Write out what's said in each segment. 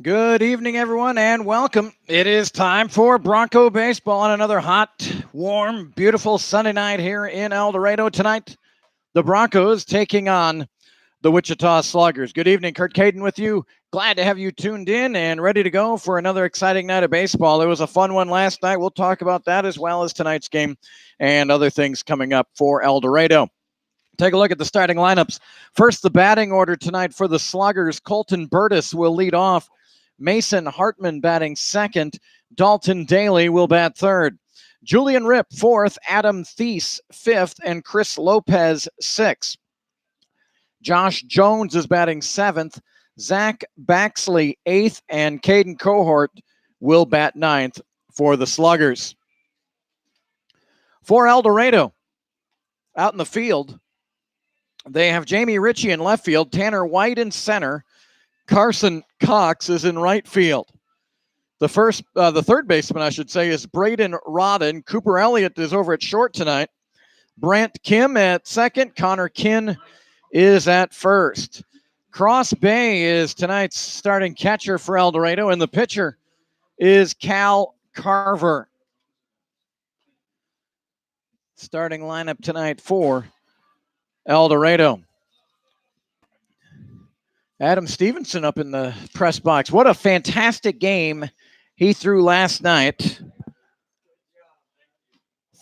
Good evening, everyone, and welcome. It is time for Bronco baseball on another hot, warm, beautiful Sunday night here in El Dorado tonight. The Broncos taking on the Wichita Sluggers. Good evening, Kurt Caden with you. Glad to have you tuned in and ready to go for another exciting night of baseball. It was a fun one last night. We'll talk about that as well as tonight's game and other things coming up for El Dorado. Take a look at the starting lineups. First, the batting order tonight for the Sluggers. Colton Burgess will lead off. Mason Hartman batting second. Dalton Daly will bat third. Julian Ripp fourth. Adam Thies fifth. And Chris Lopez sixth. Josh Jones is batting seventh. Zach Baxley eighth. And Caden Cohort will bat ninth for the Sluggers. For El Dorado, out in the field, they have Jamie Ritchie in left field, Tanner White in center, Carson Cox is in right field. The third baseman, I should say, is Braden Rodden. Cooper Elliott is over at short tonight. Brant Kim at second. Connor Kinn is at first. Cross Bay is tonight's starting catcher for El Dorado, and the pitcher is Cal Carver. Starting lineup tonight for El Dorado. Adam Stevenson up in the press box. What a fantastic game he threw last night.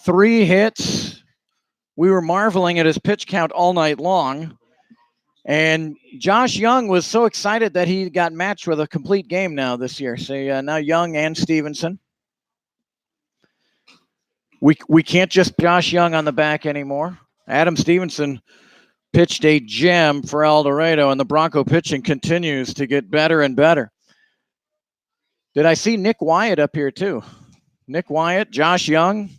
3 hits. We were marveling at his pitch count all night long. And Josh Young was so excited that he got matched with a complete game now this year. So now Young and Stevenson. We can't just Josh Young on the back anymore. Adam Stevenson pitched a gem for El Dorado, and the Bronco pitching continues to get better and better. Did I see Nick Wyatt up here too? Nick Wyatt, Josh Young,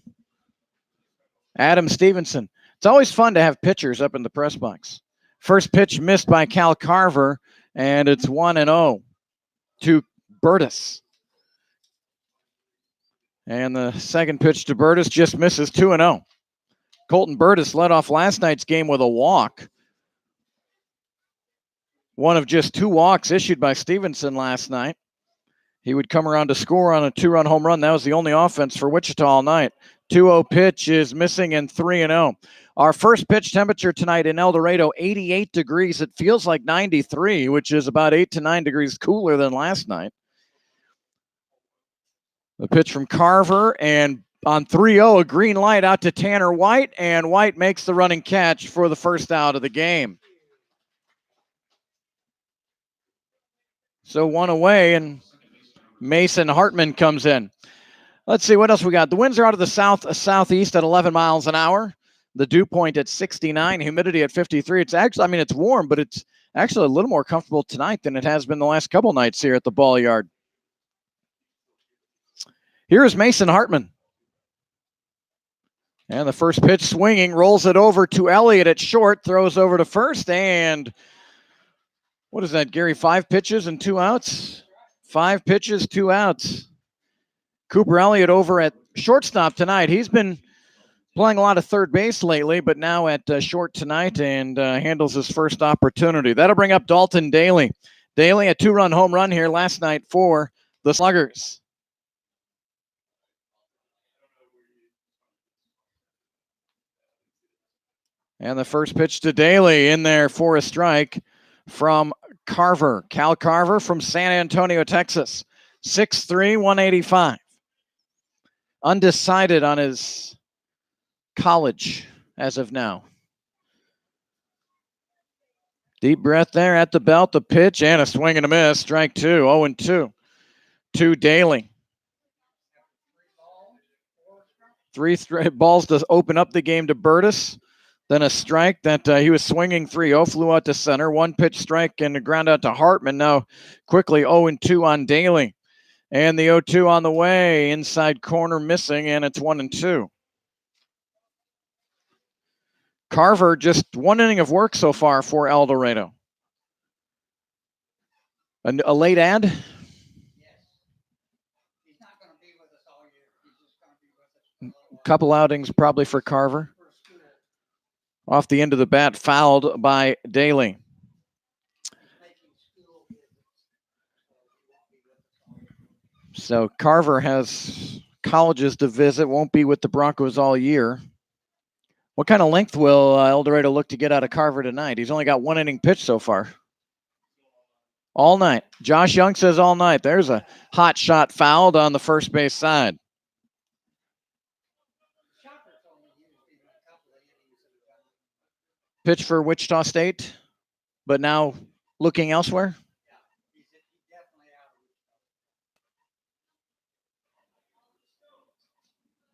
Adam Stevenson. It's always fun to have pitchers up in the press box. First pitch missed by Cal Carver, and it's 1-0 to Burgess. And the second pitch to Burgess just misses, 2-0. Colton Burgess led off last night's game with a walk. One of just 2 walks issued by Stevenson last night. He would come around to score on a 2-run home run. That was the only offense for Wichita all night. 2-0 pitch is missing, and 3-0. Our first pitch temperature tonight in El Dorado, 88 degrees. It feels like 93, which is about 8 to 9 degrees cooler than last night. The pitch from Carver, and on 3-0, a green light out to Tanner White, and White makes the running catch for the first out of the game. So 1 away, and Mason Hartman comes in. Let's see what else we got. The winds are out of the southeast at 11 miles an hour. The dew point at 69, humidity at 53. It's actually, it's warm, but it's actually a little more comfortable tonight than it has been the last couple nights here at the ball yard. Here is Mason Hartman. And the first pitch swinging, rolls it over to Elliott at short, throws over to first, and what is that, Gary? 5 pitches and 2 outs? 5 pitches, 2 outs. Cooper Elliott over at shortstop tonight. He's been playing a lot of third base lately, but now at short tonight and handles his first opportunity. That'll bring up Dalton Daly. Daly, a 2-run home run here last night for the Sluggers. And the first pitch to Daly in there for a strike from Carver. Cal Carver from San Antonio, Texas. 6'3", 185. Undecided on his college as of now. Deep breath there at the belt. The pitch and a swing and a miss. Strike 2, 0-2 to Daly. 3 straight balls to open up the game to Burgess. Then a strike that he was swinging 3-0, flew out to center. 1 pitch strike and a ground out to Hartman. Now quickly 0-2 on Daly. And the 0-2 on the way. Inside corner missing, and it's 1-2. Carver, just 1 inning of work so far for El Dorado. A late ad? Yes. He's not going to be with us all year. He's just going to be with us. Couple outings probably for Carver. Off the end of the bat, fouled by Daly. So Carver has colleges to visit, won't be with the Broncos all year. What kind of length will El Dorado look to get out of Carver tonight? He's only got one inning pitch so far. All night. Josh Young says all night. There's a hot shot fouled on the first base side. Pitch for Wichita State, but now looking elsewhere.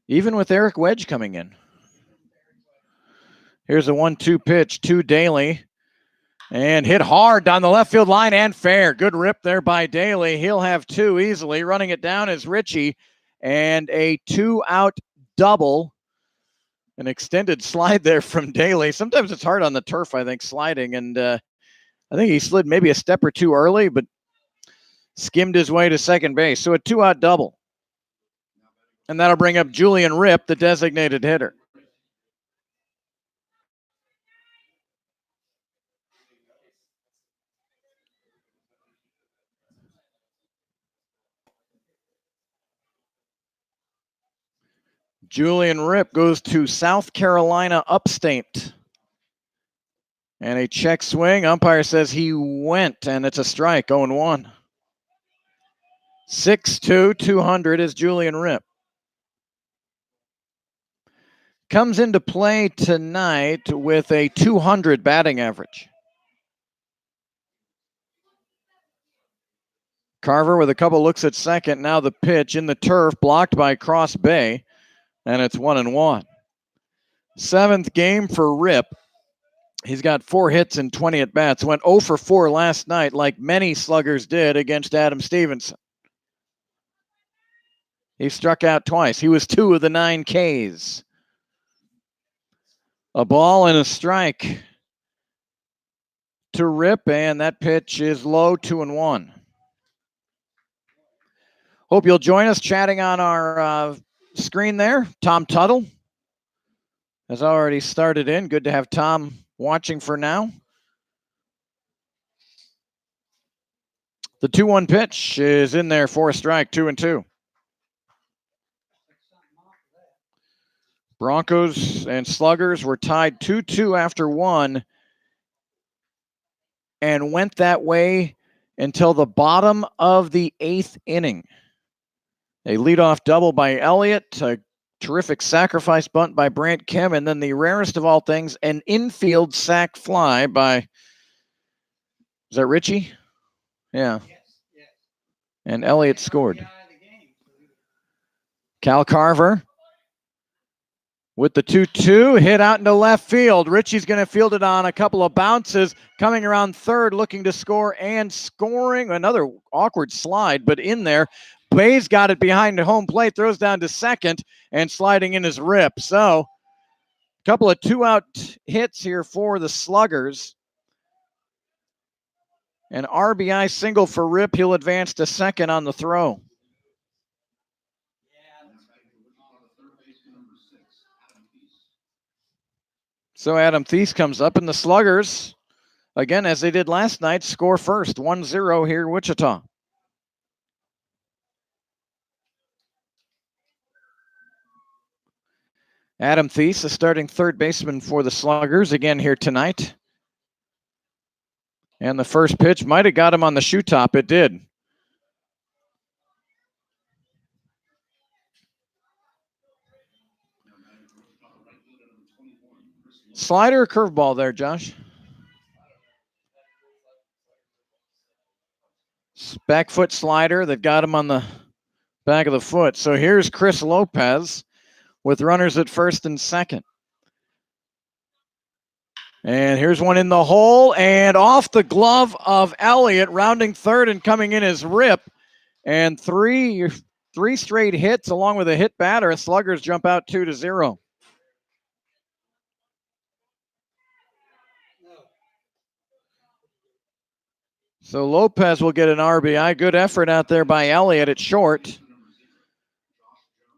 Even with Eric Wedge coming in. Here's a 1-2 pitch to Daly. And hit hard down the left field line and fair. Good rip there by Daly. He'll have two easily. Running it down is Ritchie. And a 2-out double. An extended slide there from Daly. Sometimes it's hard on the turf, I think, sliding. And I think he slid maybe a step or two early, but skimmed his way to second base. So a 2-out double. And that'll bring up Julian Ripp, the designated hitter. Julian Ripp goes to South Carolina Upstate. And a check swing. Umpire says he went, and it's a strike, 0-1. 6'2", 200 is Julian Ripp. Comes into play tonight with a 200 batting average. Carver with a couple looks at second. Now the pitch in the turf, blocked by Cross Bay, and it's 1-1. Seventh game for Ripp. He's got 4 hits and 20 at-bats. Went 0 for 4 last night, like many sluggers did against Adam Stevenson. He struck out twice. He was 2 of the 9 Ks. A ball and a strike to Ripp, and that pitch is low, 2-1. Hope you'll join us chatting on our screen there. Tom Tuttle has already started in. Good to have Tom watching for now. The 2-1 pitch is in there for a strike, 2-2. Broncos and Sluggers were tied 2-2 after 1 and went that way until the bottom of the 8th inning. A leadoff double by Elliott, a terrific sacrifice bunt by Brant Kim, and then the rarest of all things, an infield sac fly by, is that Ritchie? Yeah. And Elliott scored. Cal Carver with the 2-2, hit out into left field. Ritchie's going to field it on a couple of bounces, coming around third, looking to score and scoring. Another awkward slide, but in there. Bay's got it behind the home plate, throws down to second, and sliding in his Ripp. So, a couple of 2-out hits here for the Sluggers. An RBI single for Ripp. He'll advance to second on the throw. So Adam Thies comes up, and the Sluggers, again, as they did last night, score first. 1-0 here in Wichita. Adam Thies, the starting third baseman for the Sluggers, again here tonight. And the first pitch might have got him on the shoe top. It did. Slider or curveball there, Josh? Back foot slider that got him on the back of the foot. So here's Chris Lopez with runners at first and second. And here's one in the hole and off the glove of Elliott, rounding third and coming in as Ripp. And three straight hits along with a hit batter. Sluggers jump out 2-0. So Lopez will get an RBI. Good effort out there by Elliott at short.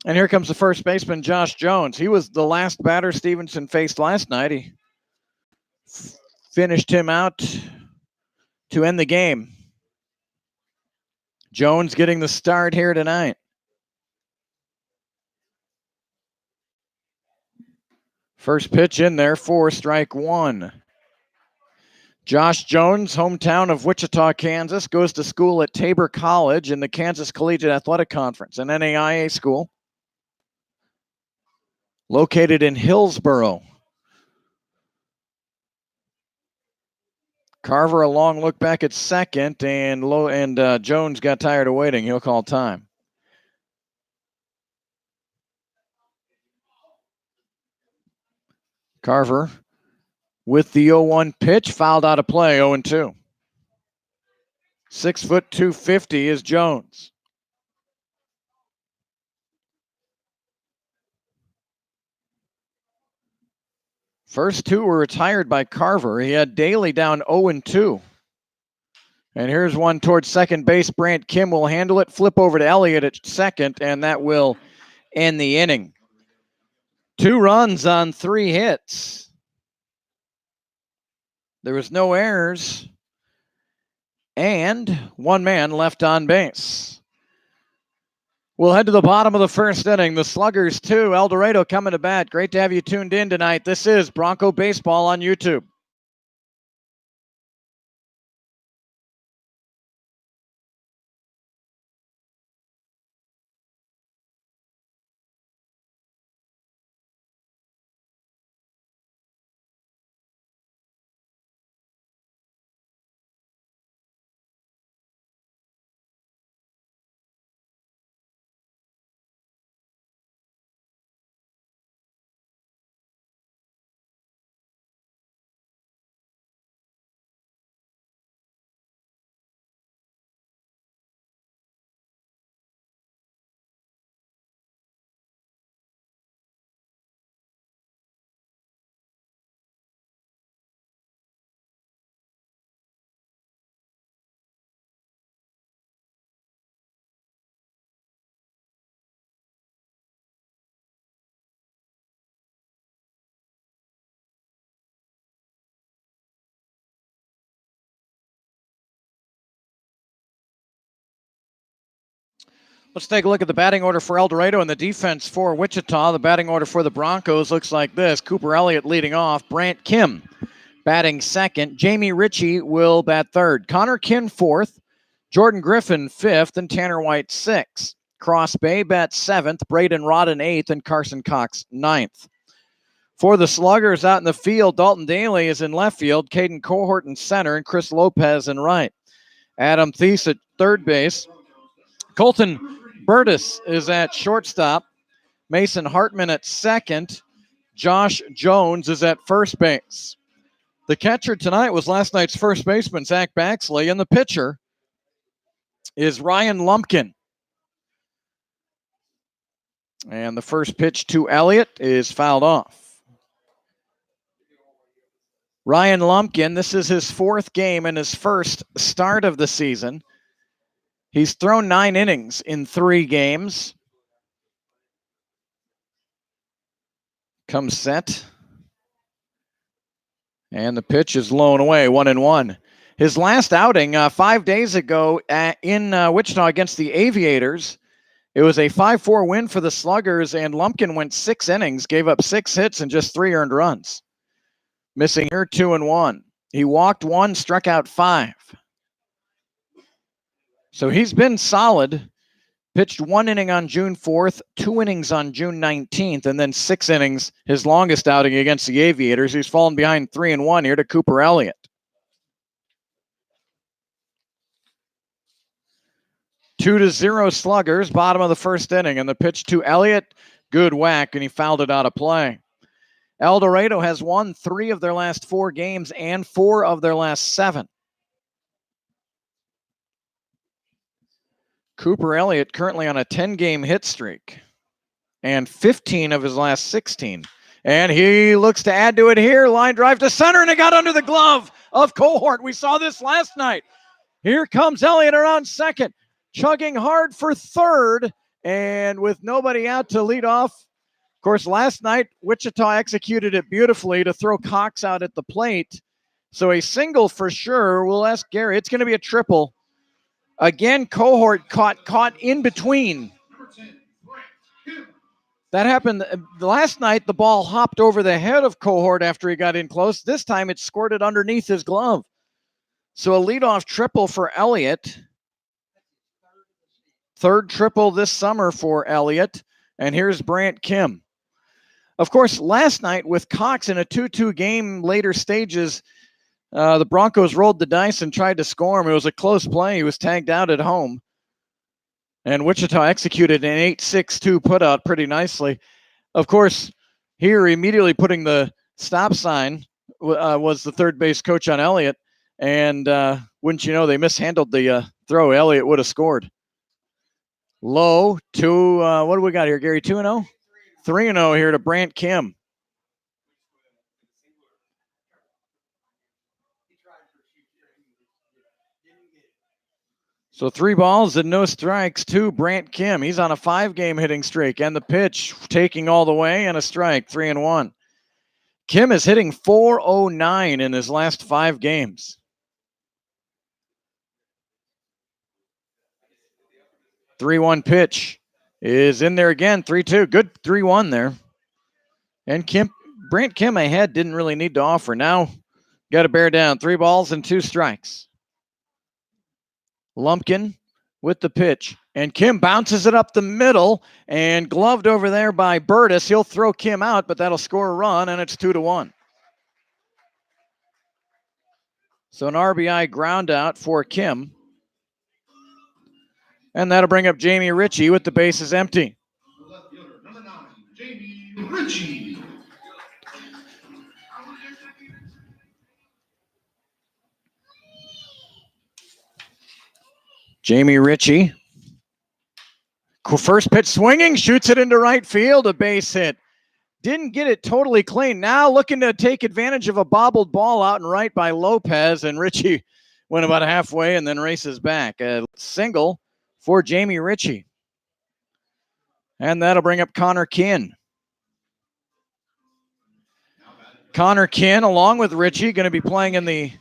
And here comes the first baseman, Josh Jones. He was the last batter Stevenson faced last night. He finished him out to end the game. Jones getting the start here tonight. First pitch in there for strike one. Josh Jones, hometown of Wichita, Kansas, goes to school at Tabor College in the Kansas Collegiate Athletic Conference, an NAIA school located in Hillsboro. Carver, a long look back at second, and Jones got tired of waiting. He'll call time. Carver with the 0-1 pitch, fouled out of play, 0-2. 6 foot 250 is Jones. First two were retired by Carver. He had Daly down 0-2. And here's one towards second base. Brant Kim will handle it, flip over to Elliott at second, and that will end the inning. 2 runs on 3 hits. There was no errors, and 1 man left on base. We'll head to the bottom of the first inning. The Sluggers 2, El Dorado coming to bat. Great to have you tuned in tonight. This is Bronco Baseball on YouTube. Let's take a look at the batting order for El Dorado and the defense for Wichita. The batting order for the Broncos looks like this. Cooper Elliott leading off. Brant Kim batting second. Jamie Ritchie will bat third. Connor Kinn fourth. Jordan Griffin fifth. And Tanner White sixth. Cross Bay bats seventh. Braden Rodden eighth. And Carson Cox ninth. For the Sluggers out in the field, Dalton Daly is in left field. Caden Cohort in center. And Chris Lopez in right. Adam Thies at third base. Colton Burgess is at shortstop. Mason Hartman at second. Josh Jones is at first base. The catcher tonight was last night's first baseman, Zach Baxley, and the pitcher is Ryan Lumpkin. And the first pitch to Elliott is fouled off. Ryan Lumpkin, this is his 4th game and his first start of the season. He's thrown 9 innings in 3 games. Comes set. And the pitch is blown away, 1-1. His last outing 5 days ago in Wichita against the Aviators, it was a 5-4 win for the Sluggers, and Lumpkin went 6 innings, gave up 6 hits and just 3 earned runs. Missing here 2-1. He walked 1, struck out 5. So he's been solid. Pitched 1 inning on June 4th, 2 innings on June 19th, and then 6 innings, his longest outing against the Aviators. He's fallen behind 3-1 here to Cooper Elliott. 2-0 Sluggers, bottom of the first inning, and the pitch to Elliott, good whack, and he fouled it out of play. El Dorado has won 3 of their last 4 games and 4 of their last 7. Cooper Elliott currently on a 10-game hit streak and 15 of his last 16. And he looks to add to it here. Line drive to center, and it got under the glove of Cohort. We saw this last night. Here comes Elliott around second, chugging hard for third, and with nobody out to lead off. Of course, last night, Wichita executed it beautifully to throw Cox out at the plate. So a single for sure. We'll ask Gary. It's going to be a triple. Again, cohort caught in between. That happened last night. The ball hopped over the head of cohort after he got in close. This time it squirted underneath his glove. So a leadoff triple for Elliott. Third triple this summer for Elliott. And here's Brant Kim. Of course, last night with Cox in a 2-2 game later stages, the Broncos rolled the dice and tried to score him. It was a close play. He was tagged out at home. And Wichita executed an 8-6-2 putout pretty nicely. Of course, here immediately putting the stop sign was the third base coach on Elliott. And wouldn't you know, they mishandled the throw. Elliott would have scored. Low to, what do we got here, Gary? 2-0? 3-0 here to Brant Kim. So 3 balls and no strikes to Brant Kim. He's on a 5-game hitting streak, and the pitch taking all the way and a strike, 3-1. Kim is hitting .409 in his last 5 games. The 3-1 pitch is in there again, 3-2. Good 3-1 there. And Brant Kim ahead didn't really need to offer. Now got to bear down. 3 balls and 2 strikes. Lumpkin with the pitch. And Kim bounces it up the middle and gloved over there by Burgess. He'll throw Kim out, but that'll score a run, and it's 2-1. So an RBI ground out for Kim. And that'll bring up Jamie Ritchie with the bases empty. Number 9, Jamie Ritchie. Jamie Ritchie. First pitch swinging, shoots it into right field, a base hit. Didn't get it totally clean. Now looking to take advantage of a bobbled ball out and right by Lopez, and Ritchie went about halfway and then races back. A single for Jamie Ritchie. And that'll bring up Connor Kinn. Connor Kinn, along with Ritchie, going to be playing in the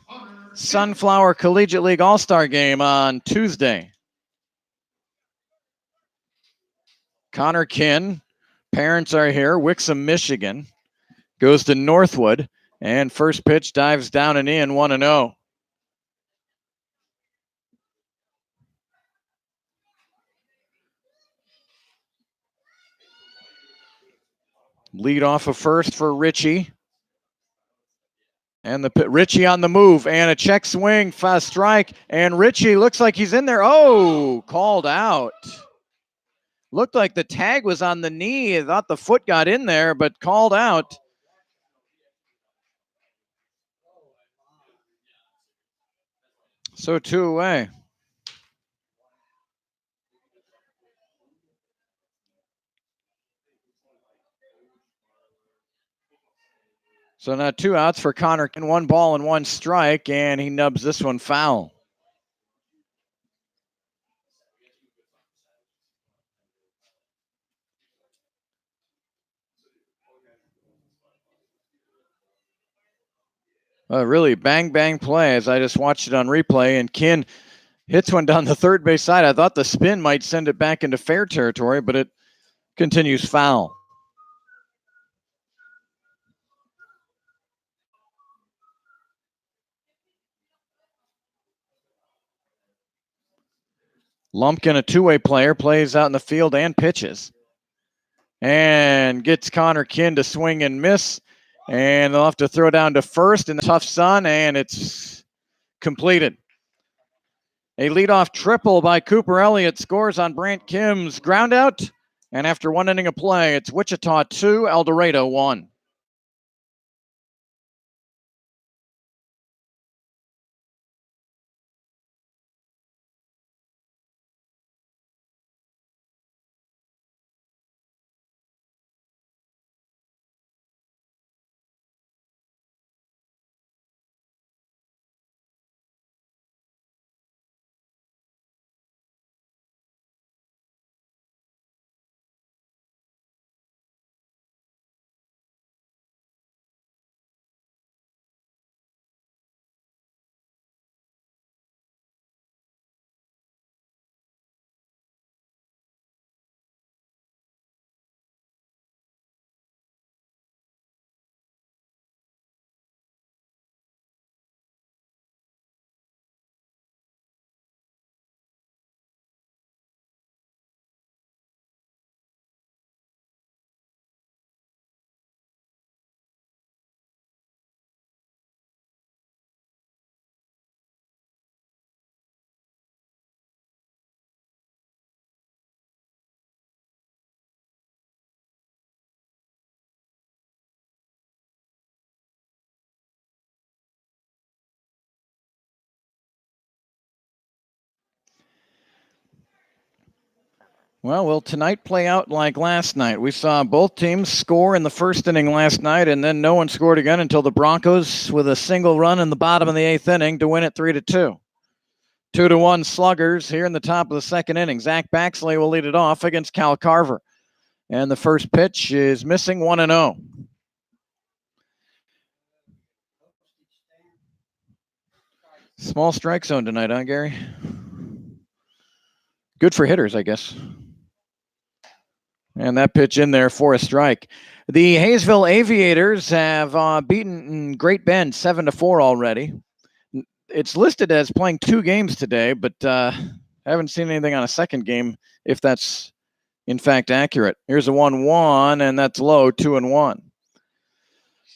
Sunflower Collegiate League All-Star Game on Tuesday. Connor Kinn, parents are here, Wixom, Michigan, goes to Northwood, and first pitch dives down and in, 1-0. Lead off of first for Ritchie. And Ritchie on the move, and a check swing, fast strike, and Ritchie looks like he's in there. Oh, called out. Looked like the tag was on the knee. I thought the foot got in there, but called out. So 2 away. So now 2 outs for Connor Kinn, 1 ball and 1 strike, and he nubs this one foul. A really bang play as I just watched it on replay, and Kinn hits one down the third base side. I thought the spin might send it back into fair territory, but it continues foul. Lumpkin, a 2-way player, plays out in the field and pitches. And gets Connor Kinn to swing and miss. And they'll have to throw down to first in the tough sun, and it's completed. A leadoff triple by Cooper Elliott scores on Brant Kim's ground out. And after 1 inning of play, it's Wichita 2, El Dorado 1. Well, will tonight play out like last night? We saw both teams score in the first inning last night, and then no one scored again until the Broncos with a single run in the bottom of the eighth inning to win it 3-2. 2-1 Sluggers here in the top of the second inning. Zach Baxley will lead it off against Cal Carver. And the first pitch is missing 1-0. Small strike zone tonight, huh, Gary? Good for hitters, I guess. And that pitch in there for a strike. The Hayesville Aviators have beaten Great Bend 7-4 already. It's listed as playing 2 games today, but I haven't seen anything on a second game if that's in fact accurate. Here's a 1-1, and that's low, 2-1.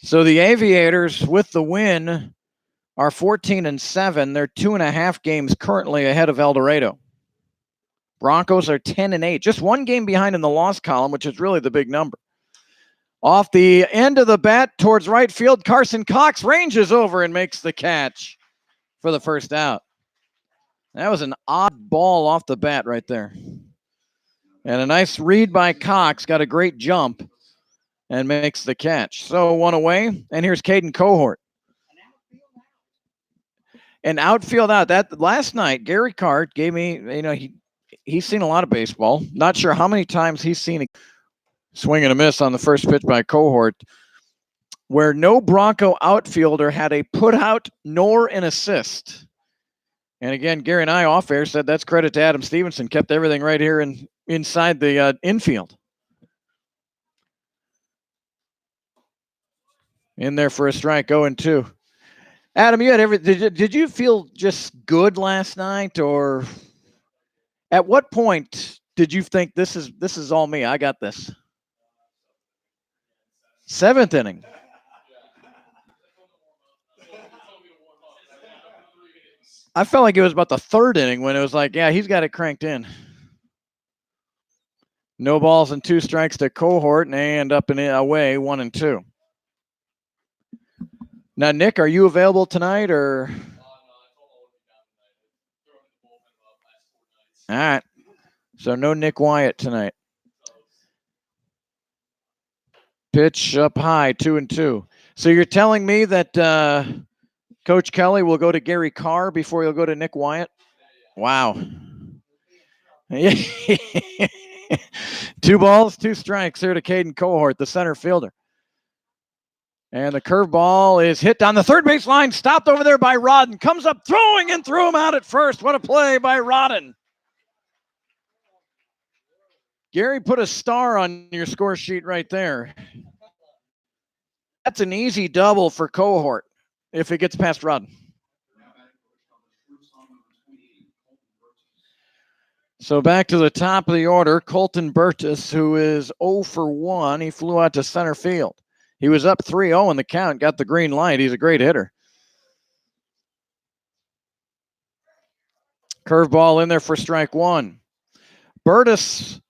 So the Aviators, with the win, are 14-7. They're 2.5 games currently ahead of El Dorado. Broncos are 10-8, just 1 game behind in the loss column, which is really the big number. Off the end of the bat towards right field, Carson Cox ranges over and makes the catch for the first out. That was an odd ball off the bat right there. And a nice read by Cox, got a great jump and makes the catch. So 1 away, and here's Caden Cohort. An outfield out. That last night, Gary Cart gave me, he's seen a lot of baseball. Not sure how many times he's seen a swing and a miss on the first pitch by Cohort, where no Bronco outfielder had a put out nor an assist. And again, Gary and I off air said that's credit to Adam Stevenson. Kept everything right here inside the infield. In there for a strike, 0-2. Adam, you had everything. Did you feel just good last night, or at what point did you think this is all me? I got this. 7th inning. I felt like it was about the 3rd inning when it was like, yeah, he's got it cranked in. No balls and 2 strikes to Cohort, and they end up away 1-2. Now, Nick, are you available tonight, or? All right. So no Nick Wyatt tonight. Pitch up high, 2-2. So you're telling me that Coach Kelly will go to Gary Carr before he'll go to Nick Wyatt? Wow. 2 balls, 2 strikes here to Caden Cohort, the center fielder. And the curveball is hit down the third base line, stopped over there by Rodden. Comes up throwing and threw him out at first. What a play by Rodden. Gary put a star on your score sheet right there. That's an easy double for Cohort if it gets past Rodden. So back to the top of the order, Colton Burgess, who is 0 for 1. He flew out to center field. He was up 3-0 in the count, got the green light. He's a great hitter. Curveball in there for strike 1. Burgess,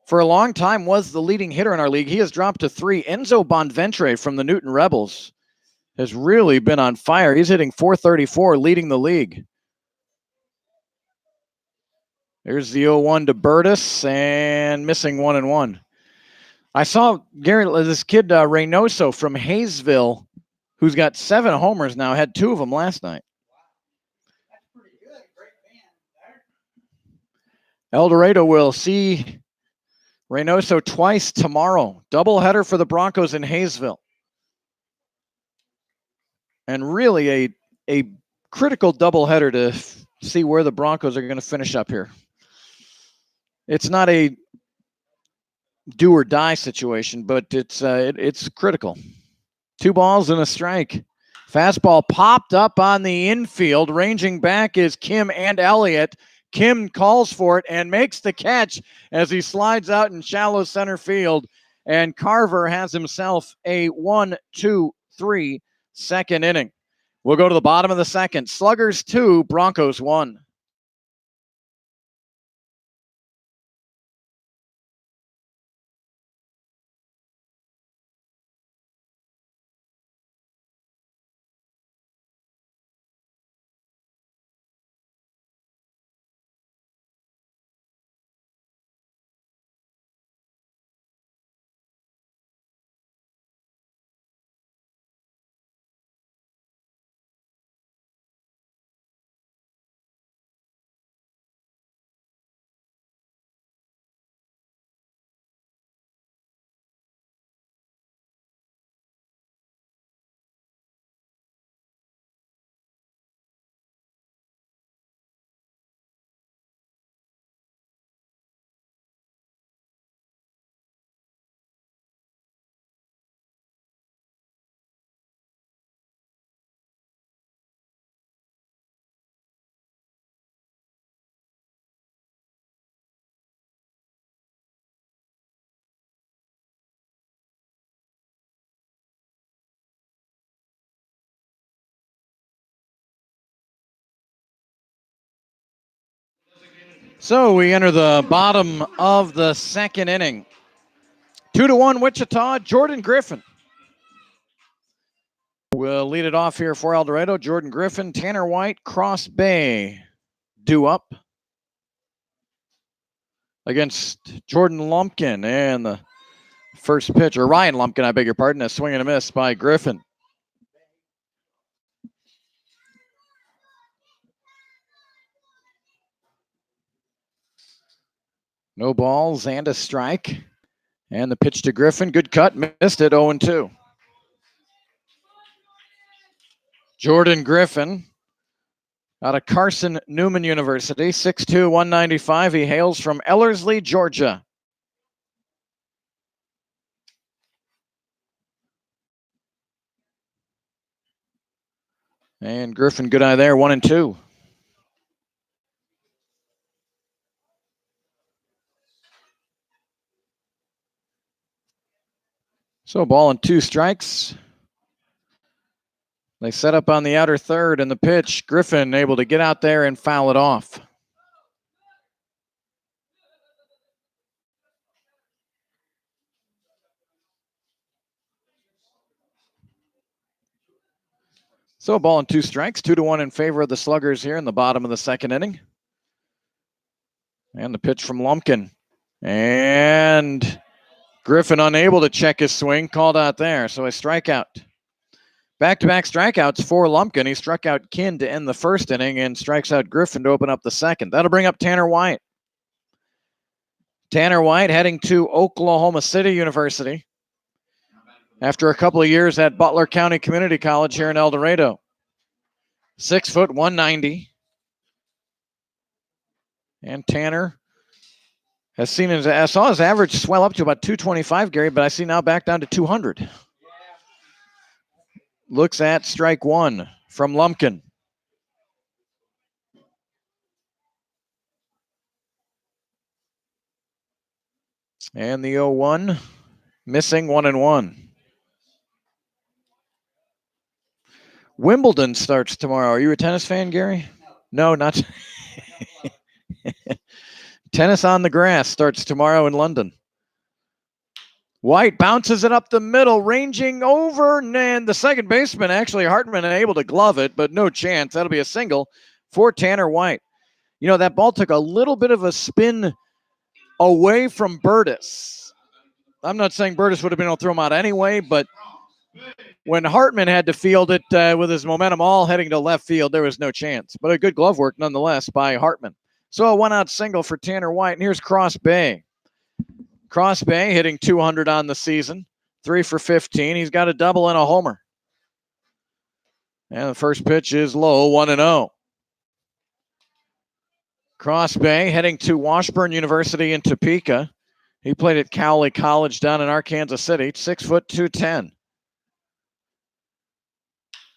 for a long time, was the leading hitter in our league. He has dropped to 3. Enzo Bonventre from the Newton Rebels has really been on fire. He's hitting .434, leading the league. There's the 0-1 to Burgess, and missing 1-1. I saw this kid Reynoso from Hayesville, who's got 7 homers now, had 2 of them last night. That's pretty good. Great man. El Dorado will see Reynoso twice tomorrow. Doubleheader for the Broncos in Hayesville. And really a critical doubleheader to see where the Broncos are going to finish up here. It's not a do or die situation, but it's critical. 2 balls and a strike. Fastball popped up on the infield. Ranging back is Kim and Elliott. Kim calls for it and makes the catch as he slides out in shallow center field. And Carver has himself a 1-2-3 second inning. We'll go to the bottom of the second. Sluggers 2, Broncos 1. So we enter the bottom of the second inning. 2-1 Wichita, Jordan Griffin will lead it off here for El Dorado. Jordan Griffin, Tanner White, Cross Bay due up against Jordan Lumpkin. And the first pitch, or Ryan Lumpkin, I beg your pardon, a swing and a miss by Griffin. No balls and a strike. And the pitch to Griffin, good cut, missed it, 0-2. Jordan Griffin out of Carson Newman University, 6'2", 195. He hails from Ellerslie, Georgia. And Griffin, good eye there, 1-2. So ball and 2 strikes. They set up on the outer third, and the pitch, Griffin able to get out there and foul it off. So a ball and 2 strikes, 2-1 in favor of the Sluggers here in the bottom of the second inning. And the pitch from Lumpkin. And Griffin unable to check his swing, called out there. So a strikeout. Back-to-back strikeouts for Lumpkin. He struck out Kin to end the first inning and strikes out Griffin to open up the second. That'll bring up Tanner White. Tanner White heading to Oklahoma City University after a couple of years at Butler County Community College here in El Dorado. 6 foot, 190. And Tanner has seen I saw his average swell up to about 225, Gary, but I see now back down to 200. Looks at strike one from Lumpkin. And the 0-1, missing 1-1. Wimbledon starts tomorrow. Are you a tennis fan, Gary? No, not. Tennis on the grass starts tomorrow in London. White bounces it up the middle, ranging over, and the second baseman, actually Hartman, able to glove it, but no chance. That'll be a single for Tanner White. You know, that ball took a little bit of a spin away from Burgess. I'm not saying Burgess would have been able to throw him out anyway, but when Hartman had to field it with his momentum all heading to left field, there was no chance. But a good glove work nonetheless by Hartman. So a one-out single for Tanner White, and here's Cross Bay. Cross Bay hitting 200 on the season, 3 for 15. He's got a double and a homer. And the first pitch is low, 1-0. Cross Bay heading to Washburn University in Topeka. He played at Cowley College down in Arkansas City, 6 foot, 210.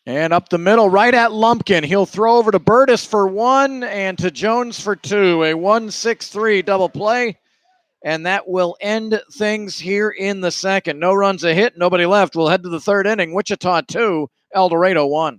And up the middle, right at Lumpkin. He'll throw over to Burgess for 1 and to Jones for 2. A 1-6-3 double play. And that will end things here in the second. No runs a hit, nobody left. We'll head to the third inning. Wichita 2, El Dorado 1.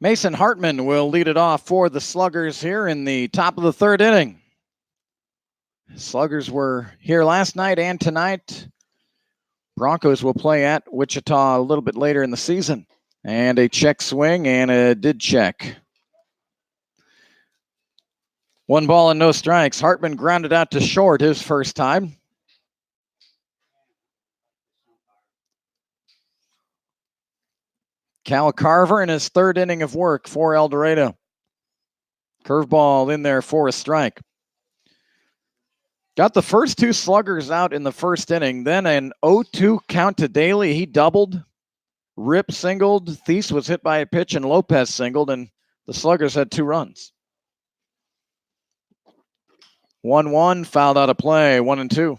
Mason Hartman will lead it off for the Sluggers here in the top of the third inning. Sluggers were here last night and tonight. Broncos will play at Wichita a little bit later in the season. And a check swing, and a did check. 1 ball and no strikes. Hartman grounded out to short his first time. Cal Carver in his third inning of work for El Dorado. Curveball in there for a strike. Got the first 2 sluggers out in the first inning. Then an 0-2 count to Daly. He doubled. Rip singled. Thies was hit by a pitch, and Lopez singled, and the Sluggers had 2 runs. 1-1, fouled out of play, 1-2.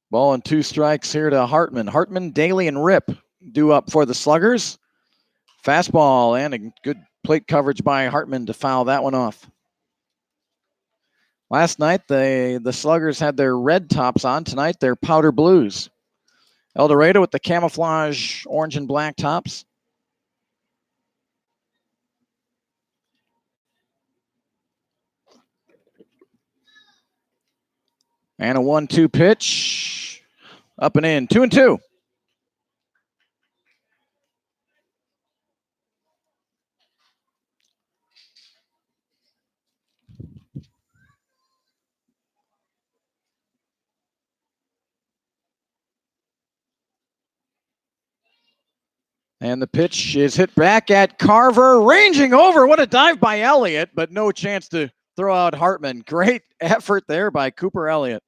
Ball and 2 strikes here to Hartman. Hartman, Daly, and Rip due up for the Sluggers. Fastball and a good plate coverage by Hartman to foul that one off. Last night, the Sluggers had their red tops on. Tonight, they're powder blues. El Dorado with the camouflage orange and black tops. And a 1-2 pitch. Up and in, 2-2. And the pitch is hit back at Carver, ranging over. What a dive by Elliott, but no chance to throw out Hartman. Great effort there by Cooper Elliott.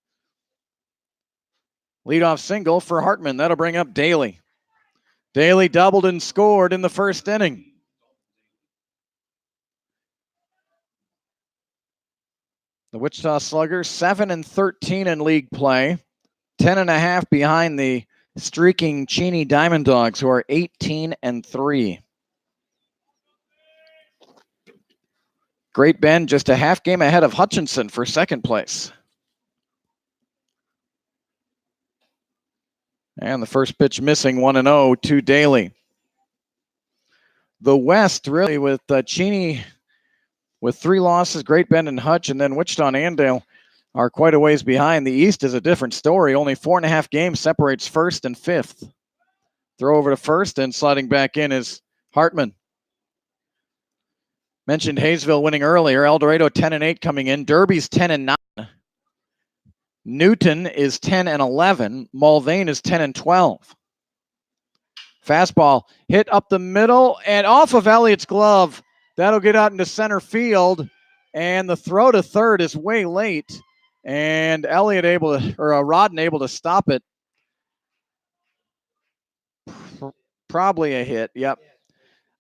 Leadoff single for Hartman. That'll bring up Daly. Daly doubled and scored in the first inning. The Wichita Sluggers 7-13 in league play, 10.5 behind the streaking Cheney Diamond Dogs, who are 18-3. Great Bend just a half game ahead of Hutchinson for second place. And the first pitch missing, 1-0 to Daly. The West really with Cheney with 3 losses, Great Bend and Hutch, and then Wichita and Andale are quite a ways behind. The East is a different story. Only 4.5 games separates first and fifth. Throw over to first, and sliding back in is Hartman. Mentioned Hayesville winning earlier. El Dorado 10-8 coming in. Derby's 10-9. Newton is 10-11. Mulvane is 10-12. Fastball hit up the middle and off of Elliott's glove. That'll get out into center field, and the throw to third is way late, and Rodden able to stop it. Probably a hit. Yep.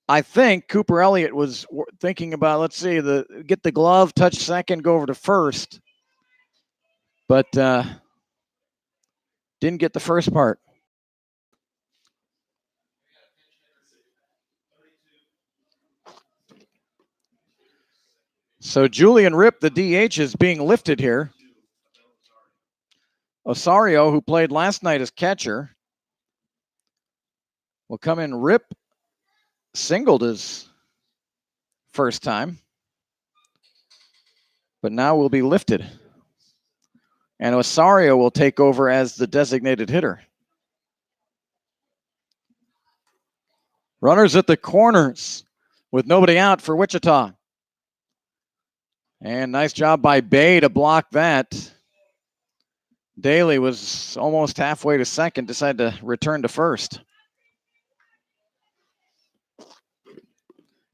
I think Cooper Elliott was thinking about, get the glove, touch second, go over to first, but didn't get the first part. So Julian Rip, the DH, is being lifted here. Osario, who played last night as catcher, will come in. Rip singled his first time, but now will be lifted. And Osario will take over as the designated hitter. Runners at the corners with nobody out for Wichita. And nice job by Bay to block that. Daly was almost halfway to second, decided to return to first.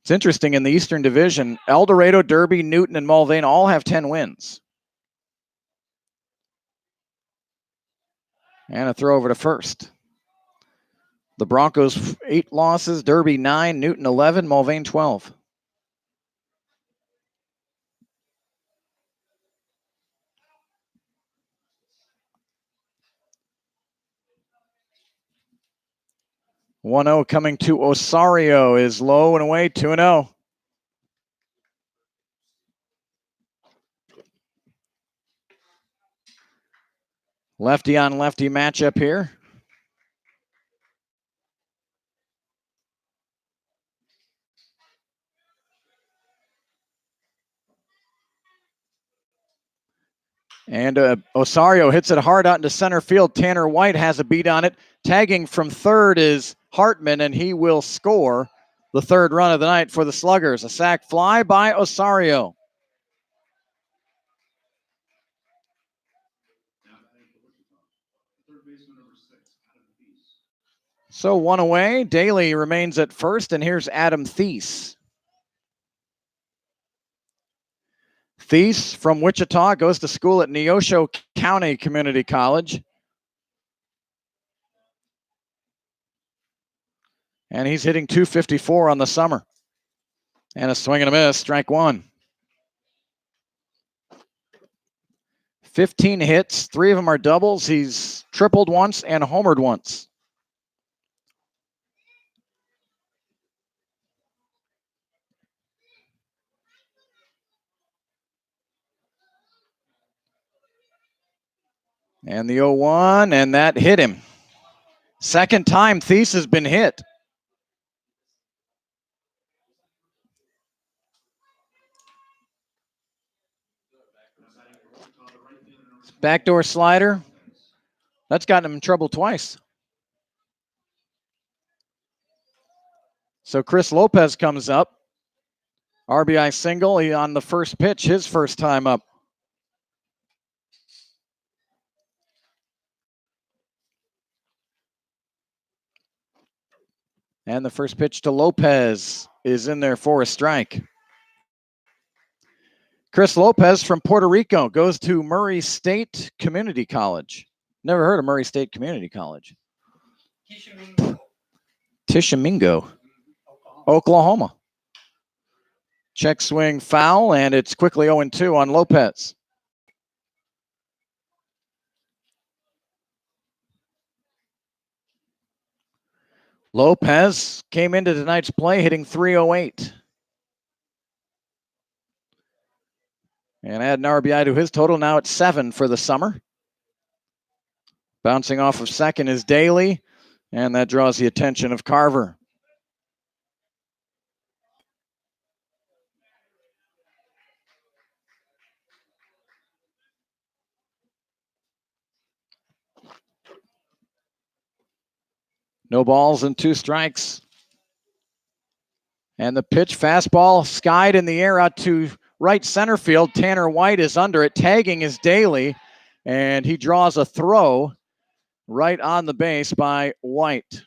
It's interesting in the Eastern Division, El Dorado, Derby, Newton, and Mulvane all have 10 wins. And a throw over to first. The Broncos 8 losses, Derby 9, Newton 11, Mulvane 12. One 1-0 coming to Osario is low and away, 2-0. Lefty on lefty matchup here. And Osario hits it hard out into center field. Tanner White has a beat on it. Tagging from third is Hartman, and he will score the third run of the night for the Sluggers. A sac fly by Osario. So one away. Daly remains at first, and here's Adam Thies. Thies from Wichita goes to school at Neosho County Community College. And he's hitting .254 on the summer. And a swing and a miss, strike one. 15 hits, 3 of them are doubles. He's tripled once and homered once. And the 0-1, and that hit him. Second time Thies has been hit. Backdoor slider. That's gotten him in trouble twice. So Chris Lopez comes up. RBI single on the first pitch, his first time up. And the first pitch to Lopez is in there for a strike. Chris Lopez from Puerto Rico goes to Murray State Community College. Never heard of Murray State Community College. Tishomingo, Oklahoma. Check swing foul, and it's quickly 0-2 on Lopez. Lopez came into tonight's play hitting .308. And add an RBI to his total. Now it's 7 for the summer. Bouncing off of second is Daly, and that draws the attention of Carver. No balls and 2 strikes. And the pitch, fastball, skied in the air out to right center field. Tanner White is under it. Tagging is Daly, and he draws a throw right on the base by White.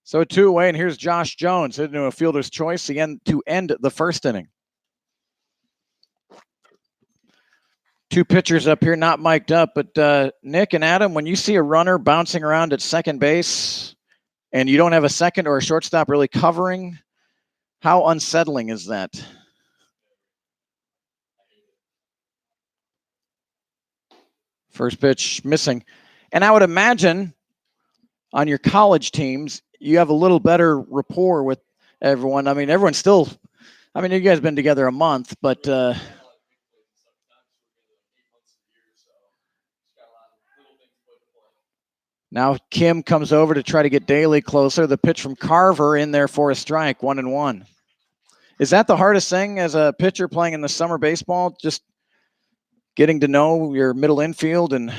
So 2 away, and here's Josh Jones into a fielder's choice again to end the first inning. 2 pitchers up here, not mic'd up, but Nick and Adam, when you see a runner bouncing around at second base and you don't have a second or a shortstop really covering, how unsettling is that? First pitch missing. And I would imagine on your college teams, you have a little better rapport with everyone. I mean, everyone's still, I mean, you guys have been together a month, but now Kim comes over to try to get Daly closer. The pitch from Carver in there for a strike, 1-1. Is that the hardest thing as a pitcher playing in the summer baseball? Just getting to know your middle infield and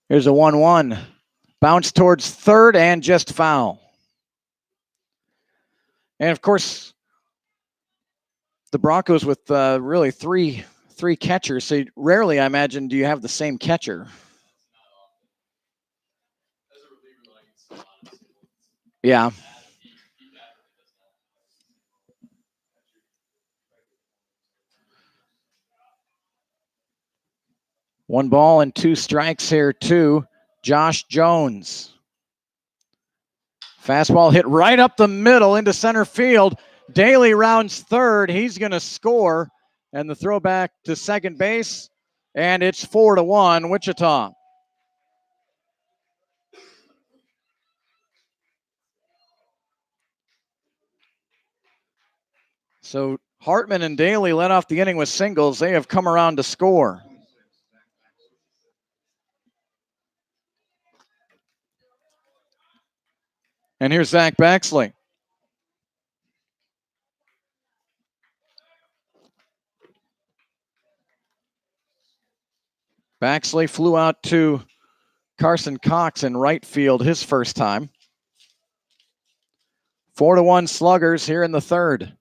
here's a 1-1. Bounce towards third and just foul. And of course, the Broncos with really three catchers. So rarely, I imagine, do you have the same catcher. Yeah. One ball and 2 strikes here to Josh Jones. Fastball hit right up the middle into center field. Daly rounds third. He's going to score. And the throwback to second base. And it's 4-1 Wichita. So Hartman and Daly led off the inning with singles. They have come around to score. And here's Zach Baxley. Baxley flew out to Carson Cox in right field his first time. 4-1 Sluggers here in the third.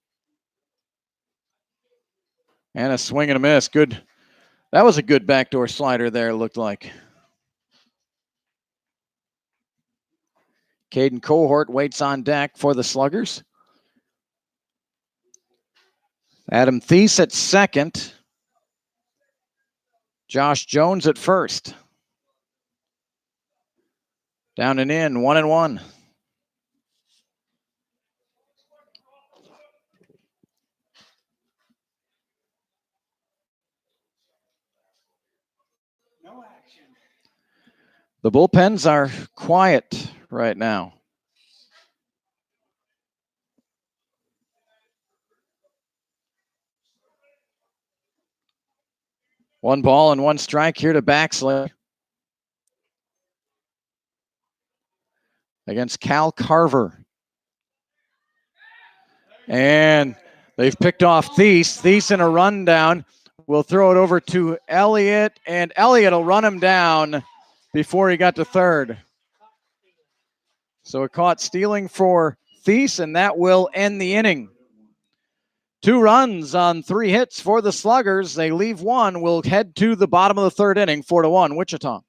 And a swing and a miss. Good. That was a good backdoor slider there, it looked like. Caden Cohort waits on deck for the Sluggers. Adam Thies at second. Josh Jones at first. Down and in, 1-1. No action. The bullpens are quiet right now. One ball and one strike here to Baxley against Cal Carver. And they've picked off Thies. Thies in a rundown. We'll throw it over to Elliott, and Elliott will run him down before he got to third. So it caught stealing for Thies, and that will end the inning. 2 runs on 3 hits for the Sluggers. They leave one. We'll head to the bottom of the third inning, 4-1, Wichita.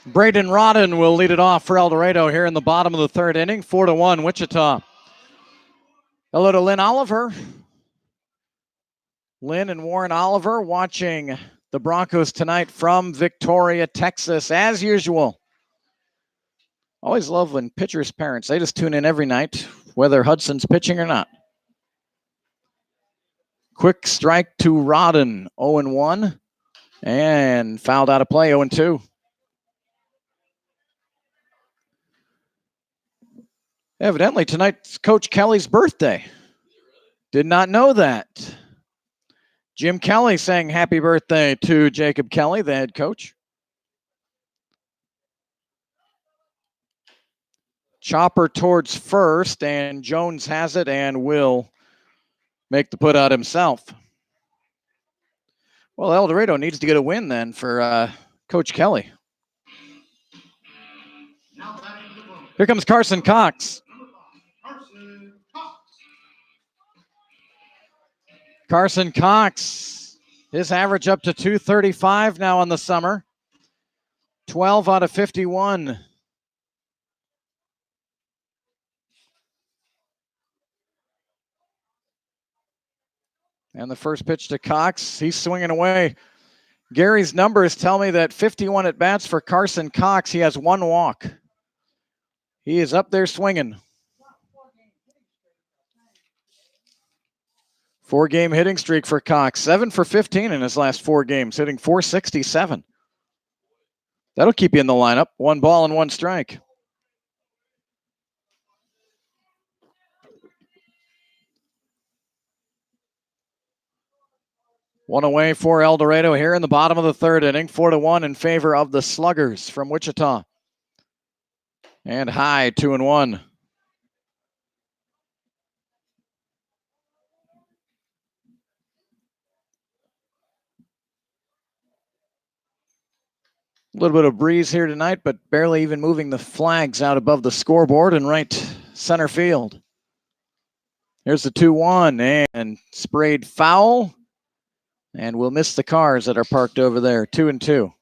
Braden Rodden will lead it off for El Dorado here in the bottom of the third inning, 4-1 Wichita. Hello to Lynn Oliver. Lynn and Warren Oliver watching the Broncos tonight from Victoria, Texas, as usual. Always love when pitchers' parents, they just tune in every night, whether Hudson's pitching or not. Quick strike to Rodden, 0-1, and fouled out of play, 0-2. Evidently, tonight's Coach Kelly's birthday. Did not know that. Jim Kelly saying happy birthday to Jacob Kelly, the head coach. Chopper towards first, and Jones has it and will make the put out himself. Well, El Dorado needs to get a win then for Coach Kelly. Here comes Carson Cox. Carson Cox, his average up to 235 now on the summer. 12 out of 51. And the first pitch to Cox. He's swinging away. Gary's numbers tell me that 51 at bats for Carson Cox. He has 1 walk. He is up there swinging. 4-game hitting streak for Cox. 7 for 15 in his last 4 games, hitting .467. That'll keep you in the lineup. 1 ball and 1 strike. One away for El Dorado here in the bottom of the 3rd inning. 4-1 in favor of the Sluggers from Wichita. And high, 2-1. A little bit of breeze here tonight, but barely even moving the flags out above the scoreboard in right center field. Here's the 2-1 and sprayed foul. And we'll miss the cars that are parked over there. 2-2.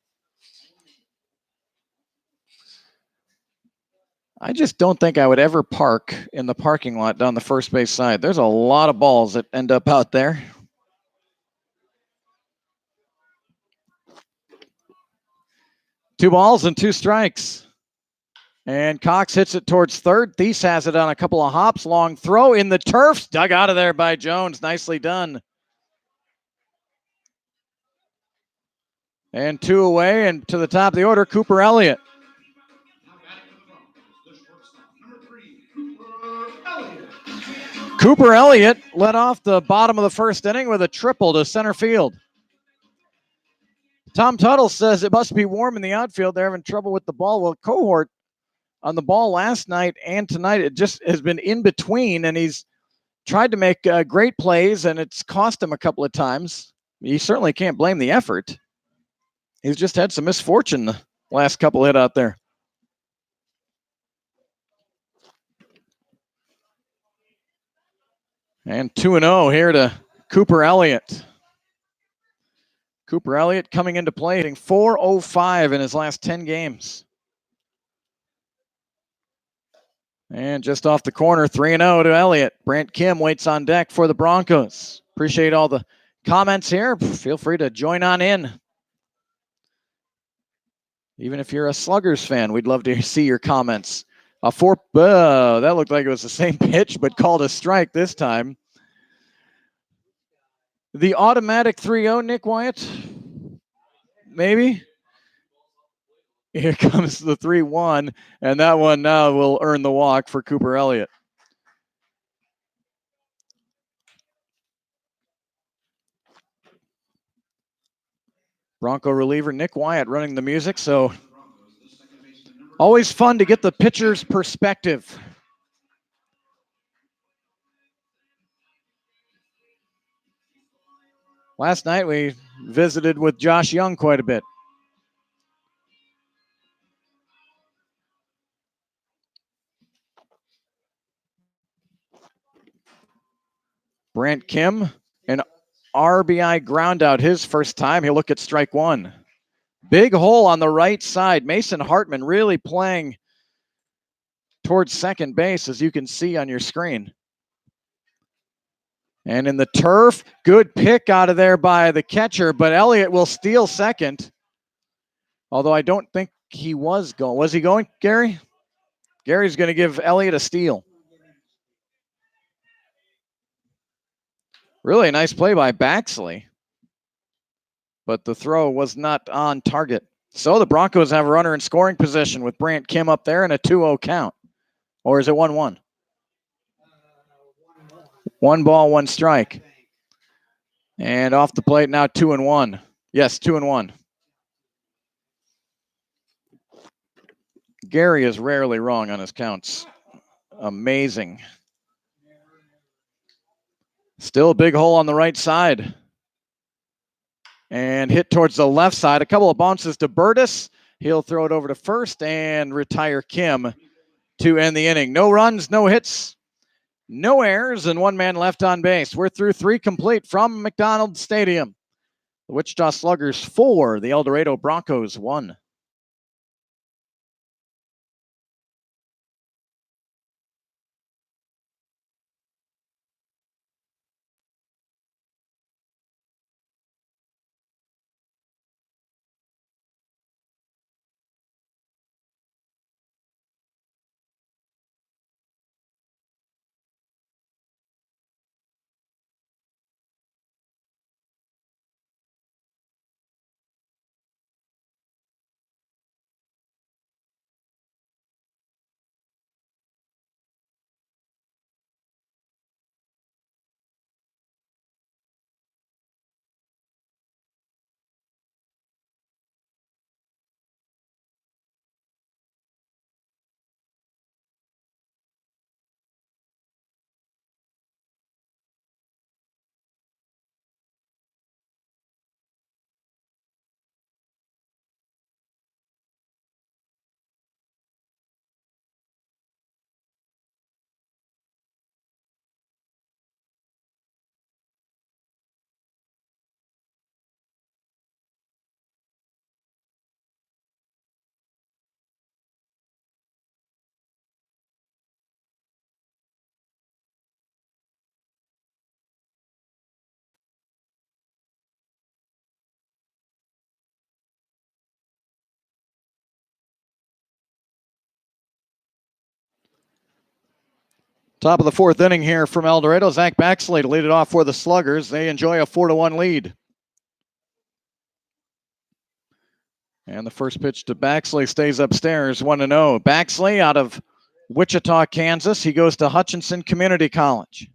I just don't think I would ever park in the parking lot down the first base side. There's a lot of balls that end up out there. Two balls and 2 strikes. And Cox hits it towards third. Thies has it on a couple of hops. Long throw in the turf. Dug out of there by Jones. Nicely done. And 2 away, and to the top of the order, Cooper Elliott. Cooper Elliott led off the bottom of the 1st inning with a triple to center field. Tom Tuttle says it must be warm in the outfield. They're having trouble with the ball. Well, Cohort on the ball last night and tonight, it just has been in between, and he's tried to make great plays, and it's cost him a couple of times. You certainly can't blame the effort. He's just had some misfortune the last couple hit out there. And 2-0 here to Cooper Elliott. Cooper Elliott coming into play, hitting .405 in his last 10 games. And just off the corner, 3-0 to Elliott. Brant Kim waits on deck for the Broncos. Appreciate all the comments here. Feel free to join on in. Even if you're a Sluggers fan, we'd love to see your comments. That looked like it was the same pitch, but called a strike this time. The automatic 3-0, Nick Wyatt? Maybe? Here comes the 3-1, and that one now will earn the walk for Cooper Elliott. Bronco reliever Nick Wyatt running the music, so always fun to get the pitcher's perspective. Last night we visited with Josh Young quite a bit. Brant Kim, an RBI ground out his first time. He'll look at strike 1. Big hole on the right side. Mason Hartman really playing towards second base, as you can see on your screen. And in the turf, good pick out of there by the catcher, but Elliott will steal second. Although I don't think he was going. Was he going, Gary? Gary's going to give Elliott a steal. Really nice play by Baxley. But the throw was not on target. So the Broncos have a runner in scoring position with Brant Kim up there and a 2-0 count. Or is it 1-1? 1 ball, 1 strike. And off the plate now 2-1. Yes, 2-1. Gary is rarely wrong on his counts. Amazing. Still a big hole on the right side. And hit towards the left side. A couple of bounces to Burgess. He'll throw it over to first and retire Kim to end the inning. No runs, no hits, no errors, and 1 man left on base. We're through 3 complete from McDonald Stadium. The Wichita Sluggers 4, the El Dorado Broncos 1. Top of the fourth inning here from El Dorado. Zach Baxley to lead it off for the Sluggers. They enjoy a 4-1 lead. And the first pitch to Baxley stays upstairs, 1-0. Baxley out of Wichita, Kansas. He goes to Hutchinson Community College.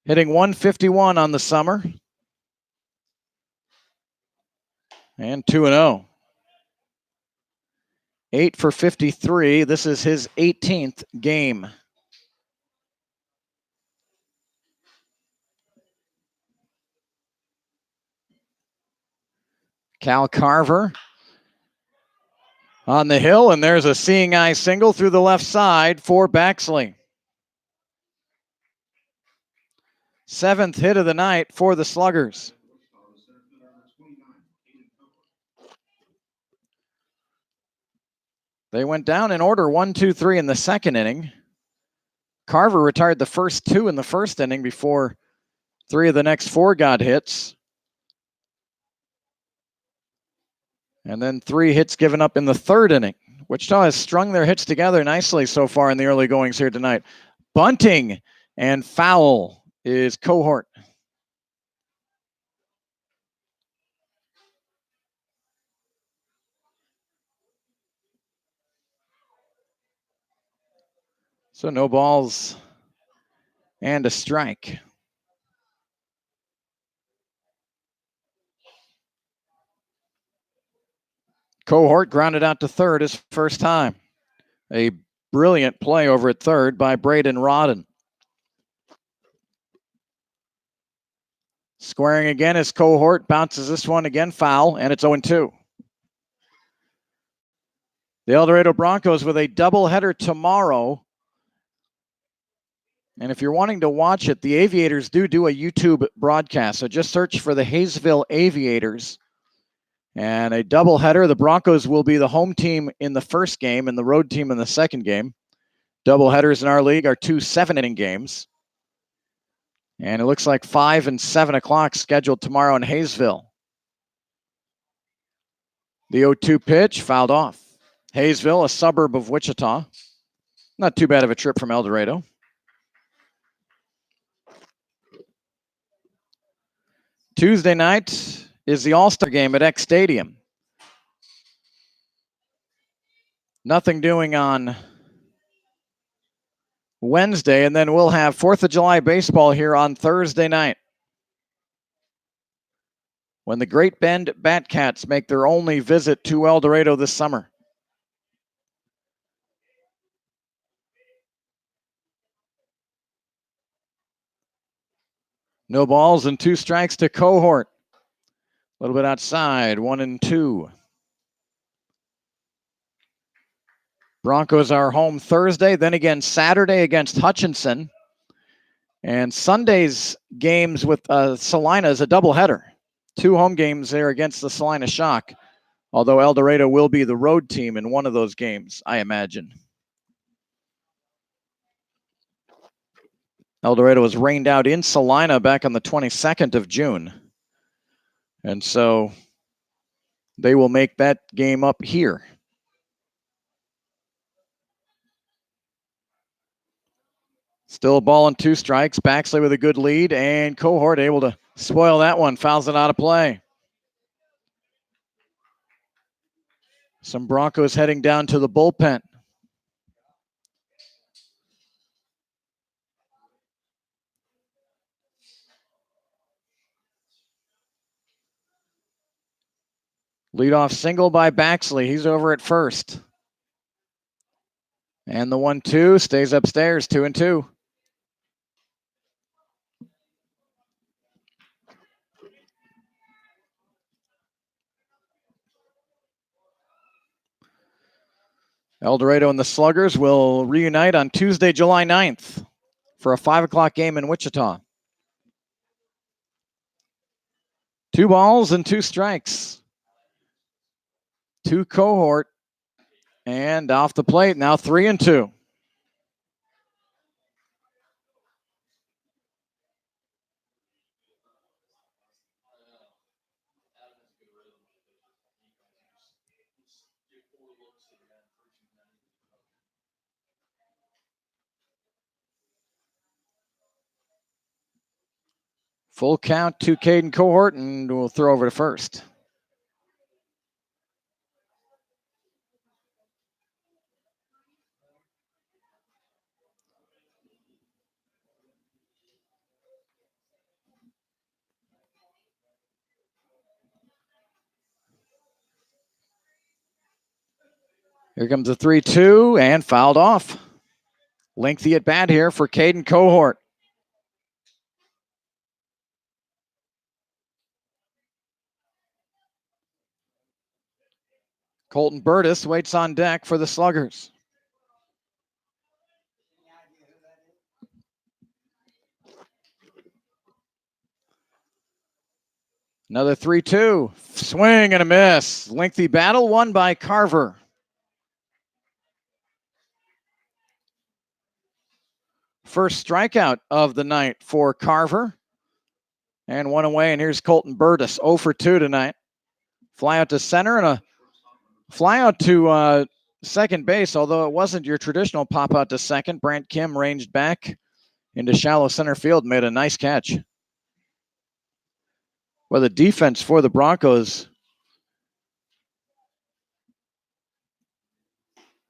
Hitting 151 on the summer. And 2-0. 8 for 53. This is his 18th game. Cal Carver on the hill, and there's a seeing eye single through the left side for Baxley. 7th hit of the night for the Sluggers. They went down in order 1, 2, 3 in the second inning. Carver retired the first 2 in the first inning before 3 of the next 4 got hits. And then 3 hits given up in the third inning. Wichita has strung their hits together nicely so far in the early goings here tonight. Bunting and foul is Cohort. So no balls and a strike. Cohort grounded out to third his first time. A brilliant play over at third by Braden Rodden. Squaring again is Cohort, bounces this one again, foul, and it's 0-2. The El Dorado Broncos with a doubleheader tomorrow. And if you're wanting to watch it, the Aviators do a YouTube broadcast. So just search for the Hayesville Aviators. And a doubleheader. The Broncos will be the home team in the first game and the road team in the second game. Doubleheaders in our league are 2 7-inning games. And it looks like 5 and 7 o'clock scheduled tomorrow in Hayesville. The 0-2 pitch fouled off. Hayesville, a suburb of Wichita. Not too bad of a trip from El Dorado. Tuesday night is the All-Star game at X Stadium. Nothing doing on Wednesday, and then we'll have 4th of July baseball here on Thursday night, when the Great Bend Batcats make their only visit to El Dorado this summer. No balls and 2 strikes to Cohort. A little bit outside, 1-2. Broncos are home Thursday, then again Saturday against Hutchinson. And Sunday's games with Salina is a doubleheader. 2 home games there against the Salina Shock. Although El Dorado will be the road team in one of those games, I imagine. El Dorado was rained out in Salina back on the 22nd of June. And so they will make that game up here. Still a ball and 2 strikes. Baxley with a good lead, and Cohort able to spoil that one. Fouls it out of play. Some Broncos heading down to the bullpen. Leadoff single by Baxley. He's over at first. And the 1-2 stays upstairs, 2-2. El Dorado and the Sluggers will reunite on Tuesday, July 9th for a 5 o'clock game in Wichita. 2 balls and 2 strikes. 2 Cohort. And off the plate, now 3-2. Full count to Caden Cohort, and we'll throw over to first. Here comes the 3-2 and fouled off. Lengthy at bat here for Caden Cohort. Colton Burgess waits on deck for the Sluggers. Another 3-2. Swing and a miss. Lengthy battle won by Carver. First strikeout of the night for Carver. And one away, and here's Colton Burgess, 0 for 2 tonight. Fly out to center and a fly out to second base, although it wasn't your traditional pop out to second. Brant Kim ranged back into shallow center field, made a nice catch. Well, the defense for the Broncos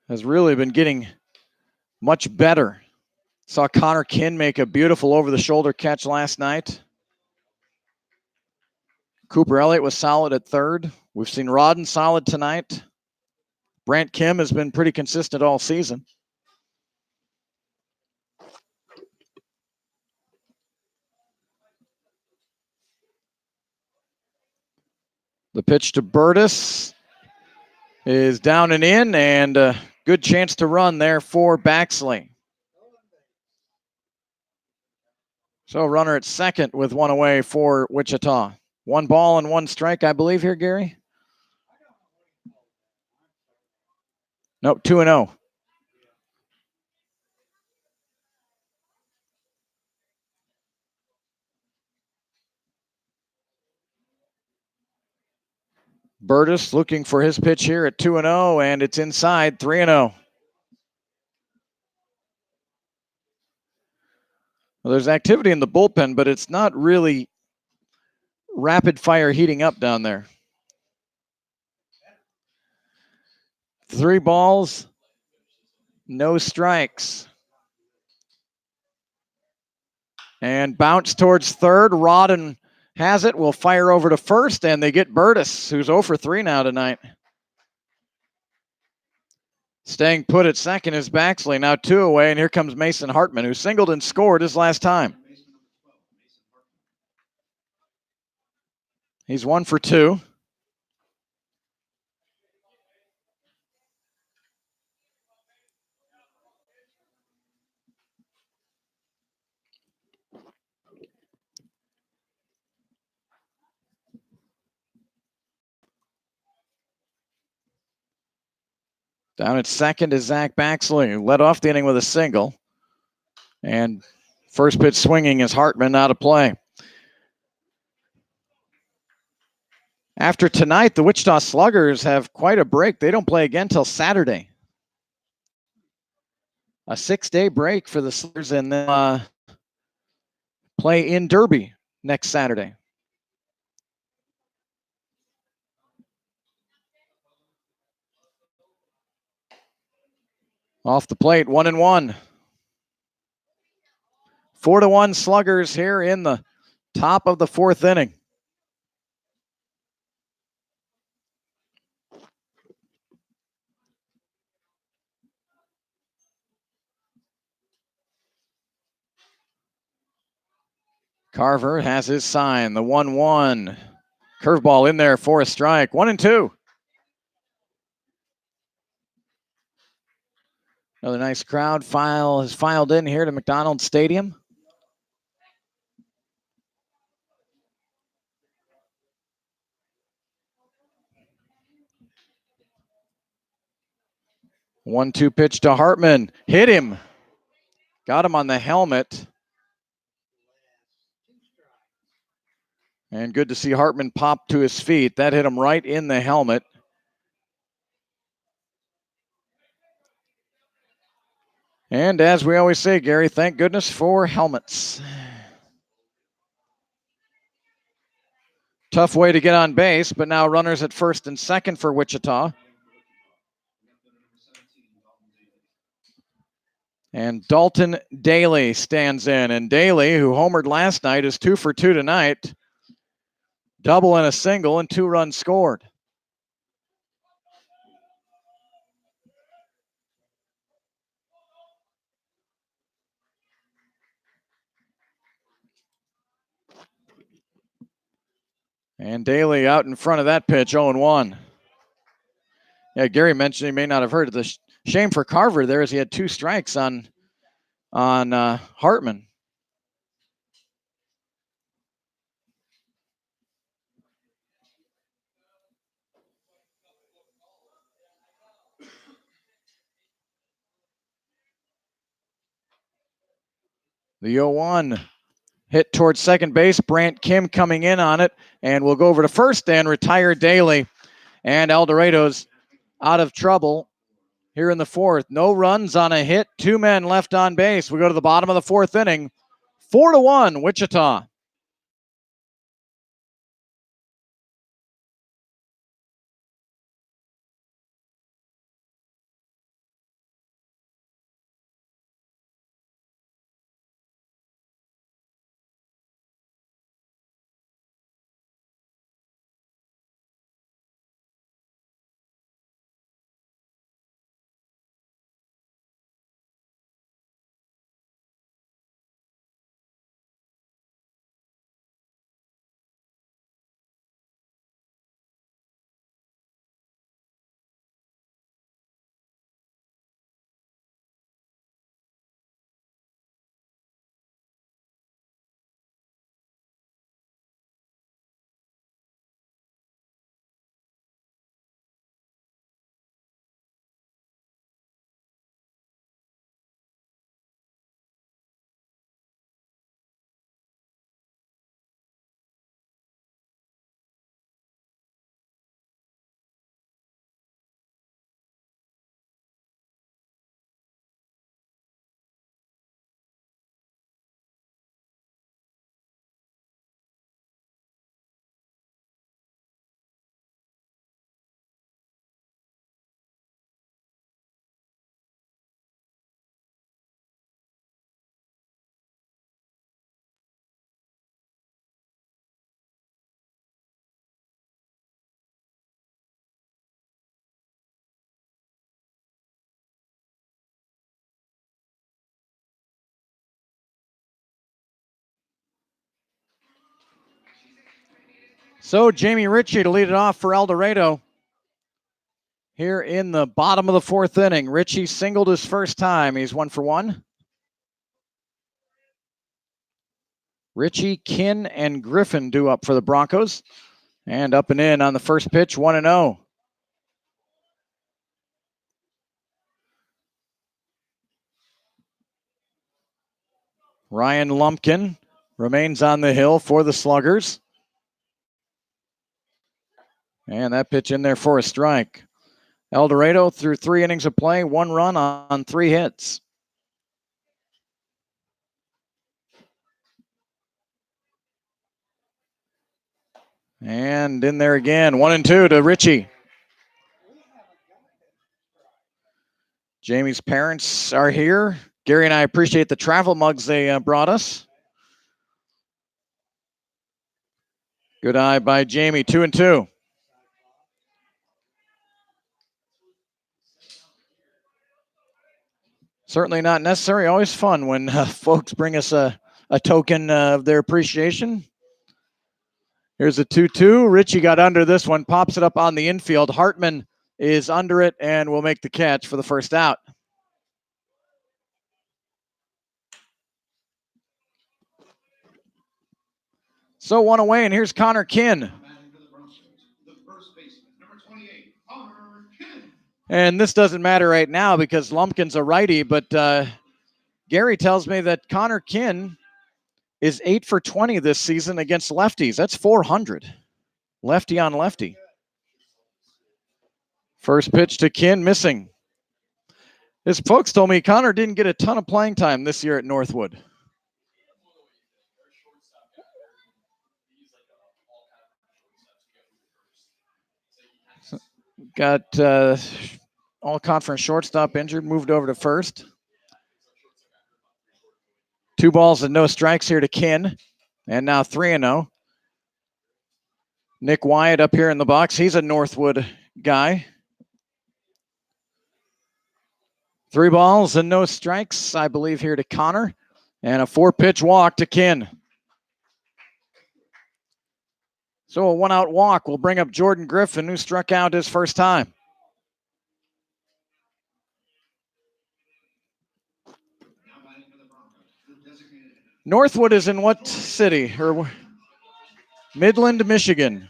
has really been getting much better. Saw Connor Kinn make a beautiful over-the-shoulder catch last night. Cooper Elliott was solid at third. We've seen Rodden solid tonight. Brant Kim has been pretty consistent all season. The pitch to Burgess is down and in, and a good chance to run there for Baxley. So runner at second with one away for Wichita. 1 ball and 1 strike, I believe here, Gary? Nope, 2-0. Burgess looking for his pitch here at 2-0, and it's inside, 3-0. Well, there's activity in the bullpen, but it's not really rapid fire heating up down there. 3 balls, no strikes. And bounce towards third. Rodden has it, will fire over to first, and they get Burgess, who's 0 for 3 now tonight. Staying put at second is Baxley, now 2 away, and here comes Mason Hartman, who singled and scored his last time. He's 1 for 2. Down at second is Zach Baxley, who led off the inning with a single. And first pitch swinging is Hartman out of play. After tonight, the Wichita Sluggers have quite a break. They don't play again till Saturday. A 6-day break for the Sluggers, and then play in Derby next Saturday. Off the plate, 1-1. 4-1 Sluggers here in the top of the 4th inning. Carver has his sign, the 1-1. Curveball in there for a strike. 1-2. Another nice crowd has filed in here to McDonald Stadium. One-two pitch to Hartman. Hit him. Got him on the helmet. And good to see Hartman pop to his feet. That hit him right in the helmet. And as we always say, Gary, thank goodness for helmets. Tough way to get on base, but now runners at first and second for Wichita. And Dalton Daly stands in. And Daly, who homered last night, is 2 for 2 tonight. Double and a single and 2 runs scored. And Daly out in front of that pitch, 0-1. Yeah, Gary mentioned he may not have heard it. The shame for Carver there is he had 2 strikes on Hartman. The 0-1 hit towards second base. Brant Kim coming in on it, and we'll go over to first and retire Daly. And El Dorado's out of trouble here in the fourth. No runs on a hit, 2 men left on base. We go to the bottom of the fourth inning. 4-1, Wichita. So Jamie Ritchie to lead it off for El Dorado. Here in the bottom of the fourth inning, Ritchie singled his first time. He's 1 for 1. Ritchie, Kinn, and Griffin due up for the Broncos. And up and in on the first pitch, 1-0. Ryan Lumpkin remains on the hill for the Sluggers. And that pitch in there for a strike. El Dorado through 3 innings of play, 1 run on 3 hits. And in there again, 1-2 to Ritchie. Jamie's parents are here. Gary and I appreciate the travel mugs they brought us. Good eye by Jamie, 2-2. Certainly not necessary. Always fun when folks bring us a token of their appreciation. Here's a 2-2. Ritchie got under this one, pops it up on the infield. Hartman is under it and will make the catch for the first out. So 1 away, and here's Connor Kinn. And this doesn't matter right now because Lumpkin's a righty, but Gary tells me that Connor Kinn is 8 for 20 this season against lefties. That's 400. Lefty on lefty. First pitch to Kinn, missing. His folks told me Connor didn't get a ton of playing time this year at Northwood. got all-conference shortstop injured, moved over to first. 2 balls and no strikes here to Kin, and now 3-0. Nick Wyatt up here in the box. He's a Northwood guy. 3 balls and no strikes, I believe, here to Connor, and a 4-pitch walk to Kin. So a 1-out walk will bring up Jordan Griffin, who struck out his first time. Northwood is in what city? Or Midland, Michigan.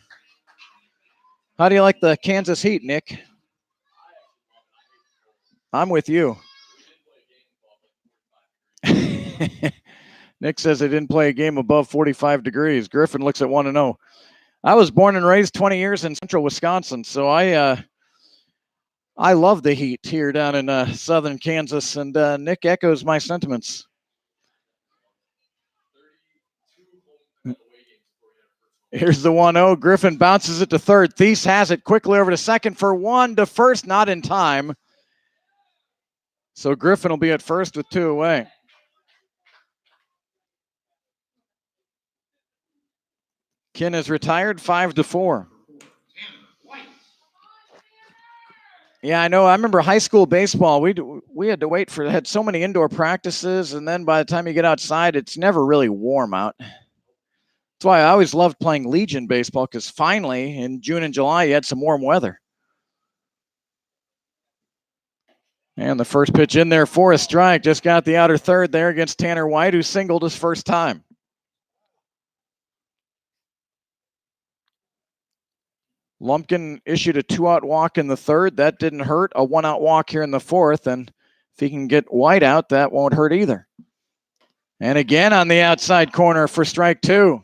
How do you like the Kansas Heat, Nick? I'm with you. Nick says they didn't play a game above 45 degrees. Griffin looks at 1-0. I was born and raised 20 years in central Wisconsin, so I love the heat here down in southern Kansas, and Nick echoes my sentiments. Here's the 1-0. Griffin bounces it to third. Thies has it quickly over to second for 1 to first, not in time. So Griffin will be at first with 2 away. Kin is retired 5-4. Yeah, I know. I remember high school baseball. We had to wait had so many indoor practices, and then by the time you get outside, it's never really warm out. That's why I always loved playing Legion baseball, because finally in June and July you had some warm weather. And the first pitch in there for a strike. Just got the outer third there against Tanner White, who singled his first time. Lumpkin issued a 2-out walk in the third. That didn't hurt. A 1-out walk here in the fourth. And if he can get White out, that won't hurt either. And again on the outside corner for strike 2.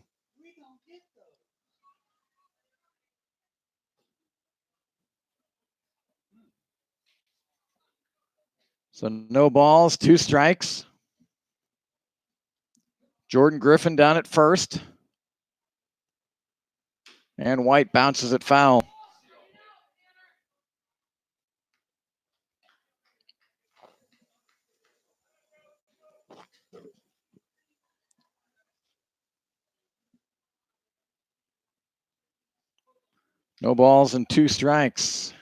So no balls, 2 strikes. Jordan Griffin down at first. And White bounces it foul. No balls and 2 strikes.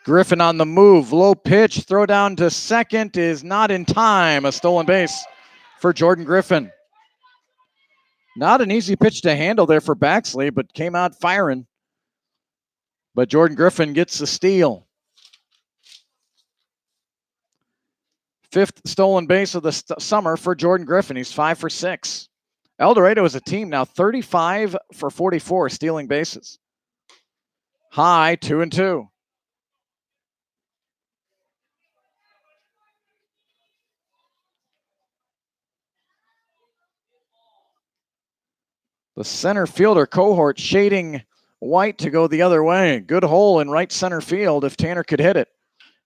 Griffin on the move. Low pitch. Throw down to second is not in time. A stolen base for Jordan Griffin. Not an easy pitch to handle there for Baxley, but came out firing. But Jordan Griffin gets the steal. 5th stolen base of the summer for Jordan Griffin. He's 5 for 6. El Dorado is a team now 35 for 44 stealing bases. High 2-2. The center fielder cohort shading White to go the other way. Good hole in right center field if Tanner could hit it.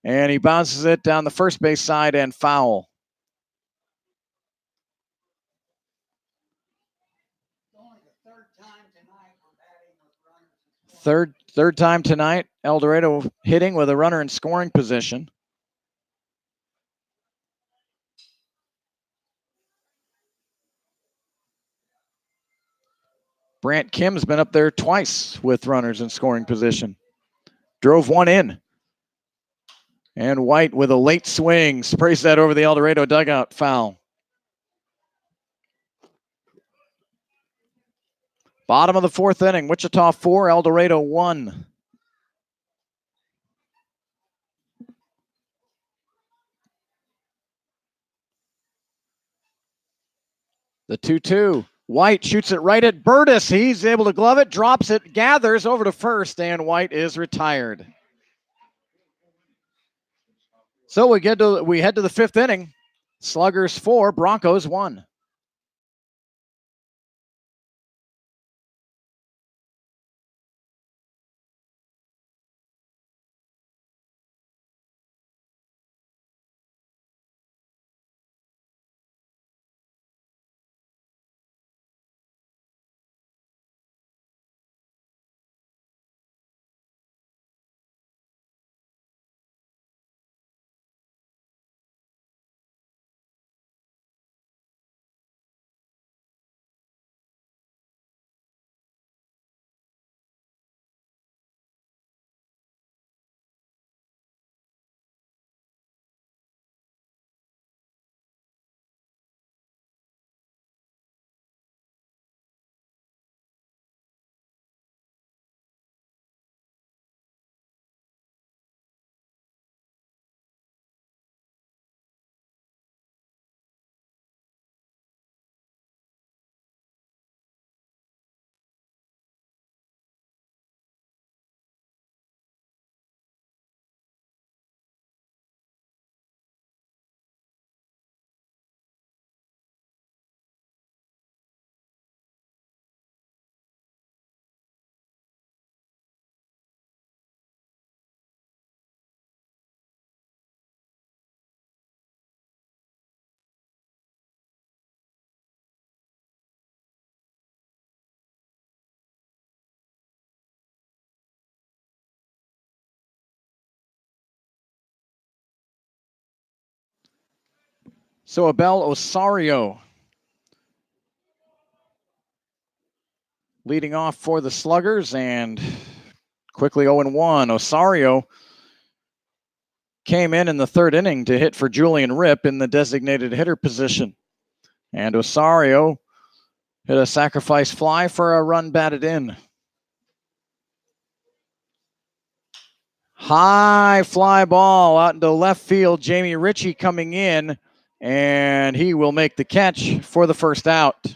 And he bounces it down the first base side and foul. Third time tonight, El Dorado hitting with a runner in scoring position. Brant Kim's been up there twice with runners in scoring position. Drove 1 in. And White with a late swing sprays that over the El Dorado dugout. Foul. Bottom of the 4th inning. Wichita 4, El Dorado 1. The 2-2. White shoots it right at Burgess. He's able to glove it, drops it, gathers over to first, and White is retired. So we head to the 5th inning. Sluggers 4, Broncos 1. So Abel Osario leading off for the Sluggers, and quickly 0-1. Osario came in the third inning to hit for Julian Ripp in the designated hitter position. And Osario hit a sacrifice fly for a run batted in. High fly ball out into left field. Jamie Ritchie coming in, and he will make the catch for the first out.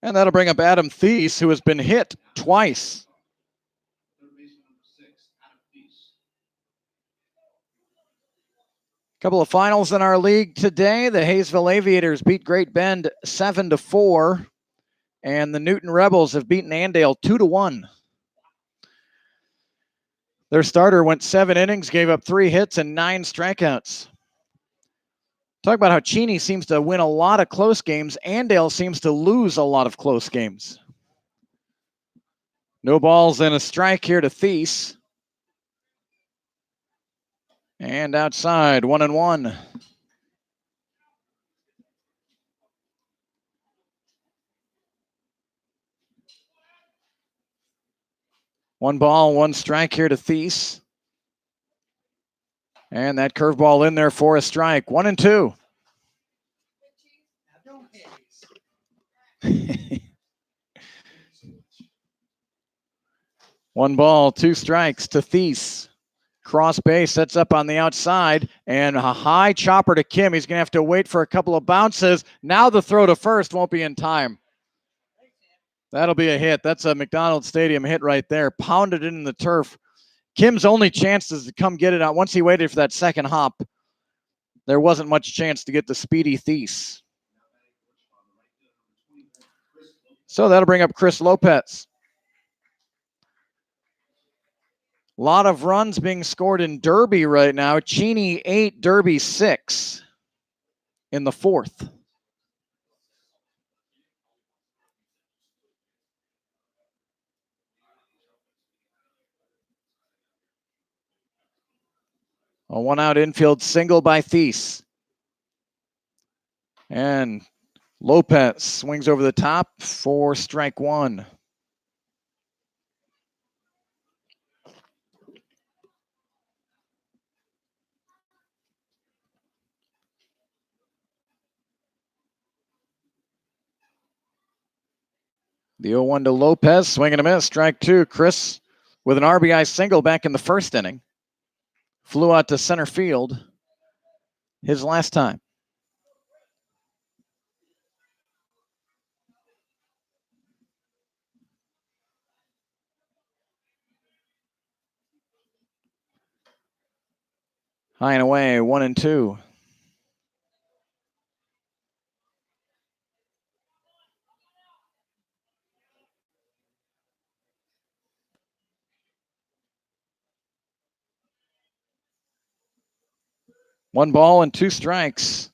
And that'll bring up Adam Thies, who has been hit twice. Couple of finals in our league today. The Hayesville Aviators beat Great Bend 7-4, and the Newton Rebels have beaten Andale 2-1. Their starter went 7 innings, gave up 3 hits and 9 strikeouts. Talk about how Cheney seems to win a lot of close games. Andale seems to lose a lot of close games. No balls and a strike here to Thies. And outside, 1-1. One ball, one strike here to Thies. And that curveball in there for a strike. 1-2. One ball, 2 strikes to Thies. Cross base, sets up on the outside, and a high chopper to Kim. He's going to have to wait for a couple of bounces. Now the throw to first won't be in time. That'll be a hit. That's a McDonald Stadium hit right there. Pounded it in the turf. Kim's only chance is to come get it out. Once he waited for that second hop, there wasn't much chance to get the speedy Thies. So that'll bring up Chris Lopez. A lot of runs being scored in Derby right now. Cheney 8, Derby 6 in the fourth. A 1-out infield single by Thies. And Lopez swings over the top for strike 1. The 0-1 to Lopez, swing and a miss, strike 2. Chris with an RBI single back in the first inning. Flew out to center field his last time. High and away, 1-2. One ball and 2 strikes.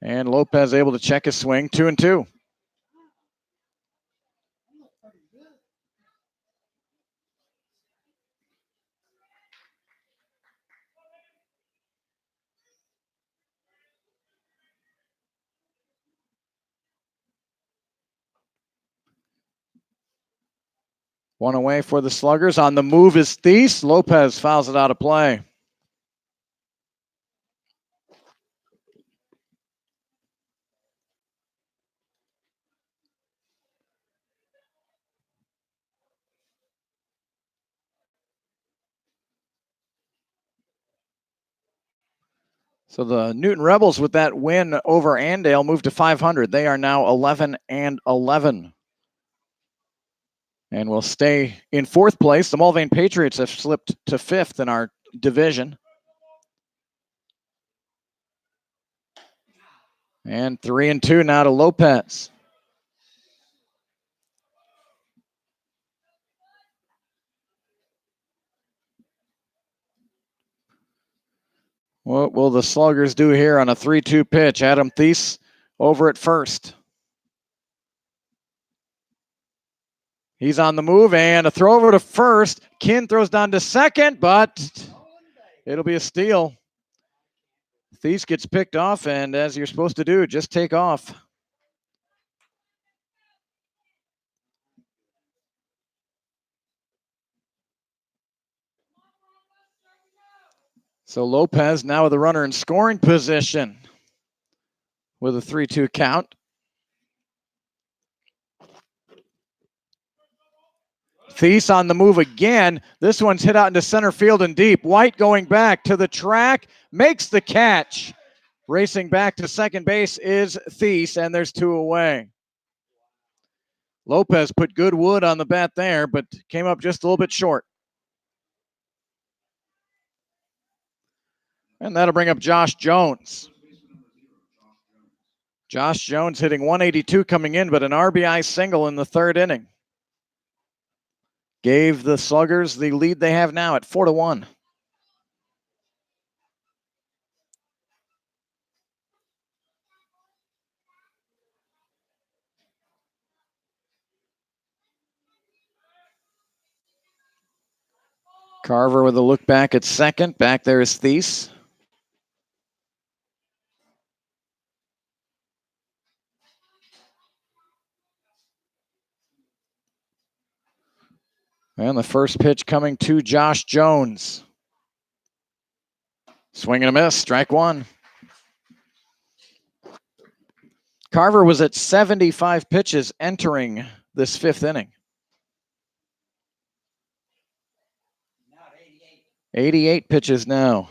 And Lopez able to check his swing, 2-2. One away for the Sluggers. On the move is Thies. Lopez fouls it out of play. So the Newton Rebels, with that win over Andale, moved to 500. They are now 11-11. And will stay in 4th place. The Mulvane Patriots have slipped to 5th in our division. And 3-2 now to Lopez. What will the Sluggers do here on a 3-2 pitch? Adam Thies over at first. He's on the move, and a throw over to first. Kin throws down to second, but it'll be a steal. Thies gets picked off, and as you're supposed to do, just take off. So Lopez now with a runner in scoring position with a 3-2 count. Thies on the move again. This one's hit out into center field and deep. White going back to the track, makes the catch. Racing back to second base is Thies, and there's 2 away. Lopez put good wood on the bat there, but came up just a little bit short. And that'll bring up Josh Jones. Josh Jones hitting 182 coming in, but an RBI single in the 3rd inning. Gave the Sluggers the lead they have now at 4-1. Carver with a look back at second. Back there is Thies. And the first pitch coming to Josh Jones. Swing and a miss, strike 1. Carver was at 75 pitches entering this 5th inning. 88 pitches now.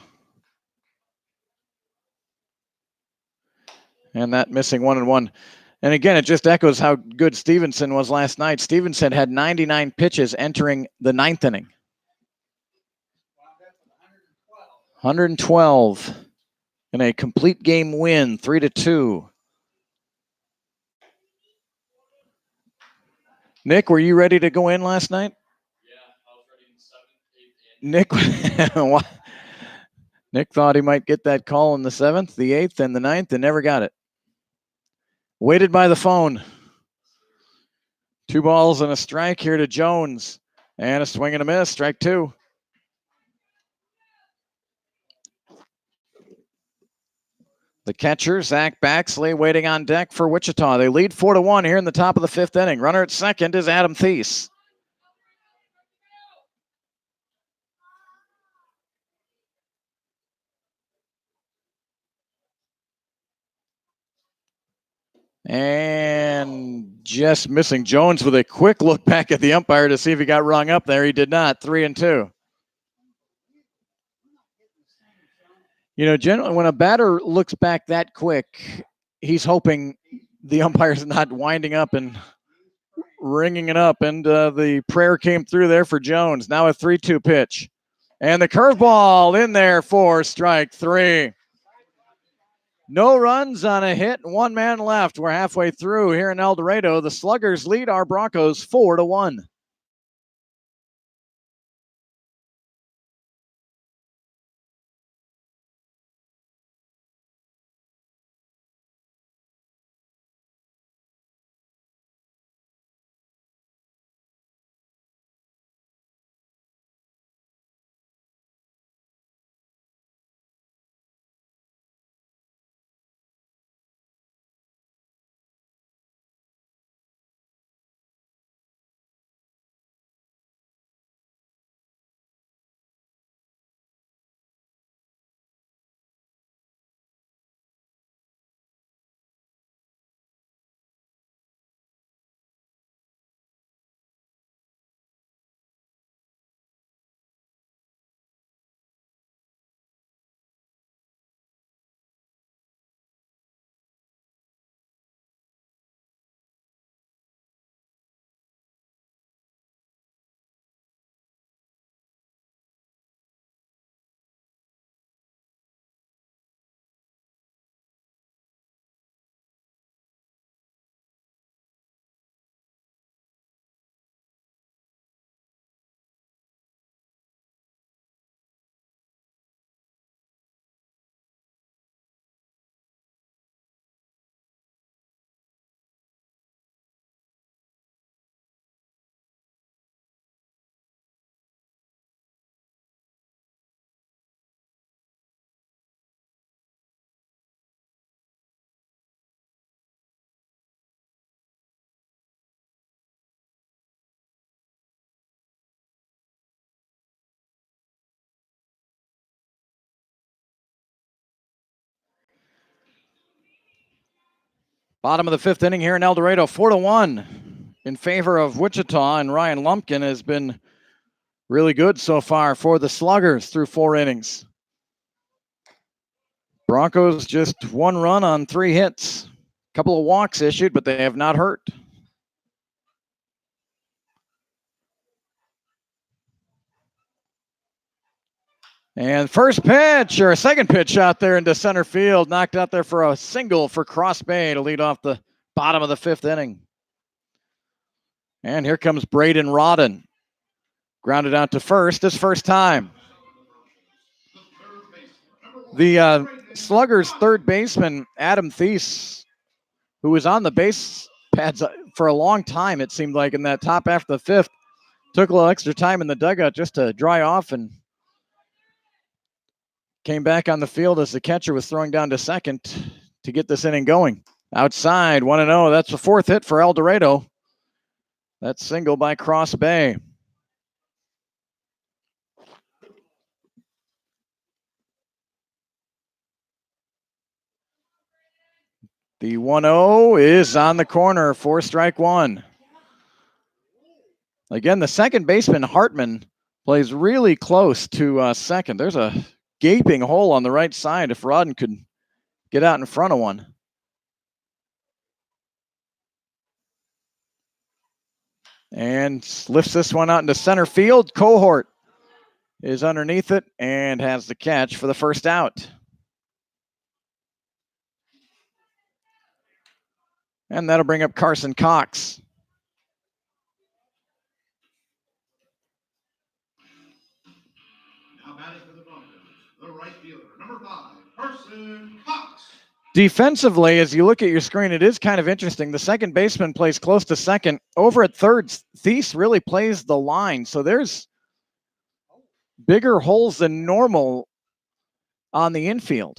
And that missing 1-1. And again, it just echoes how good Stevenson was last night. Stevenson had 99 pitches entering the 9th inning. 112 in a complete game win, 3-2. Nick, were you ready to go in last night? Yeah, I was ready in the 7th, 8th, and 8th. Nick thought he might get that call in the 7th, the 8th, and the 9th, and never got it. Waited by the phone. 2 balls and a strike here to Jones. And a swing and a miss, strike 2. The catcher, Zach Baxley, waiting on deck for Wichita. They lead 4-1 here in the top of the 5th inning. Runner at second is Adam Thies. And just missing Jones with a quick look back at the umpire to see if he got rung up there. He did not. 3-2. You know, generally when a batter looks back that quick, he's hoping the umpire's not winding up and ringing it up. And the prayer came through there for Jones. Now a 3-2 pitch. And the curveball in there for strike 3. No runs on a hit, 1 man left. We're halfway through here in El Dorado. The Sluggers lead our Broncos 4-1. Bottom of the fifth inning here in El Dorado, 4-1 in favor of Wichita, and Ryan Lumpkin has been really good so far for the Sluggers through 4 innings. Broncos just 1 run on 3 hits. A couple of walks issued, but they have not hurt. And first pitch, or a second pitch out there into center field, knocked out there for a single for Cross Bay to lead off the bottom of the 5th inning. And here comes Braden Rodden. Grounded out to first, his first time. The Sluggers' third baseman, Adam Thies, who was on the base pads for a long time, it seemed like, in that top half of the 5th, took a little extra time in the dugout just to dry off and came back on the field as the catcher was throwing down to second to get this inning going. Outside, 1-0. That's the 4th hit for El Dorado. That's single by Cross Bay. The 1-0 is on the corner for strike 1. Again, the second baseman, Hartman, plays really close to second. There's a gaping hole on the right side if Rodden could get out in front of one. And lifts this one out into center field. Cohort is underneath it and has the catch for the first out. And that'll bring up Carson Cox. Now batting for the Broncos, the right fielder, number 5, Carson Cox. Defensively, as you look at your screen, it is kind of interesting. The second baseman plays close to second. Over at third, Thies really plays the line. So there's bigger holes than normal on the infield.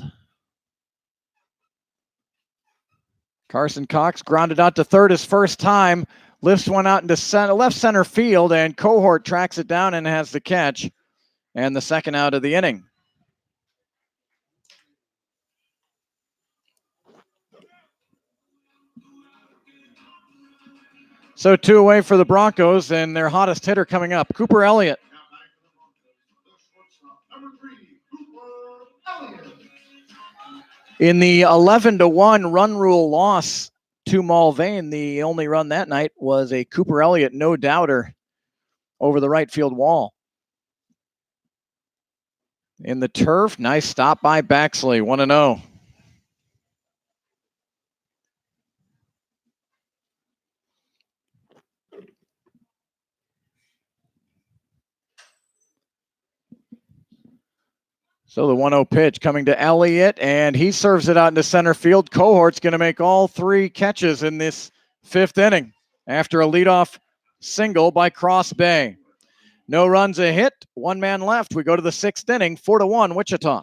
Carson Cox grounded out to third his first time, lifts one out into left center field, and Cohort tracks it down and has the catch, and the second out of the inning. So 2 away for the Broncos, and their hottest hitter coming up, Cooper Elliott. In the 11-1 run rule loss to Mulvane, the only run that night was a Cooper Elliott no-doubter over the right field wall. In the turf, nice stop by Baxley, 1-0. So the 1-0 pitch coming to Elliott, and he serves it out into center field. Cohort's going to make all 3 catches in this 5th inning after a leadoff single by Cross Bay. No runs, a hit, 1 man left. We go to the 6th inning, 4-1 Wichita.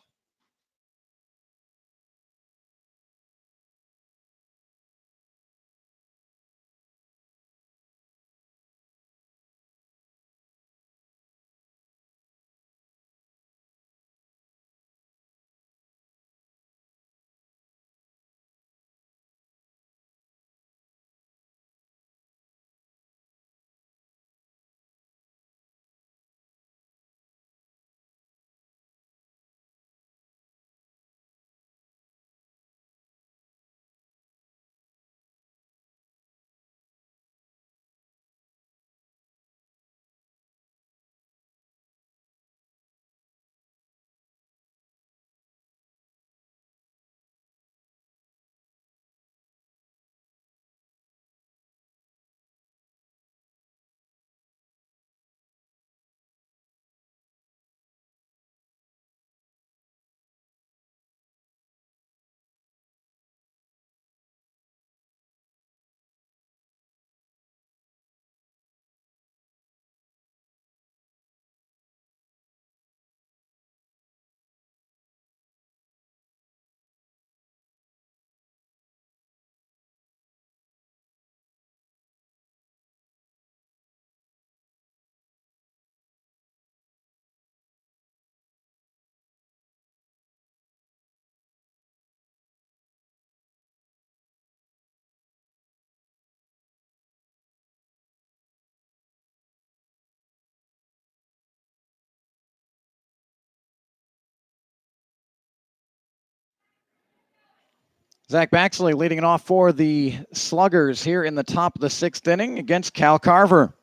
Zach Baxley leading it off for the Sluggers here in the top of the 6th inning against Cal Carver.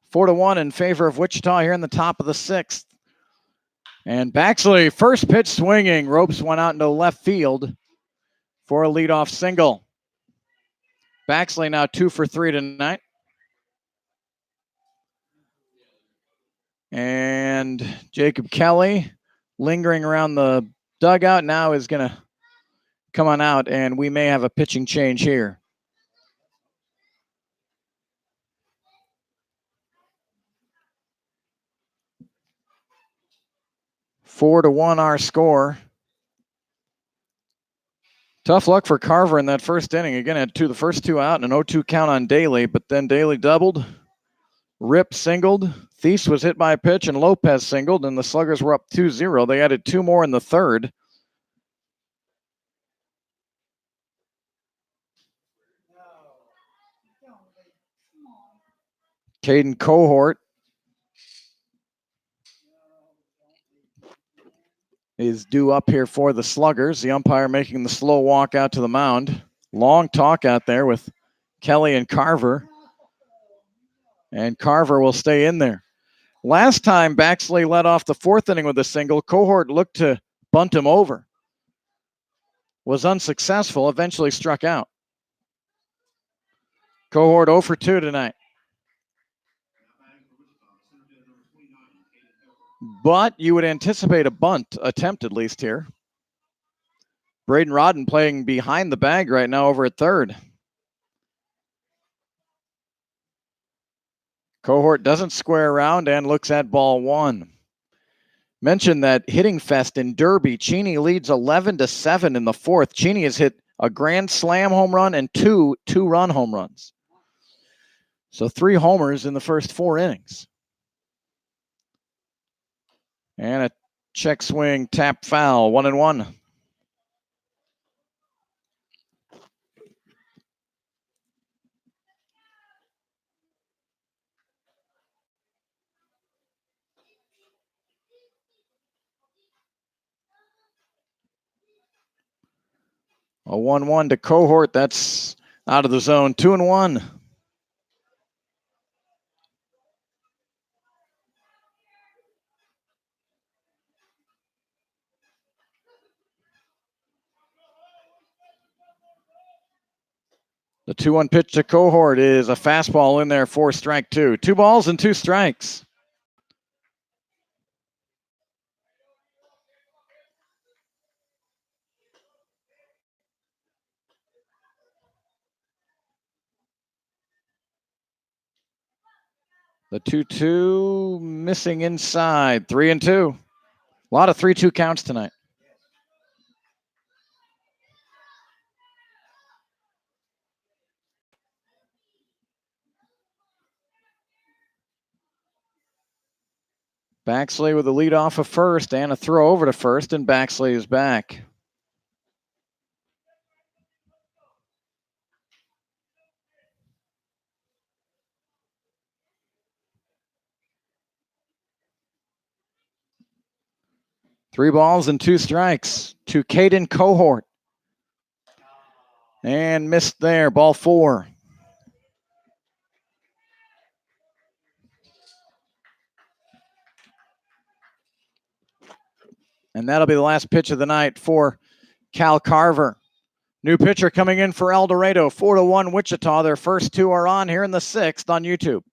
Four to one in favor of Wichita here in the top of the 6th. And Baxley, first pitch swinging. Ropes went out into left field for a leadoff single. Baxley now 2 for 3 tonight. And Jacob Kelly lingering around the dugout now is going to come on out, and we may have a pitching change here. Four to one our score. Tough luck for Carver in that first inning. Again, had the first two out and an 0-2 count on Daly, but then Daly doubled. Rip singled. Thies was hit by a pitch, and Lopez singled, and the Sluggers were up 2-0. They added two more in the third. Caden Cohort is due up here for the Sluggers. The umpire making the slow walk out to the mound. Long talk out there with Kelly and Carver. And Carver will stay in there. Last time Baxley led off the 4th inning with a single, Cohort looked to bunt him over. Was unsuccessful, eventually struck out. Cohort 0 for 2 tonight. But you would anticipate a bunt attempt at least here. Braden Rodden playing behind the bag right now over at third. Cohort doesn't square around and looks at ball one. Mentioned that hitting fest in Derby. Cheney leads 11-7 in the 4th. Cheney has hit a grand slam home run and two two-run home runs. So 3 homers in the first 4 innings. And a check swing, tap foul, 1-1. A 1-1 to Cohort. That's out of the zone. 2-1. The 2-1 pitch to Cohort is a fastball in there for strike 2. 2 balls and 2 strikes. The 2-2 missing inside. 3-2. A lot of 3-2 counts tonight. Baxley with a lead off of first and a throw over to first, and Baxley is back. Three balls and 2 strikes to Caden Cohort. And missed there, ball 4. And that'll be the last pitch of the night for Cal Carver. New pitcher coming in for El Dorado, 4-1 Wichita. Their first 2 are on here in the 6th on YouTube.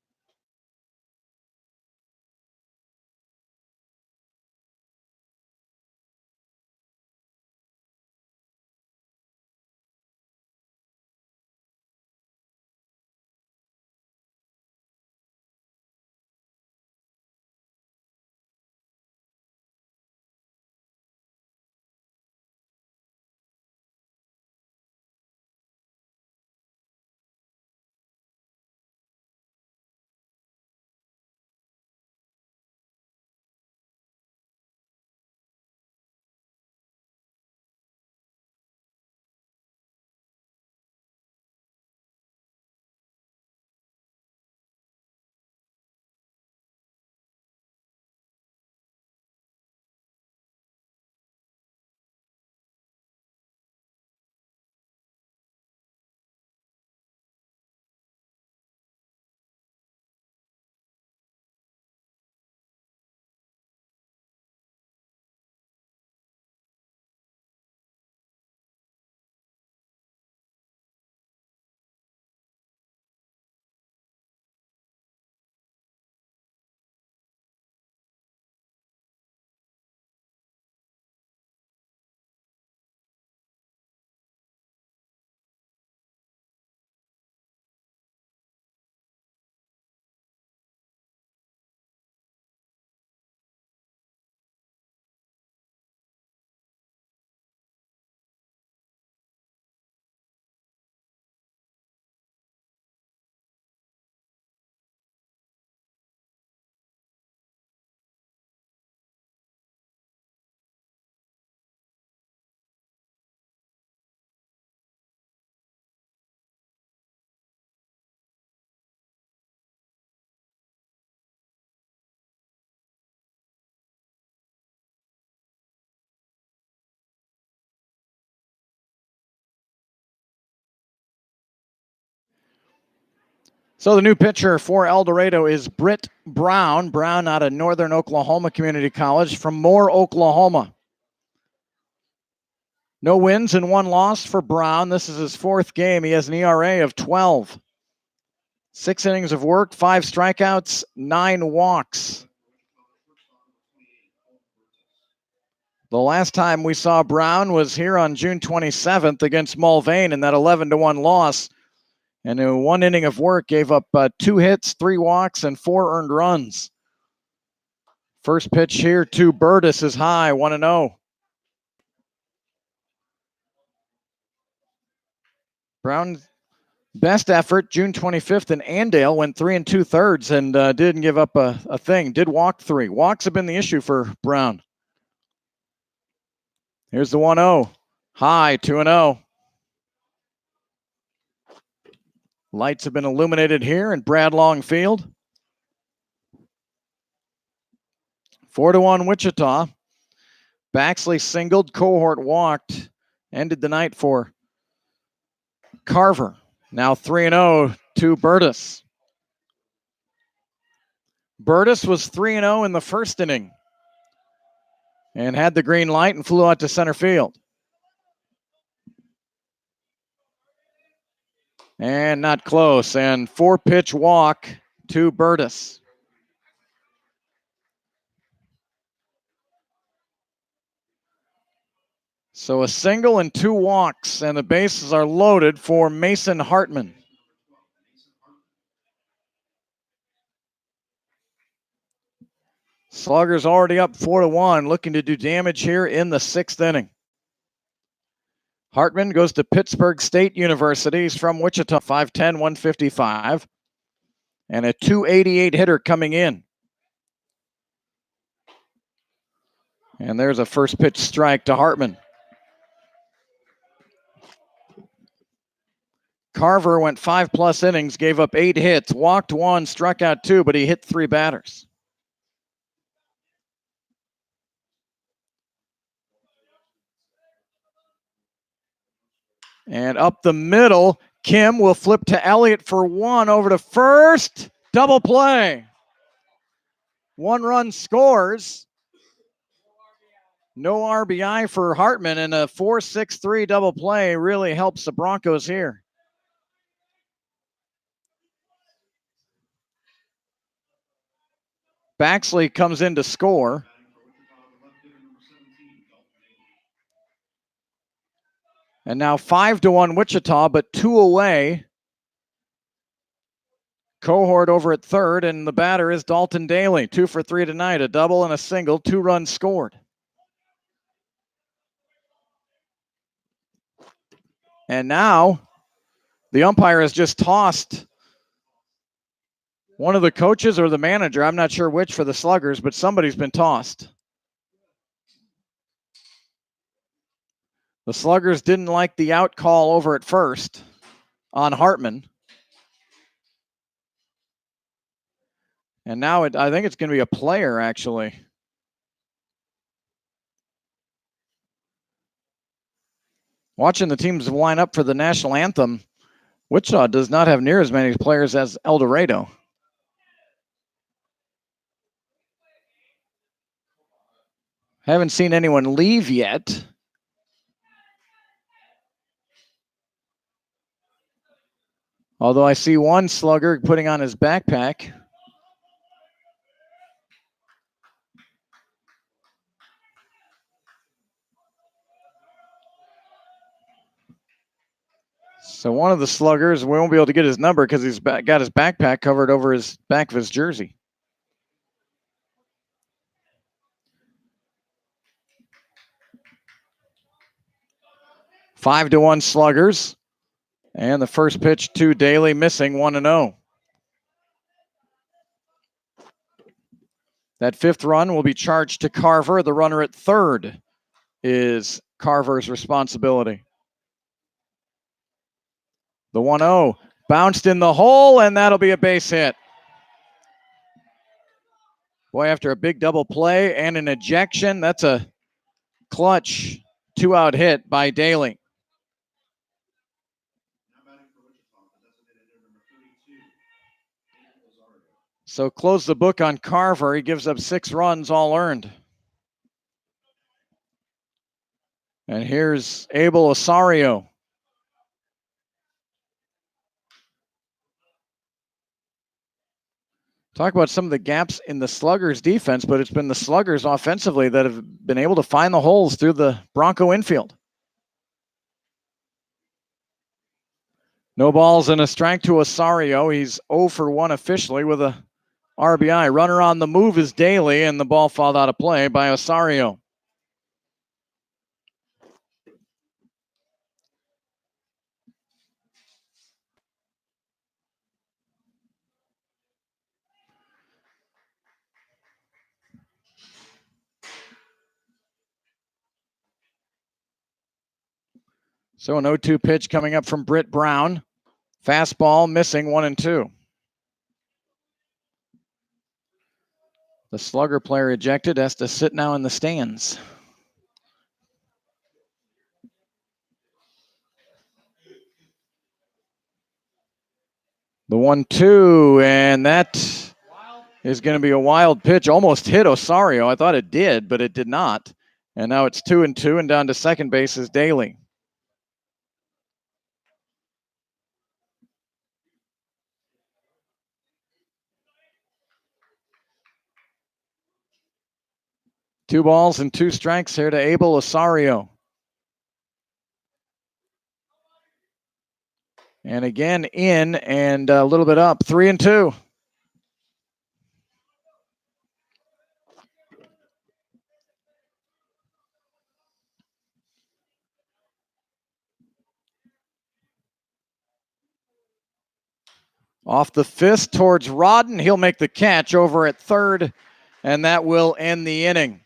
So the new pitcher for El Dorado is Britt Brown. Brown out of Northern Oklahoma Community College from Moore, Oklahoma. No wins and 1 loss for Brown. This is his 4th game. He has an ERA of 12. 6 innings of work, 5 strikeouts, 9 walks. The last time we saw Brown was here on June 27th against Mulvane in that 11-1 loss. And in 1 inning of work, gave up 2 hits, 3 walks, and 4 earned runs. First pitch here to Burgess is high, 1-0. Brown's best effort, June 25th in Andale, went 3 2/3 and didn't give up a thing. Did walk 3. Walks have been the issue for Brown. Here's the 1-0. High, 2-0. Lights have been illuminated here in Bradlong Field. 4-1 Wichita. Baxley singled, Cohort walked. Ended the night for Carver. Now 3-0 to Burgess. Burgess was 3-0 in the first inning and had the green light and flew out to center field. And not close. And 4-pitch walk to Burgess. So a single and 2 walks, and the bases are loaded for Mason Hartman. Sluggers already up 4-1, looking to do damage here in the 6th inning. Hartman goes to Pittsburgh State University. He's from Wichita, 5'10", 155. And a 288 hitter coming in. And there's a first pitch strike to Hartman. Carver went 5+ innings, gave up 8 hits, walked 1, struck out 2, but he hit 3 batters. And up the middle, Kim will flip to Elliott for 1 over to first. Double play. 1 run scores. No RBI for Hartman, and a 4-6-3 double play really helps the Broncos here. Baxley comes in to score. And now 5-1 Wichita, but 2 away. Cohort over at third, and the batter is Dalton Daly. 2 for 3 tonight, a double and a single, 2 runs scored. And now the umpire has just tossed one of the coaches or the manager. I'm not sure which for the Sluggers, but somebody's been tossed. The Sluggers didn't like the out call over at first on Hartman. And now I think it's going to be a player, actually. Watching the teams line up for the national anthem, Wichita does not have near as many players as El Dorado. Haven't seen anyone leave yet. Although I see one Slugger putting on his backpack. So one of the Sluggers, we won't be able to get his number because he's got his backpack covered over his back of his jersey. Five to 1 Sluggers. And the first pitch to Daly, missing, 1-0. That 5th run will be charged to Carver. The runner at third is Carver's responsibility. The 1-0 bounced in the hole, and that'll be a base hit. Boy, after a big double play and an ejection, that's a clutch 2-out hit by Daly. So close the book on Carver. He gives up 6 runs, all earned. And here's Abel Osario. Talk about some of the gaps in the Sluggers defense, but it's been the Sluggers offensively that have been able to find the holes through the Bronco infield. No balls and a strike to Osario. He's 0 for 1 officially with a RBI. Runner on the move is Daly, and the ball fouled out of play by Osario. So an 0-2 pitch coming up from Britt Brown. Fastball missing 1-2. The Slugger player ejected, has to sit now in the stands. The 1-2, and that is going to be a wild pitch. Almost hit Osario. I thought it did, but it did not. And now it's 2-2, and down to second base is Daly. Two balls and 2 strikes here to Abel Osario. And again in and a little bit up, 3-2. Off the fist towards Rodden. He'll make the catch over at third, and that will end the inning.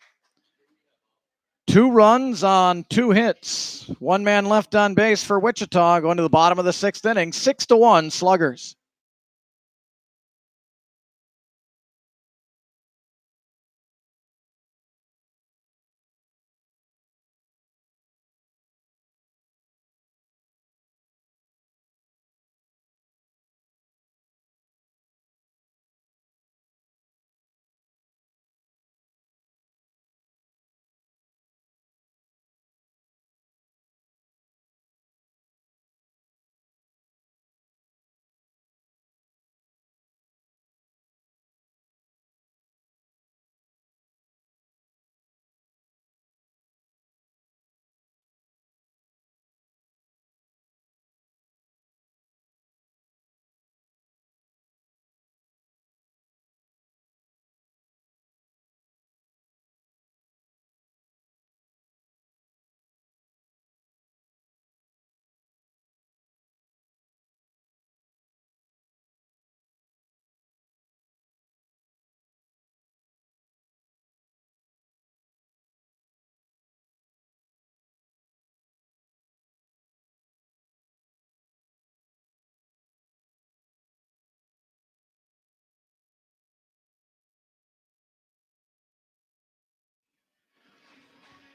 2 runs on 2 hits. 1 man left on base for Wichita going to the bottom of the 6th inning. 6-1 Sluggers.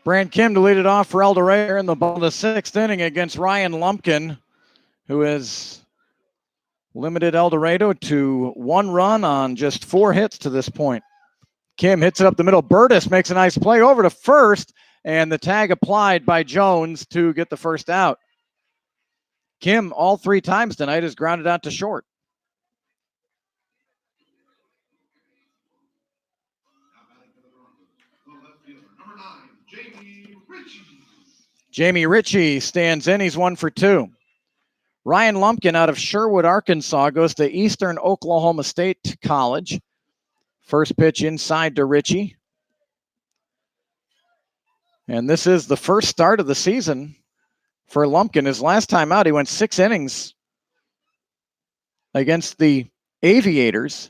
Brand Kim to lead it off for El Dorado in the bottom of the 6th inning against Ryan Lumpkin, who has limited El Dorado to 1 run on just 4 hits to this point. Kim hits it up the middle. Burgess makes a nice play over to first, and the tag applied by Jones to get the first out. Kim, all 3 times tonight, has grounded out to short. Jamie Ritchie stands in. He's 1 for 2. Ryan Lumpkin out of Sherwood, Arkansas, goes to Eastern Oklahoma State College. First pitch inside to Ritchie. And this is the first start of the season for Lumpkin. His last time out, he went 6 innings against the Aviators.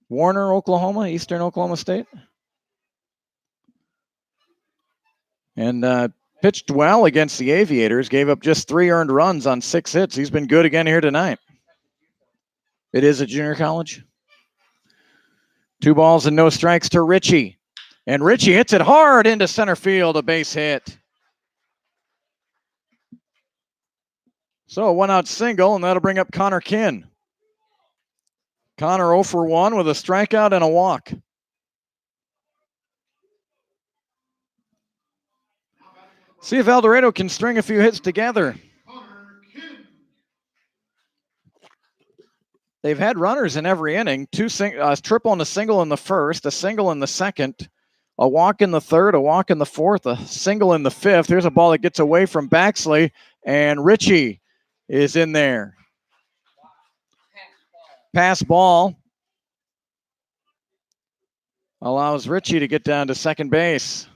Warner, Oklahoma, Eastern Oklahoma State. And pitched well against the Aviators, gave up just 3 earned runs on 6 hits. He's been good again here tonight. It is a junior college. 2 balls and no strikes to Ritchie. And Ritchie hits it hard into center field, a base hit. So a 1-out single, and that'll bring up Connor Kinn. Connor 0 for 1 with a strikeout and a walk. See if El Dorado can string a few hits together. They've had runners in every inning. Triple and a single in the first, a single in the second, a walk in the third, a walk in the fourth, a single in the fifth. Here's a ball that gets away from Baxley, and Richie is in there. Pass ball allows Richie to get down to second base.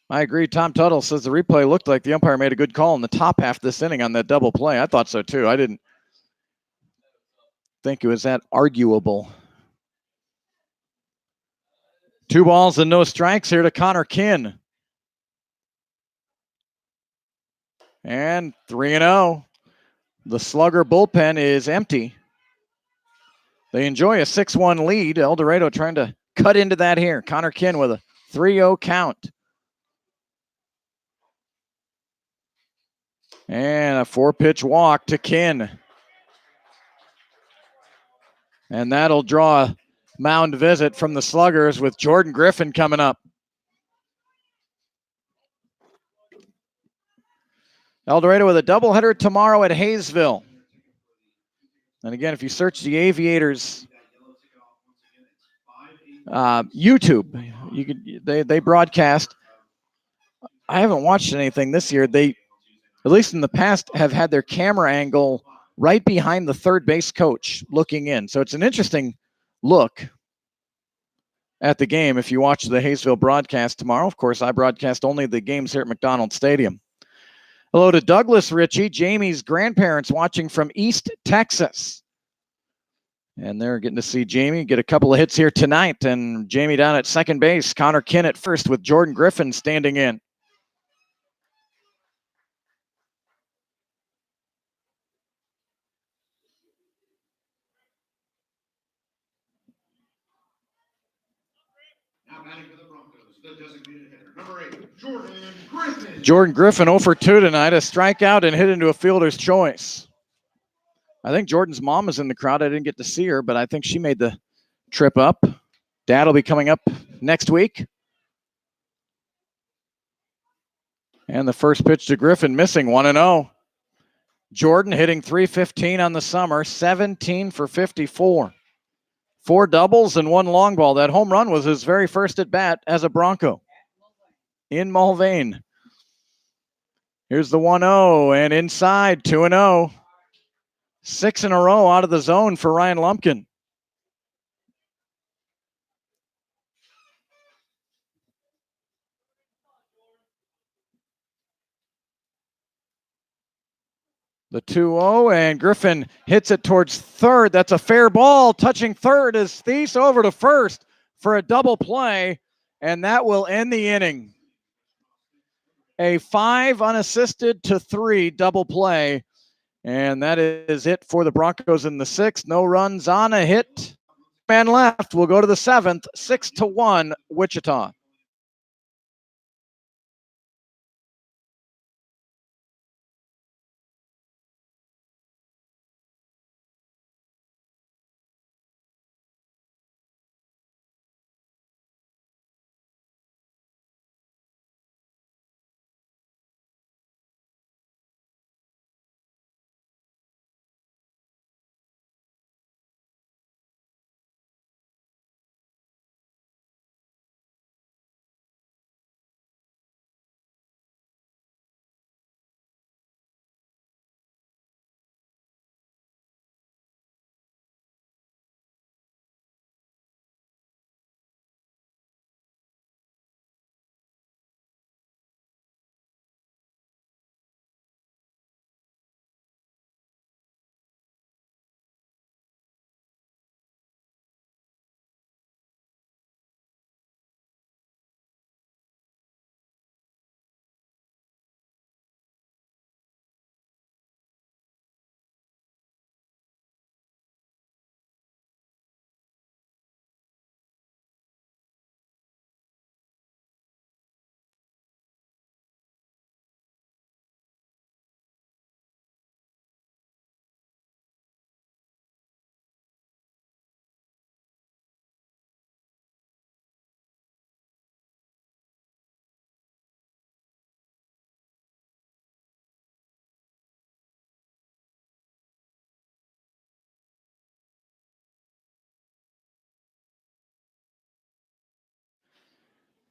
I agree. Tom Tuttle says the replay looked like the umpire made a good call in the top half of this inning on that double play. I thought so too. I didn't think it was that arguable. 2 balls and no strikes here to Connor Kinn. And 3-0. The Slugger bullpen is empty. They enjoy a 6-1 lead. El Dorado trying to cut into that here. Connor Kinn with a 3-0 count. And a 4-pitch walk to Kinn. And that'll draw a mound visit from the Sluggers with Jordan Griffin coming up. El Dorado with a doubleheader tomorrow at Hayesville. And again, if you search the Aviators YouTube, they broadcast. I haven't watched anything this year. They, at least in the past, have had their camera angle right behind the third base coach looking in. So it's an interesting look at the game if you watch the Hayesville broadcast tomorrow. Of course, I broadcast only the games here at McDonald Stadium. Hello to Douglas Ritchie, Jamie's grandparents watching from East Texas. And they're getting to see Jamie get a couple of hits here tonight. And Jamie down at second base, Connor Kinn at first with Jordan Griffin standing in. Now batting for the Broncos, the designated hitter, number 8, Jordan Griffin. Jordan Griffin 0 for 2 tonight, a strikeout and hit into a fielder's choice. I think Jordan's mom is in the crowd. I didn't get to see her, but I think she made the trip up. Dad will be coming up next week. And the first pitch to Griffin missing, 1-0. Jordan hitting .315 on the summer, 17 for 54. 4 doubles and 1 long ball. That home run was his very first at bat as a Bronco in Mulvane. Here's the 1-0 and inside, 2-0. 6 in a row out of the zone for Ryan Lumpkin. The 2-0, and Griffin hits it towards third. That's a fair ball. Touching third is Thies over to first for a double play, and that will end the inning. A 5 unassisted to 3 double play, and that is it for the Broncos in the 6th. No runs on a hit. Man left. We'll go to the 7th, 6-1 Wichita.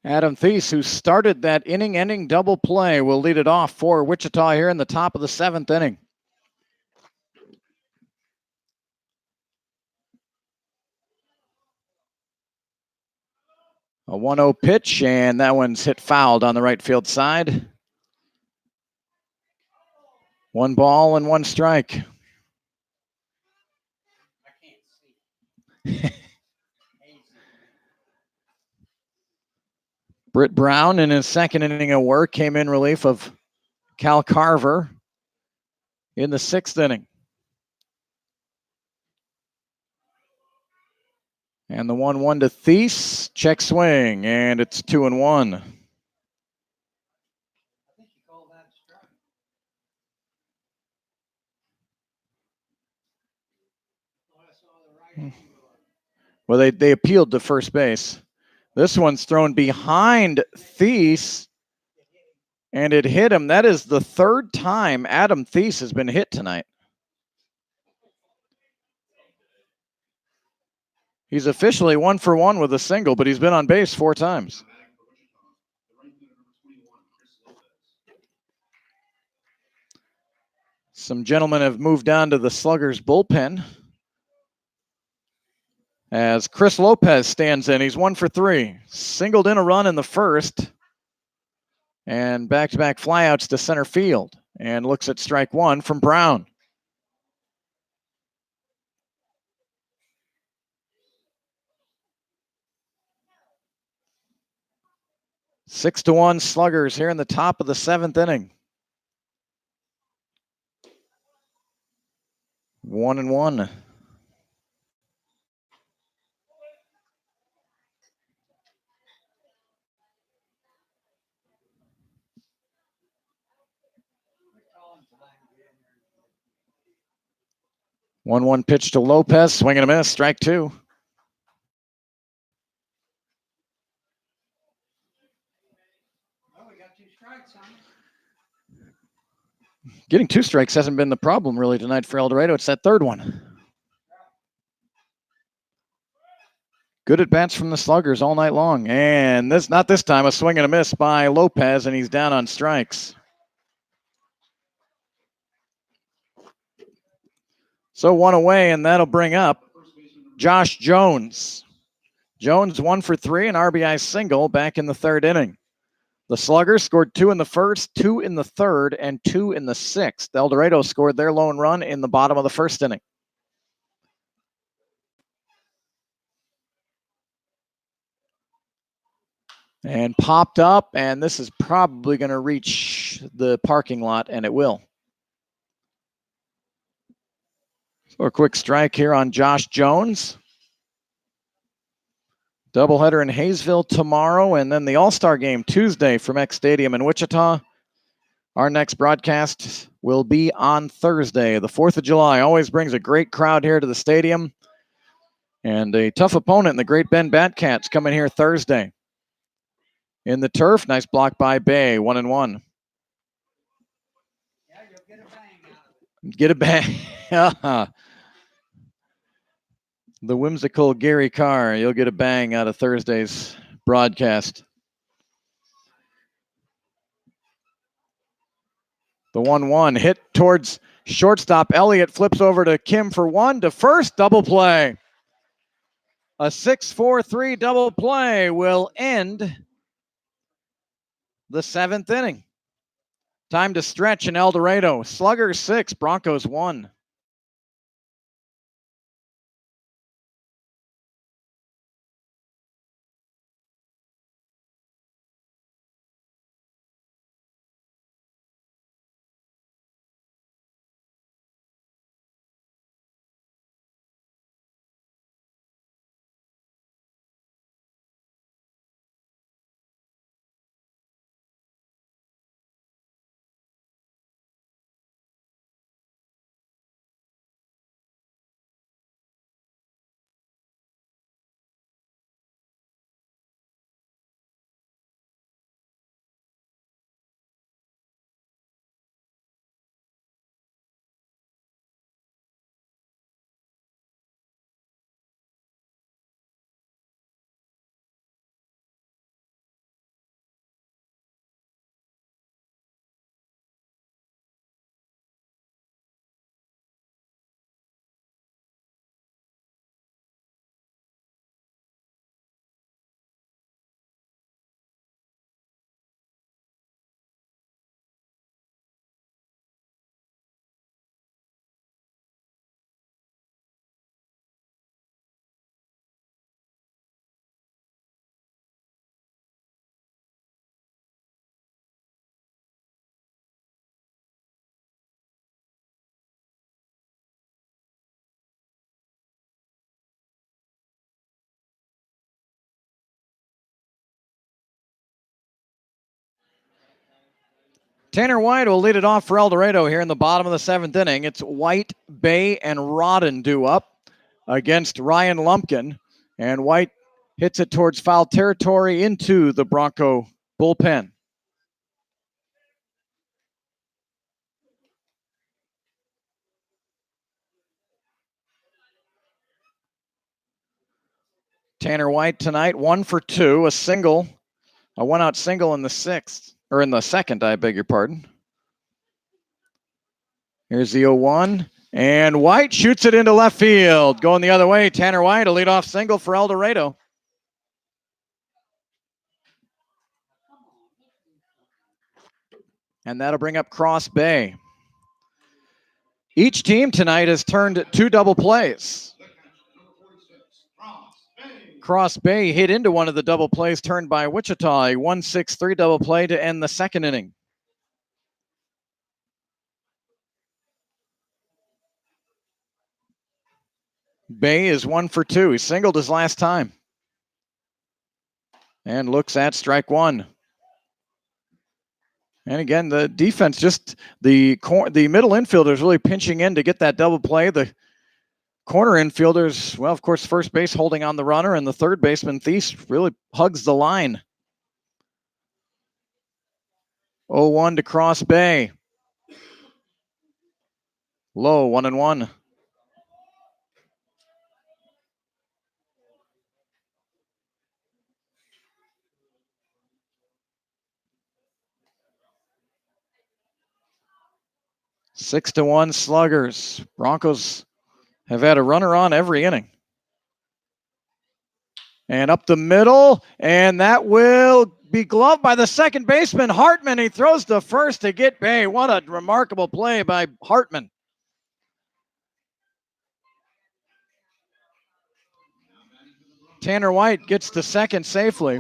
Adam Thies, who started that inning-ending double play, will lead it off for Wichita here in the top of the 7th inning. A 1-0 pitch, and that one's hit fouled on the right field side. 1 ball and 1 strike. Britt Brown in his 2nd inning of work came in relief of Cal Carver in the 6th inning. And the 1-1 to Thies, check swing, and it's 2-1. Well, they appealed to first base. This one's thrown behind Thies, and it hit him. That is the 3rd time Adam Thies has been hit tonight. He's officially 1 for 1 with a single, but he's been on base 4 times. Some gentlemen have moved on to the Sluggers bullpen as Chris Lopez stands in. He's 1 for 3. Singled in a run in the 1st and back-to-back flyouts to center field, and looks at strike 1 from Brown. Six to 1 Sluggers here in the top of the 7th inning. 1-1. One pitch to Lopez, swing and a miss, strike 2. Getting 2 strikes hasn't been the problem really tonight for El Dorado. It's that 3rd one. Good at bats from the Sluggers all night long. And not this time, a swing and a miss by Lopez, and he's down on strikes. So 1 away, and that'll bring up Josh Jones. Jones 1 for 3, an RBI single back in the 3rd inning. The Sluggers scored 2 in the 1st, 2 in the 3rd, and 2 in the 6th. El Dorado scored their lone run in the bottom of the 1st inning. And popped up, and this is probably going to reach the parking lot, and it will. So a quick strike here on Josh Jones. Doubleheader in Hayesville tomorrow, and then the All-Star game Tuesday from X Stadium in Wichita. Our next broadcast will be on Thursday. The 4th of July always brings a great crowd here to the stadium. And a tough opponent in the Great Bend Batcats coming here Thursday. In the turf, nice block by Bay, 1-1. Yeah, you'll get a bang out of it. Get a bang. The whimsical Gary Carr, you'll get a bang out of Thursday's broadcast. The 1-1 hit towards shortstop. Elliott flips over to Kim for 1 to first. Double play. A 6-4-3 double play will end the 7th inning. Time to stretch in El Dorado. Sluggers 6, Broncos 1. Tanner White will lead it off for El Dorado here in the bottom of the 7th inning. It's White, Bay, and Rodden due up against Ryan Lumpkin. And White hits it towards foul territory into the Bronco bullpen. Tanner White tonight, 1 for 2, a single, a one-out single in the 6th, or in the 2nd, I beg your pardon. Here's the 0-1, and White shoots it into left field. Going the other way, Tanner White, a leadoff single for El Dorado. And that'll bring up Cross Bay. Each team tonight has turned 2 double plays. Cross Bay hit into one of the double plays turned by Wichita, a 1-6-3 double play to end the 2nd inning. Bay is 1 for 2. He singled his last time. And looks at strike 1. And again, the defense, just the middle infielders really pinching in to get that double play. The corner infielders, well, of course, first base holding on the runner, and the third baseman, Thies, really hugs the line. 0-1 to Cross Bay. Low, 1-1. Six to 1 Sluggers. Broncos have had a runner on every inning. And up the middle, and that will be gloved by the second baseman, Hartman. He throws to first to get Bay. What a remarkable play by Hartman. Tanner White gets to second safely.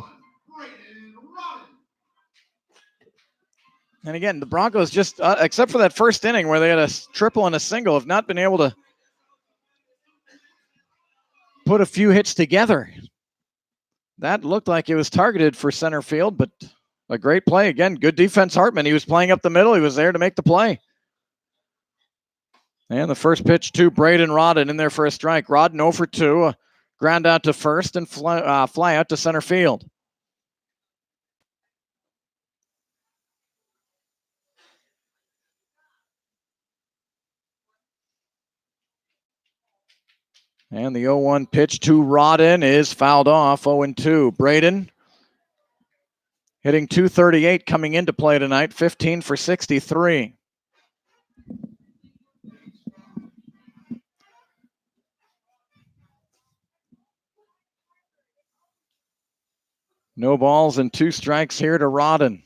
And again, the Broncos just, except for that first inning where they had a triple and a single, have not been able to put a few hits together. That looked like it was targeted for center field, but a great play. Again, good defense, Hartman. He was playing up the middle. He was there to make the play. And the first pitch to Braden Rodden in there for a strike. Rodden 0 for 2, ground out to first and fly out to center field. And the 0-1 pitch to Rodden is fouled off, 0-2. Braden hitting .238 coming into play tonight, 15 for 63. No balls and 2 strikes here to Rodden.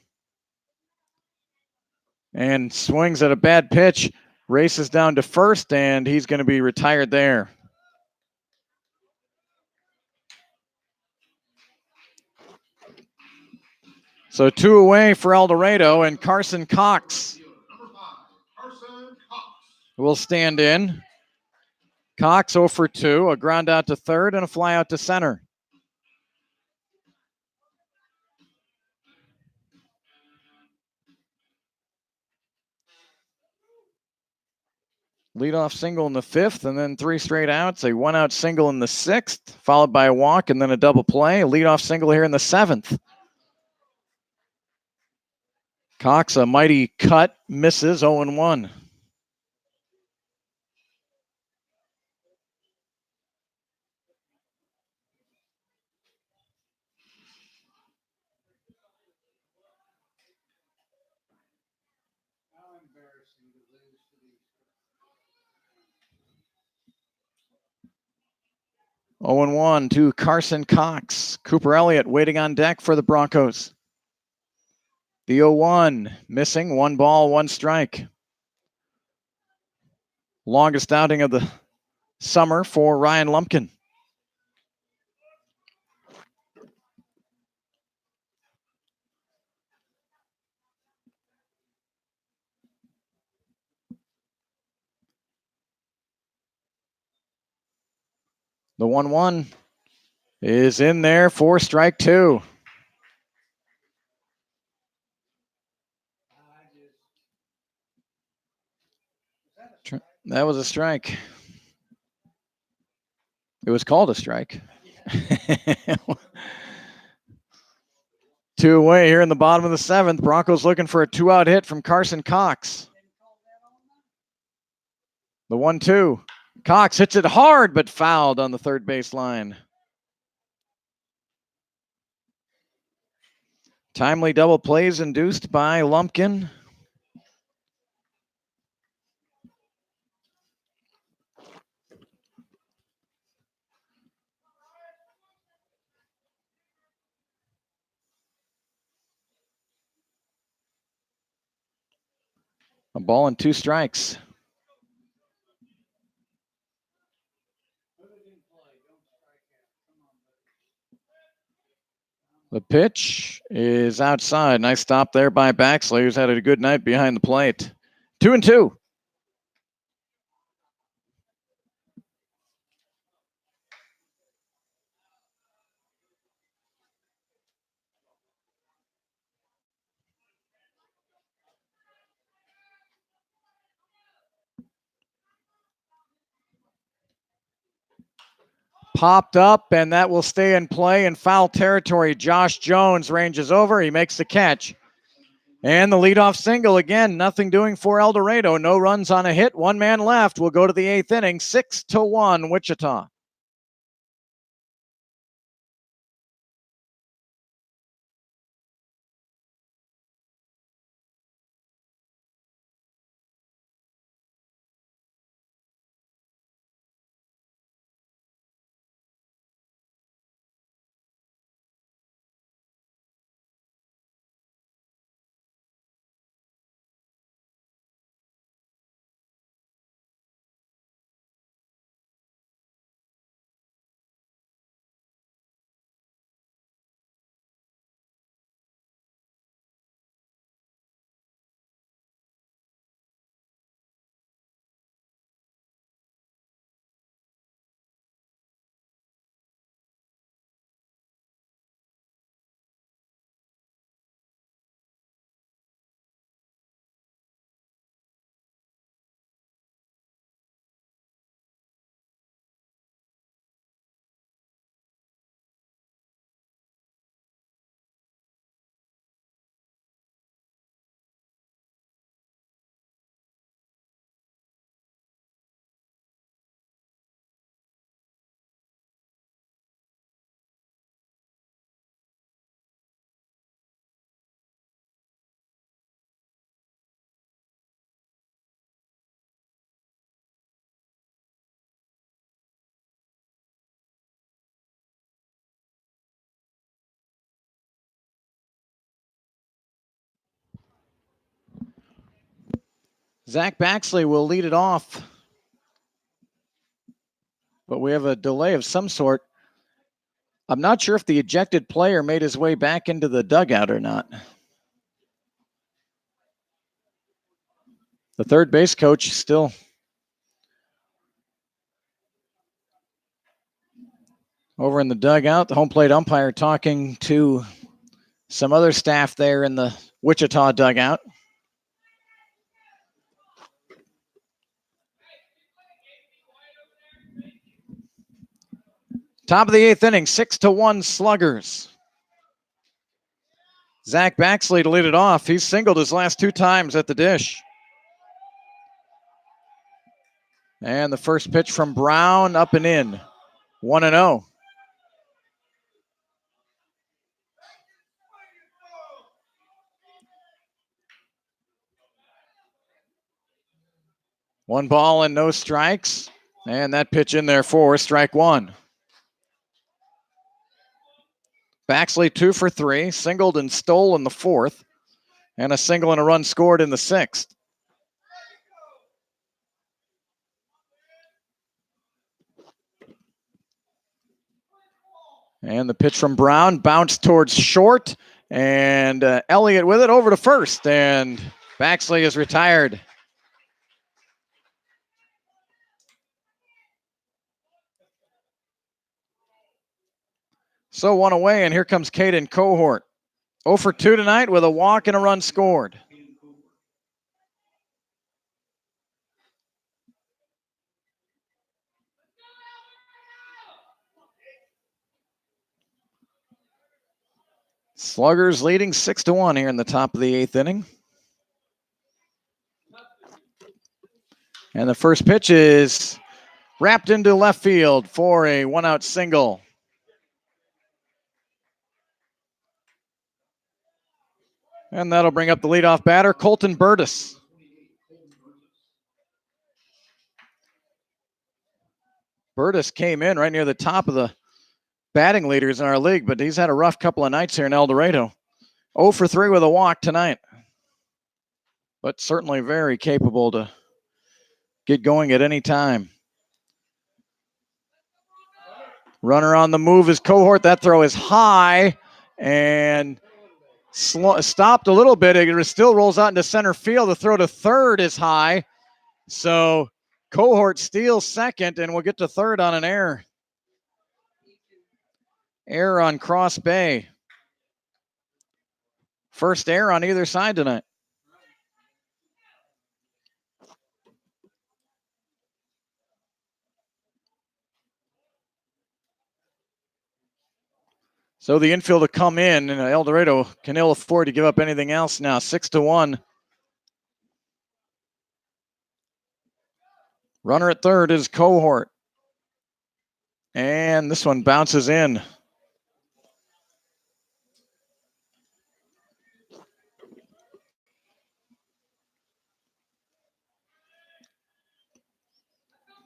And swings at a bad pitch, races down to first, and he's going to be retired there. So 2 away for El Dorado, and Carson Cox will stand in. Cox 0 for 2, a ground out to third and a fly out to center. Leadoff single in the 5th, and then 3 straight outs. A 1-out single in the 6th, followed by a walk and then a double play. A leadoff single here in the 7th. Cox, a mighty cut, misses, 0-1. How embarrassing to lose to these. 0-1 to Carson Cox. Cooper Elliott waiting on deck for the Broncos. The 0-1, missing, 1 ball, 1 strike. Longest outing of the summer for Ryan Lumpkin. The 1-1 is in there for strike 2. I just That was a strike. It was called a strike. 2 away here in the bottom of the 7th. Broncos looking for a 2-out hit from Carson Cox. The 1-2. Cox hits it hard, but fouled on the third base line. Timely double plays induced by Lumpkin. A ball and 2 strikes. The pitch is outside. Nice stop there by Baxley, who's had a good night behind the plate. 2-2. Popped up, and that will stay in play in foul territory. Josh Jones ranges over. He makes the catch. And the leadoff single again. Nothing doing for El Dorado. No runs on a hit. 1 man left. We'll go to the 8th inning. 6-1 Wichita. Zach Baxley will lead it off. But we have a delay of some sort. I'm not sure if the ejected player made his way back into the dugout or not. The third base coach still over in the dugout. The home plate umpire talking to some other staff there in the Wichita dugout. Top of the 8th inning, 6-1 Sluggers. Zach Baxley to lead it off. He's singled his last 2 times at the dish. And the first pitch from Brown up and in. 1-0. One ball and no strikes. And that pitch in there for strike 1. Baxley 2 for 3, singled and stole in the 4th, and a single and a run scored in the 6th. And the pitch from Brown bounced towards short, and Elliott with it over to first, and Baxley is retired. So 1 away, and here comes Caden Cohort. 0 for 2 tonight with a walk and a run scored. Sluggers leading 6-1 here in the top of the 8th inning. And the first pitch is wrapped into left field for a 1-out single. And that'll bring up the leadoff batter, Colton Burgess. Burgess came in right near the top of the batting leaders in our league, but he's had a rough couple of nights here in El Dorado. 0 for 3 with a walk tonight, but certainly very capable to get going at any time. Runner on the move is Cohort. That throw is high and stopped a little bit. It still rolls out into center field. The throw to third is high. So Cohort steals second, and we'll get to third on an error. Error on Cross Bay. First error on either side tonight. So the infield to come in, and El Dorado can ill afford to give up anything else now. 6-1. Runner at third is Cohort. And this one bounces in.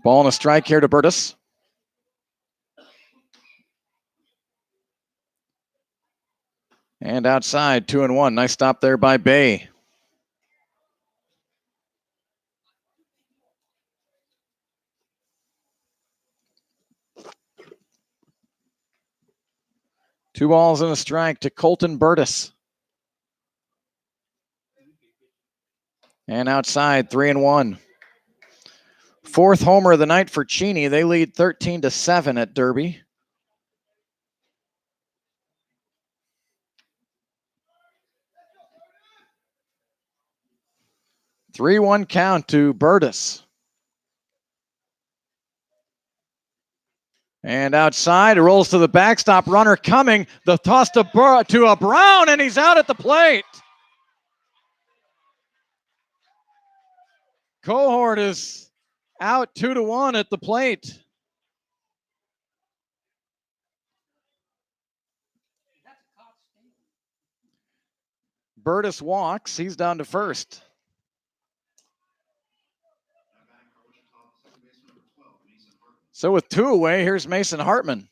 Ball and a strike here to Burgess. And outside, 2-1. Nice stop there by Bay. Two balls and a strike to Colton Burgess. And outside, 3-1. Fourth homer of the night for Cheney. They lead 13-7 at Derby. Three-one count to Burgess. And outside, it rolls to the backstop. Runner coming. The toss to a Brown, and he's out at the plate. Cohort is out 2-1 at the plate. Burgess walks. He's down to first. So with two away, here's Mason Hartman.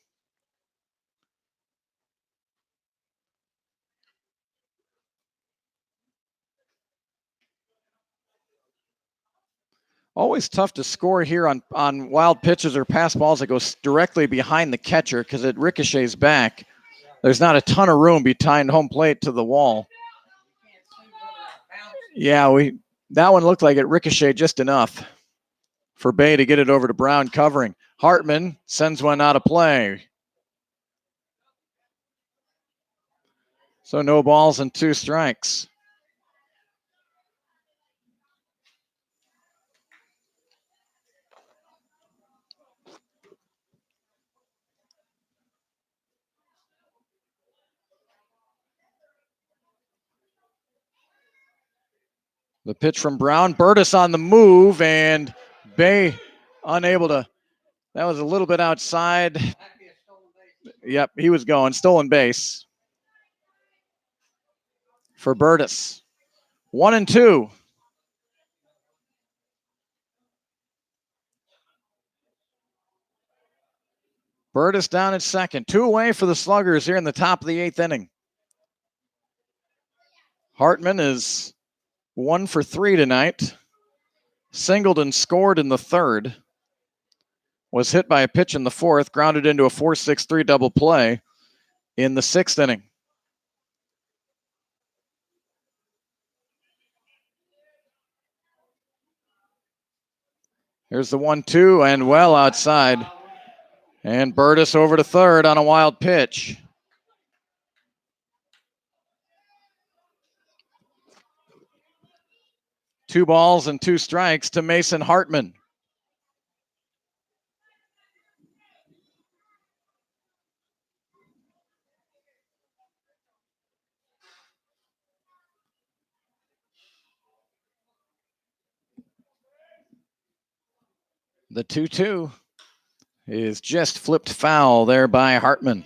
Always tough to score here on wild pitches or pass balls that go directly behind the catcher because it ricochets back. There's not a ton of room behind home plate to the wall. Yeah, that one looked like it ricocheted just enough for Bay to get it over to Brown covering. Hartman sends one out of play. So no balls and 2 strikes. The pitch from Brown. Burgess on the move, and Bay unable to. That was a little bit outside. Yep, he was going. Stolen base for Burgess. 1-2. Burgess down at second. 2 away for the Sluggers here in the top of the 8th inning. Hartman is 1 for 3 tonight. Singled and scored in the third. Was hit by a pitch in the fourth. Grounded into a 4-6-3 double play in the 6th inning. Here's the 1-2 and well outside. And Burgess over to third on a wild pitch. Two balls and 2 strikes to Mason Hartman. The 2-2 is just flipped foul there by Hartman.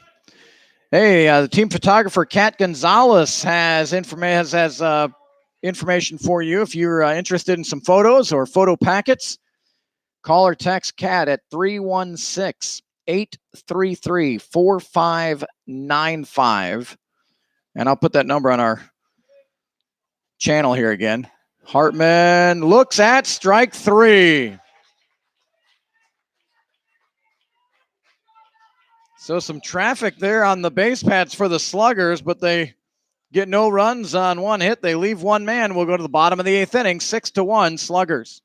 Hey, the team photographer Kat Gonzalez has information for you. If you're interested in some photos or photo packets, call or text Kat at 316-833-4595. And I'll put that number on our channel here again. Hartman looks at strike 3. So some traffic there on the base paths for the Sluggers, but they get no runs on one hit. They leave one man. We'll go to the bottom of the 8th inning, 6-1 Sluggers.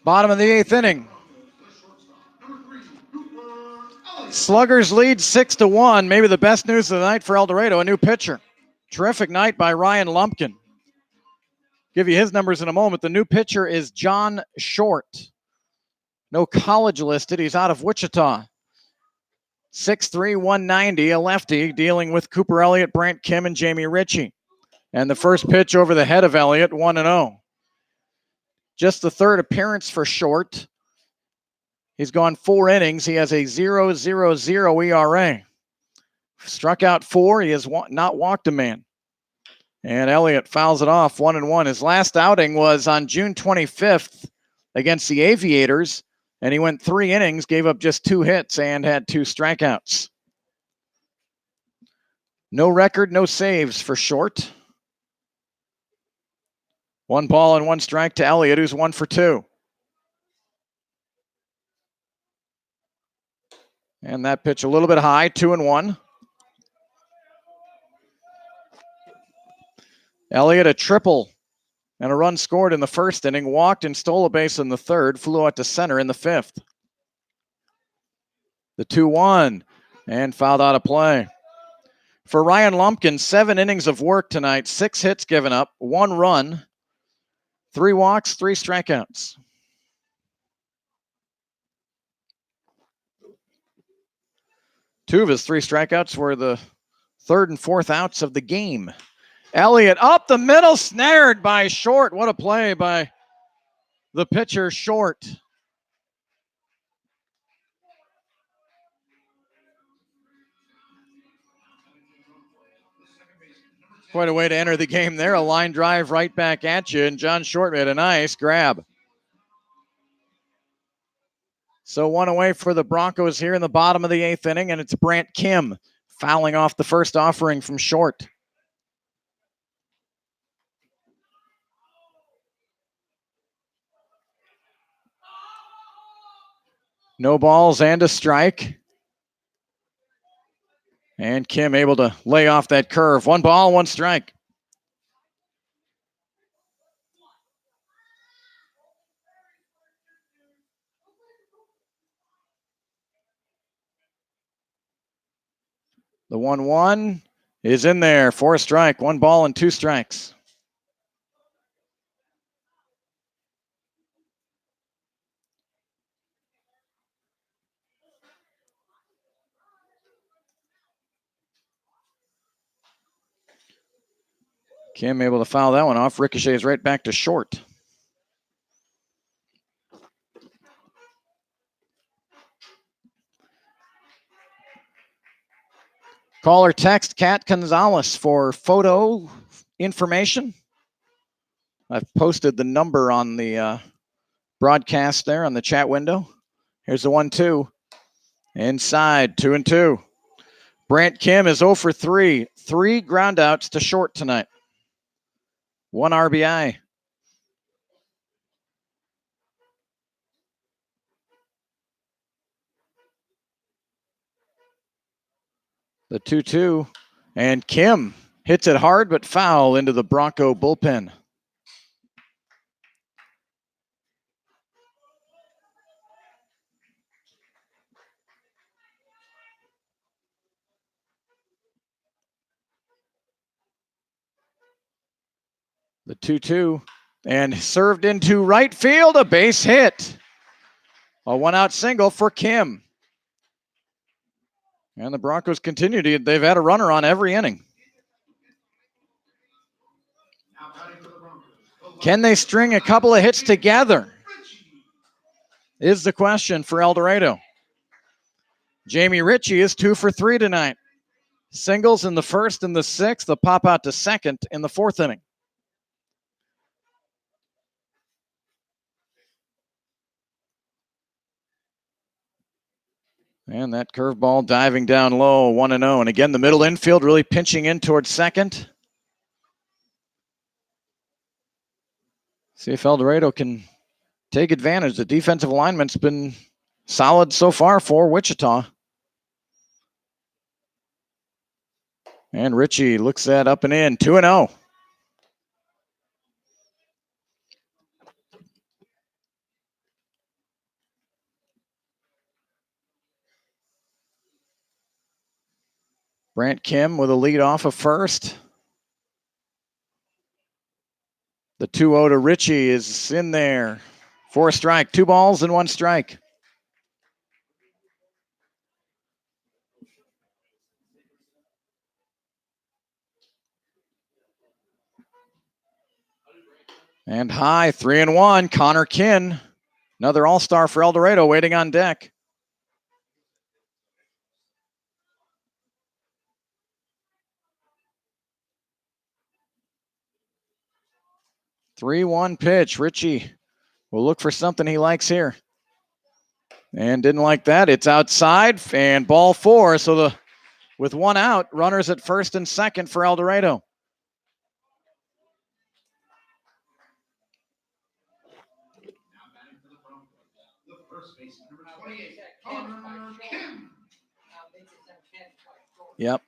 Bottom of the 8th inning. Sluggers lead 6-1. Maybe the best news of the night for El Dorado, a new pitcher. Terrific night by Ryan Lumpkin. Give you his numbers in a moment. The new pitcher is John Short. No college listed. He's out of Wichita. 6'3", 190, a lefty, dealing with Cooper Elliott, Brant Kim, and Jamie Ritchie. And the first pitch over the head of Elliott, 1-0. Just the third appearance for Short. He's gone 4 innings. He has a 0.00 ERA. Struck out 4. He has not walked a man. And Elliott fouls it off, 1-1. His last outing was on June 25th against the Aviators, and he went 3 innings, gave up just 2 hits, and had 2 strikeouts. No record, no saves for Short. 1 ball and 1 strike to Elliott, who's 1 for 2. And that pitch a little bit high, 2-1. Elliott a triple and a run scored in the first inning, walked and stole a base in the third, flew out to center in the 5th. The 2-1 and fouled out of play. For Ryan Lumpkin, 7 innings of work tonight, 6 hits given up, 1 run, 3 walks, 3 strikeouts. Two of his 3 strikeouts were the 3rd and 4th outs of the game. Elliott up the middle, snared by Short. What a play by the pitcher, Short. Quite a way to enter the game there. A line drive right back at you, and John Short made a nice grab. So one away for the Broncos here in the bottom of the 8th inning, and it's Brant Kim fouling off the first offering from short. No balls and a strike. And Kim able to lay off that curve. 1 ball, 1 strike. The 1-1 is in there for a strike. 1 ball and 2 strikes. Kim able to foul that one off. Ricochets right back to short. Call or text Kat Gonzalez for photo information. I've posted the number on the broadcast there on the chat window. Here's the 1-2. Inside, 2-2. Brant Kim is 0 for 3. 3 groundouts to short tonight. 1 RBI. The 2-2. And Kim hits it hard but foul into the Bronco bullpen. The 2-2. And served into right field, a base hit. A 1-out single for Kim. And the Broncos continue to, they've had a runner on every inning. Can they string a couple of hits together? Is the question for El Dorado. Jamie Ritchie is 2 for 3 tonight. Singles in the first and the 6th. The pop out to second in the 4th inning. And that curveball diving down low, 1-0. And again, the middle infield really pinching in towards second. See if El Dorado can take advantage. The defensive alignment's been solid so far for Wichita. And Ritchie looks that up and in, 2-0. Brant Kim with a lead off of first. The 2-0 to Ritchie is in there for a strike. 2 balls and 1 strike. And high, 3-1. Connor Kinn, another all-star for El Dorado, waiting on deck. Three-one pitch. Ritchie will look for something he likes here. And didn't like that. It's outside and ball 4. So with 1 out, runners at first and second for El Dorado. Yep.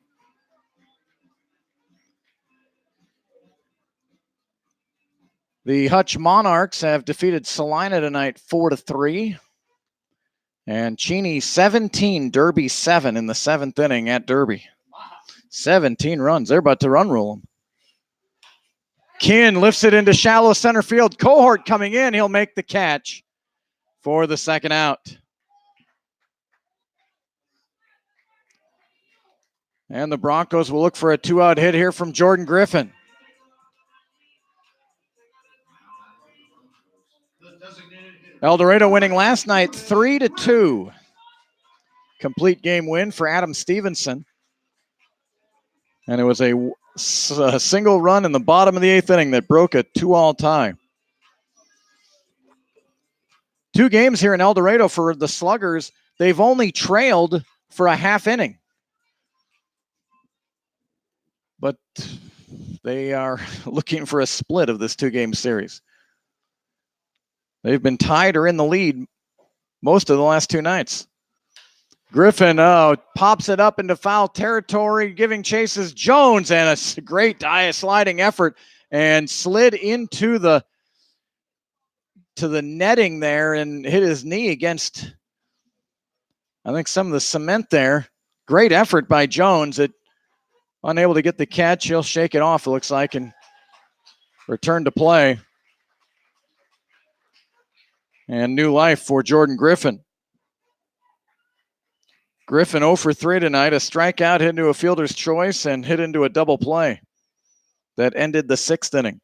The Hutch Monarchs have defeated Salina tonight 4-3. And Cheney 17, Derby 7 in the 7th inning at Derby. 17 runs. They're about to run rule them. Kinn lifts it into shallow center field. Cohort coming in. He'll make the catch for the 2nd out. And the Broncos will look for a 2-out hit here from Jordan Griffin. El Dorado winning last night 3-2. Complete game win for Adam Stevenson. And it was a single run in the bottom of the 8th inning that broke a 2-all tie. 2 games here in El Dorado for the Sluggers. They've only trailed for a half inning. But they are looking for a split of this 2-game series. They've been tied or in the lead most of the last 2 nights. Griffin pops it up into foul territory, giving chases Jones, and a great sliding effort, and slid into the netting there and hit his knee against, I think, some of the cement there. Great effort by Jones. Unable to get the catch. He'll shake it off, it looks like, and return to play. And new life for Jordan Griffin. Griffin 0 for 3 tonight. A strikeout, hit into a fielder's choice, and hit into a double play that ended the 6th inning.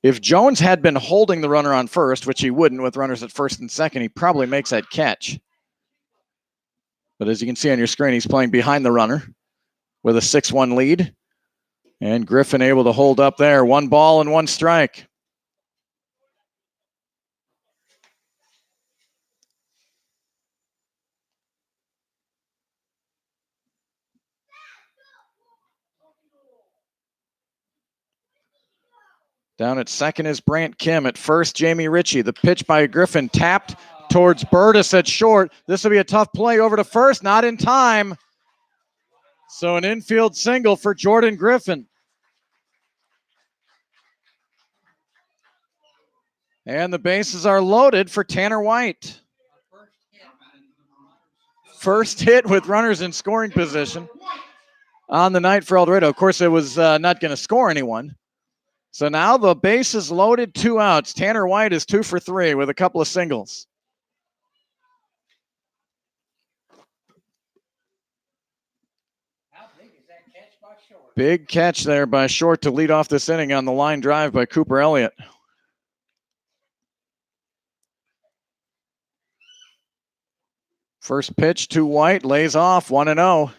If Jones had been holding the runner on first, which he wouldn't with runners at first and second, he probably makes that catch. But as you can see on your screen, he's playing behind the runner with a 6-1 lead. And Griffin able to hold up there. 1 ball and 1 strike. Down at second is Brant Kim. At first, Jamie Ritchie. The pitch by Griffin tapped towards Burgess at short. This will be a tough play over to first. Not in time. So an infield single for Jordan Griffin. And the bases are loaded for Tanner White. First hit with runners in scoring position on the night for El Dorado. Of course, it was not going to score anyone. So now the base is loaded, 2 outs. Tanner White is 2 for 3 with a couple of singles. How big is that catch by Short? Big catch there by Short to lead off this inning on the line drive by Cooper Elliott. First pitch to White, lays off, 1-0.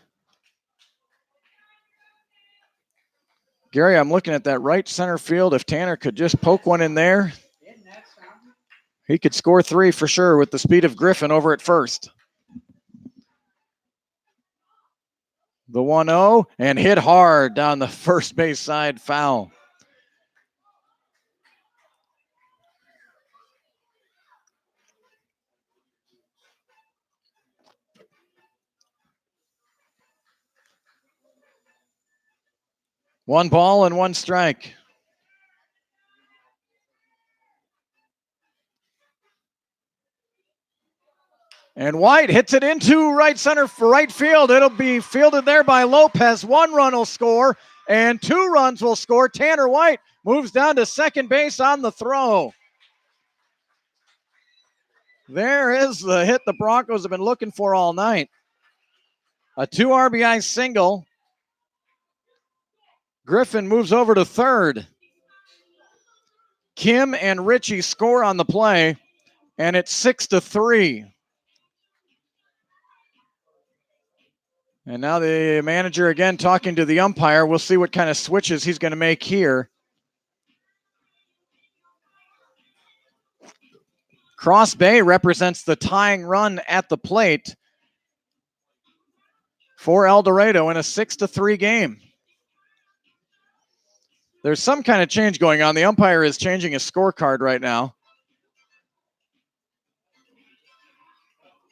Gary, I'm looking at that right center field. If Tanner could just poke one in there, Isn't that something? he could score 3 for sure with the speed of Griffin over at first. The 1-0 and hit hard down the first base side, foul. One ball and 1 strike. And White hits it into right center for right field. It'll be fielded there by Lopez. 1 run will score and 2 runs will score. Tanner White moves down to second base on the throw. There is the hit the Broncos have been looking for all night. A 2 RBI single. Griffin moves over to third. Kim and Ritchie score on the play, and it's 6-3. And now the manager again talking to the umpire. We'll see what kind of switches he's going to make here. Cross Bay represents the tying run at the plate for El Dorado in a 6-3 game. There's some kind of change going on. The umpire is changing his scorecard right now.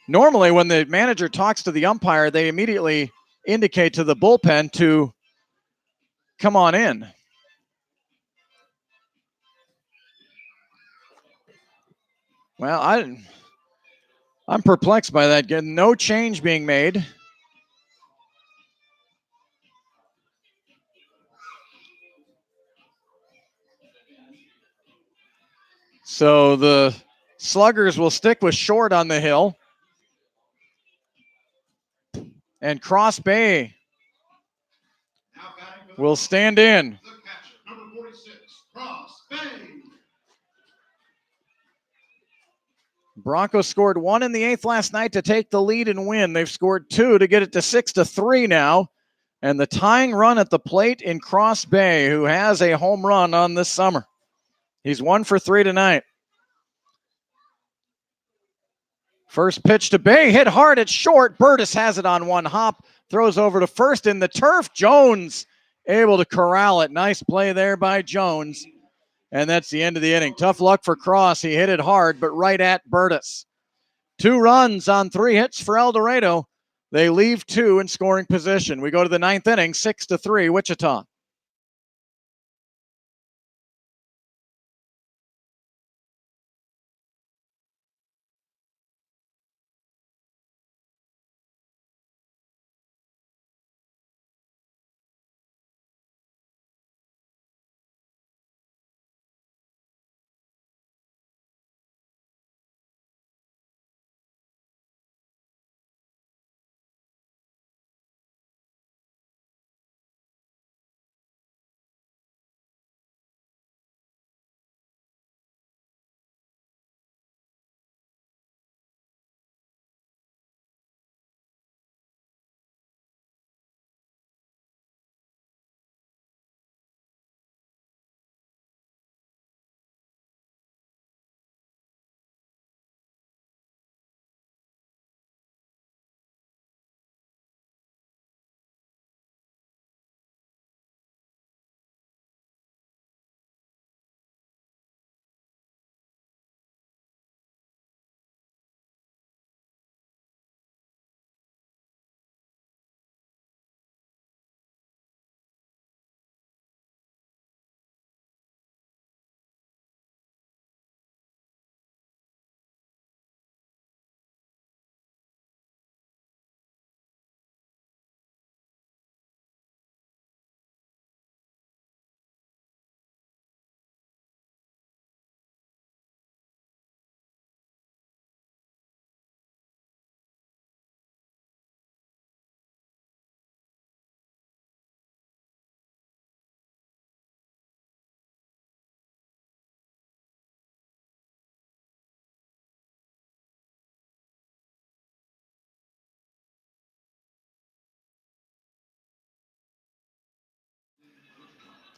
Normally, when the manager talks to the umpire, they immediately indicate to the bullpen to come on in. Well, I'm perplexed by that. No change being made. So the Sluggers will stick with Short on the hill. And Cross Bay will stand in. The catcher, number 46, Cross Bay. Broncos scored 1 in the 8th last night to take the lead and win. They've scored 2 to get it to 6-3 now. and the tying run at the plate in Cross Bay, who has a home run on this summer. He's 1 for 3 tonight. First pitch to Bay, hit hard at short. Burgess has it on one hop, throws over to first in the turf. Jones able to corral it. Nice play there by Jones. And that's the end of the inning. Tough luck for Cross. He hit it hard, but right at Burgess. 2 runs on 3 hits for El Dorado. They leave 2 in scoring position. We go to the 9th inning, 6-3 Wichita.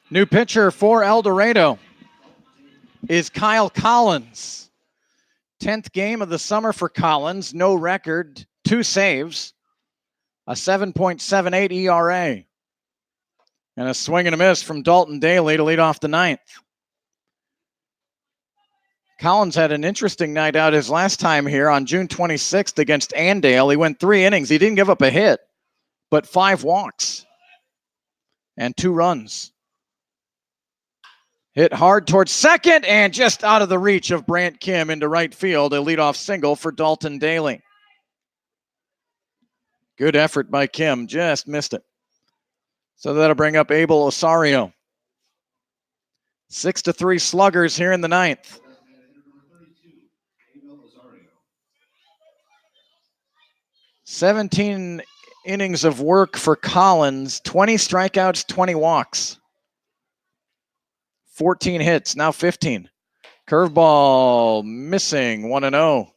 New pitcher for El Dorado is Kyle Collins. 10th game of the summer for Collins. No record, 2 saves, a 7.78 ERA, and a swing and a miss from Dalton Daly to lead off the 9th. Collins had an interesting night out his last time here on June 26th against Andale. He went 3 innings. He didn't give up a hit, but 5 walks and 2 runs. Hit hard towards second and just out of the reach of Brant Kim into right field. A leadoff single for Dalton Daly. Good effort by Kim. Just missed it. So that'll bring up Abel Osario. 6-3 Sluggers here in the 9th. 17 innings of work for Collins. 20 strikeouts, 20 walks. 14 hits, now 15. Curveball missing, 1-0.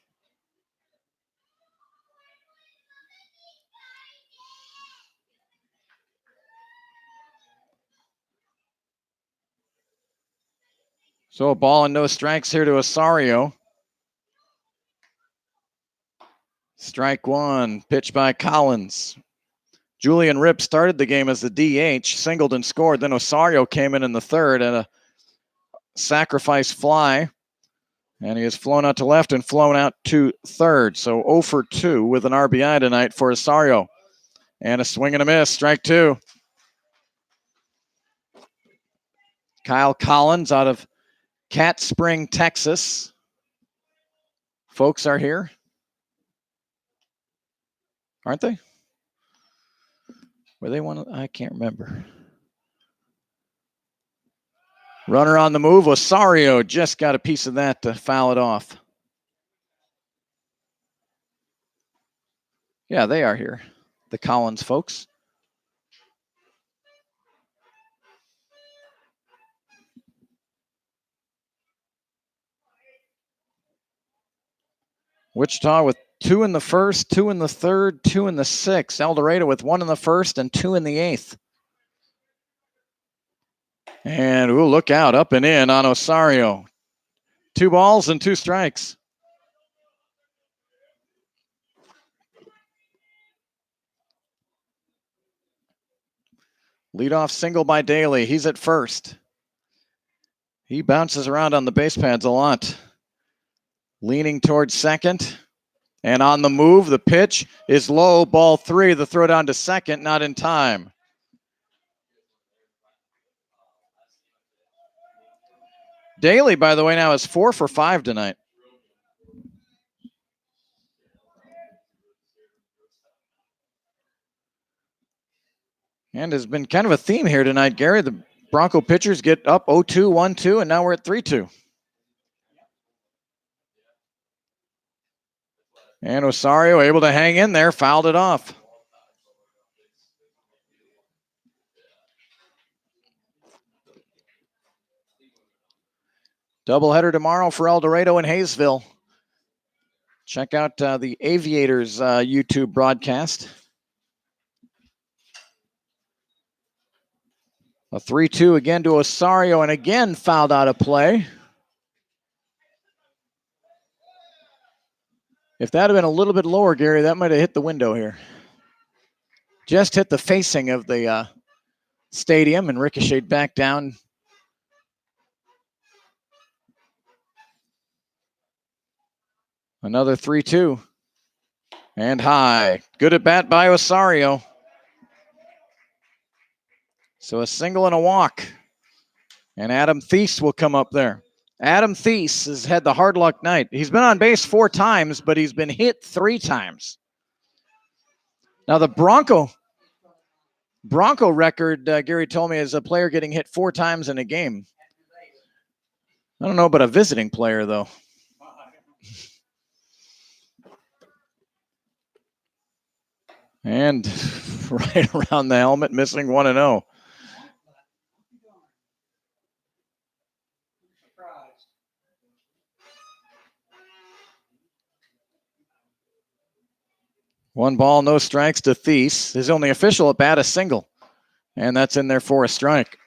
So a ball and no strikes here to Osario. Strike 1, pitch by Collins. Julian Ripp started the game as the DH, singled and scored. Then Osario came in the 3rd and a sacrifice fly. And he has flown out to left and flown out to 3rd. So 0 for 2 with an RBI tonight for Osario. And a swing and a miss, strike 2. Kyle Collins out of Cat Spring, Texas. Folks are here, aren't they? Were they one? I can't remember. Runner on the move. Osario just got a piece of that to foul it off. Yeah, they are here. The Collins folks. Wichita with 2 in the first, 2 in the third, 2 in the sixth. El Dorado with 1 in the first and 2 in the eighth. And ooh, look out, up and in on Osario. 2 balls and 2 strikes. Leadoff single by Daly. He's at first. He bounces around on the base pads a lot. Leaning towards second. And on the move, the pitch is low. Ball 3. The throw down to second, not in time. Daly, by the way, now is 4 for 5 tonight. And has been kind of a theme here tonight, Gary. The Bronco pitchers get up 0-2, 1-2, and now we're at 3-2. And Osario able to hang in there, fouled it off. Doubleheader tomorrow for El Dorado and Hayesville. Check out the Aviators YouTube broadcast. A 3-2 again to Osario, and again fouled out of play. If that had been a little bit lower, Gary, that might have hit the window here. Just hit the facing of the stadium and ricocheted back down. Another 3-2. And high. Good at bat by Osario. So a single and a walk. And Adam Thies will come up there. Adam Thies has had the hard luck night. He's been on base 4 times, but he's been hit 3 times. Now the Bronco record, Gary told me, is a player getting hit 4 times in a game. I don't know about a visiting player, though. And right around the helmet, missing 1-0. One ball, no strikes to Thies. His only official at bat, a single. And that's in there for a strike.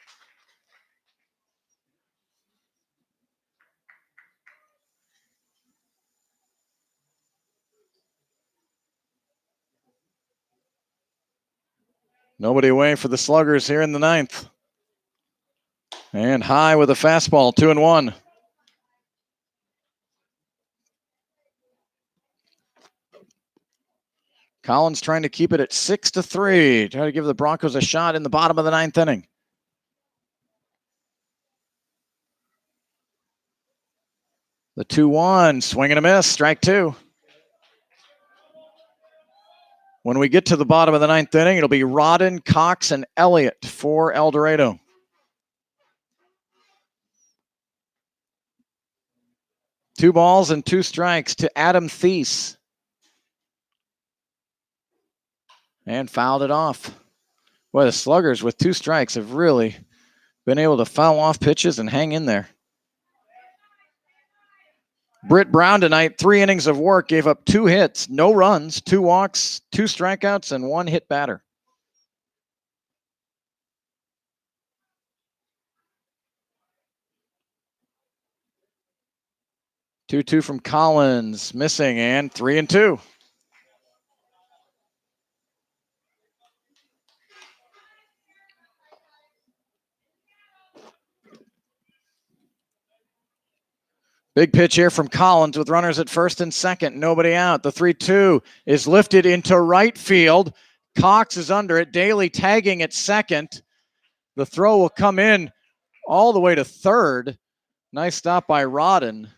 Nobody away for the Sluggers here in the 9th. And high with a fastball, 2-1. Collins trying to keep it at 6-3. Try to give the Broncos a shot in the bottom of the 9th inning. The 2-1, swing and a miss, strike 2. When we get to the bottom of the 9th inning, it'll be Rodden, Cox, and Elliott for El Dorado. Two balls and 2 strikes to Adam Thies. And fouled it off. Boy, the Sluggers with 2 strikes have really been able to foul off pitches and hang in there. Britt Brown tonight, 3 innings of work, gave up 2 hits, no runs, 2 walks, 2 strikeouts, and 1 hit batter. Two from Collins, missing, and 3-2. Big pitch here from Collins with runners at first and second. Nobody out. The 3-2 is lifted into right field. Cox is under it. Daly tagging at second. The throw will come in all the way to third. Nice stop by Rodden.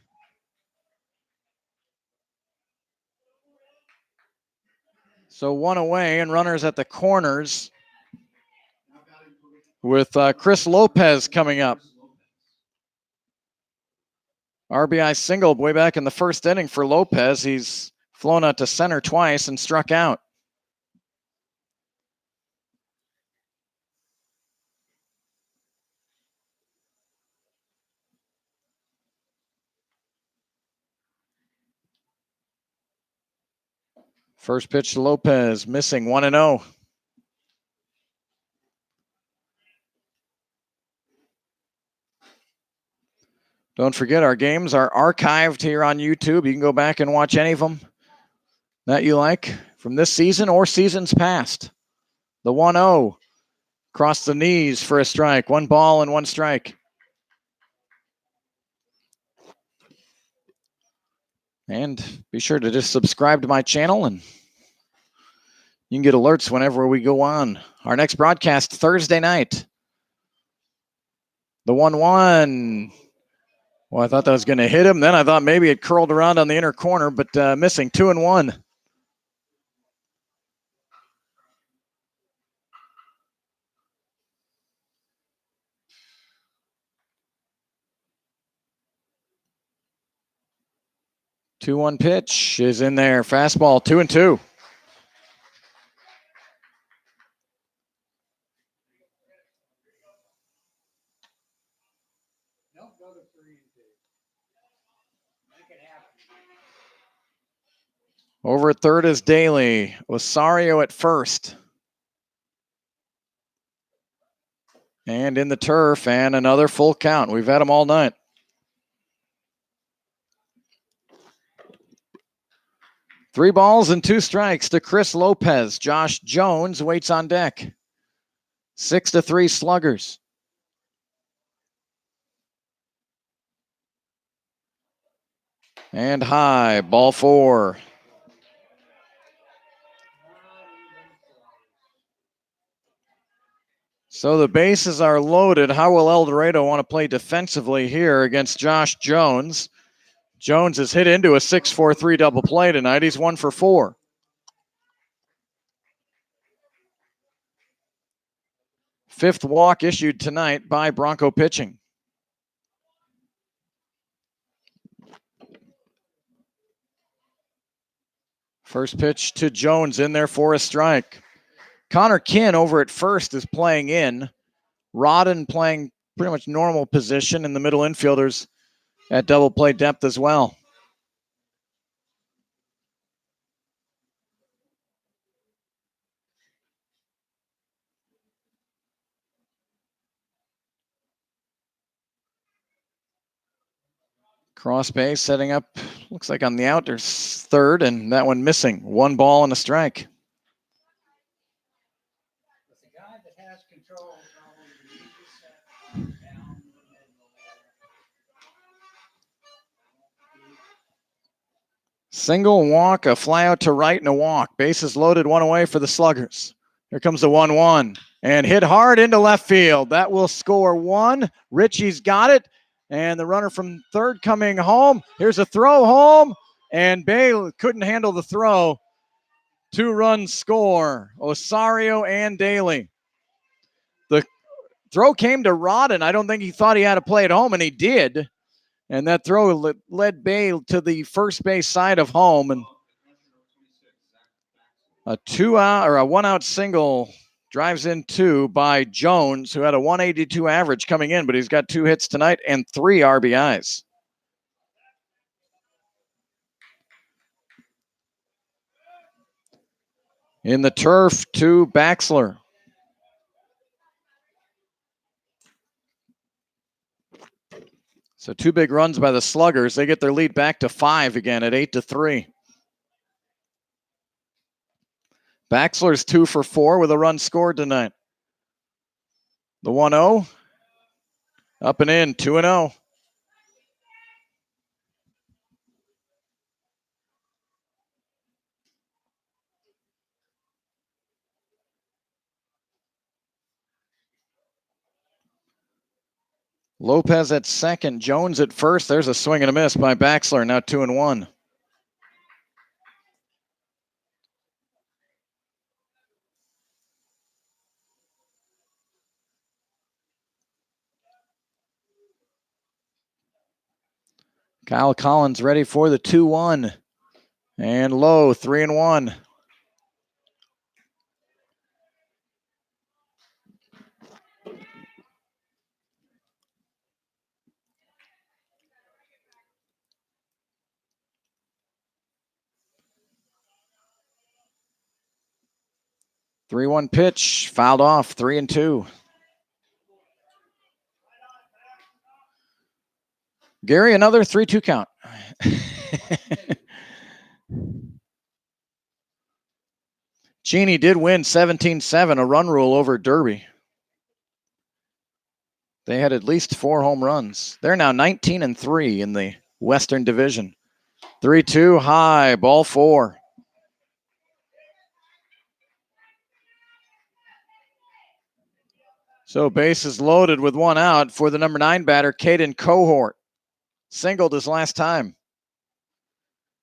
So 1 away and runners at the corners with Chris Lopez coming up. RBI single way back in the first inning for Lopez. He's flown out to center twice and struck out. First pitch to Lopez, missing 1-0. Don't forget, our games are archived here on YouTube. You can go back and watch any of them that you like from this season or seasons past. The 1-0, cross the knees for a strike. 1 ball and 1 strike. And be sure to just subscribe to my channel, and you can get alerts whenever we go on. Our next broadcast Thursday night. The 1-1. Well, I thought that was going to hit him. Then I thought maybe it curled around on the inner corner, but missing. 2-1. Two-one pitch is in there. Fastball, 2-2. Don't go to 3-2. Make it happen. Over at third is Daly. Osario at first. And in the turf, and another full count. We've had them all night. Three balls and 2 strikes to Chris Lopez. Josh Jones waits on deck. 6-3 Sluggers. And high, ball 4. So the bases are loaded. How will El Dorado want to play defensively here against Josh Jones? Jones has hit into a 6-4-3 double play tonight. He's 1 for 4. Fifth walk issued tonight by Bronco pitching. First pitch to Jones, in there for a strike. Connor Kinn over at first is playing in. Rodden playing pretty much normal position, and the middle infielders at double play depth as well. Cross base setting up, looks like on the out, there's third, and that one missing. 1 ball and a strike. But the guy that has control needs to set down the middle Single, walk, a fly out to right, and a walk. Bases loaded, 1 away for the Sluggers. Here comes the 1-1, and hit hard into left field. That will score 1. Ritchie's got it, and the runner from third coming home. Here's a throw home, and Bale couldn't handle the throw. 2-run score, Osario and Daly. The throw came to Rodden. I don't think he thought he had to play it home, and he did. And that throw led Bale to the first base side of home, and a 1-out single drives in 2 by Jones, who had a 182 average coming in, but he's got 2 hits tonight and 3 RBIs. In the turf to Baxler. So 2 big runs by the Sluggers. They get their lead back to 5 again at 8-3. Baxler's 2 for 4 with a run scored tonight. The 1-0. Up and in, 2-0. Lopez at second, Jones at first. There's a swing and a miss by Baxler, now 2-1. Kyle Collins ready for the 2-1. And low, 3-1. 3-1 pitch, fouled off, 3-2. Gary, another 3-2 count. Cheney did win 17-7, a run rule over Derby. They had at least 4 home runs. They're now 19-3 in the Western Division. 3-2 high, ball 4. So base is loaded with 1 out for the number 9 batter, Caden Cohort. Singled his last time.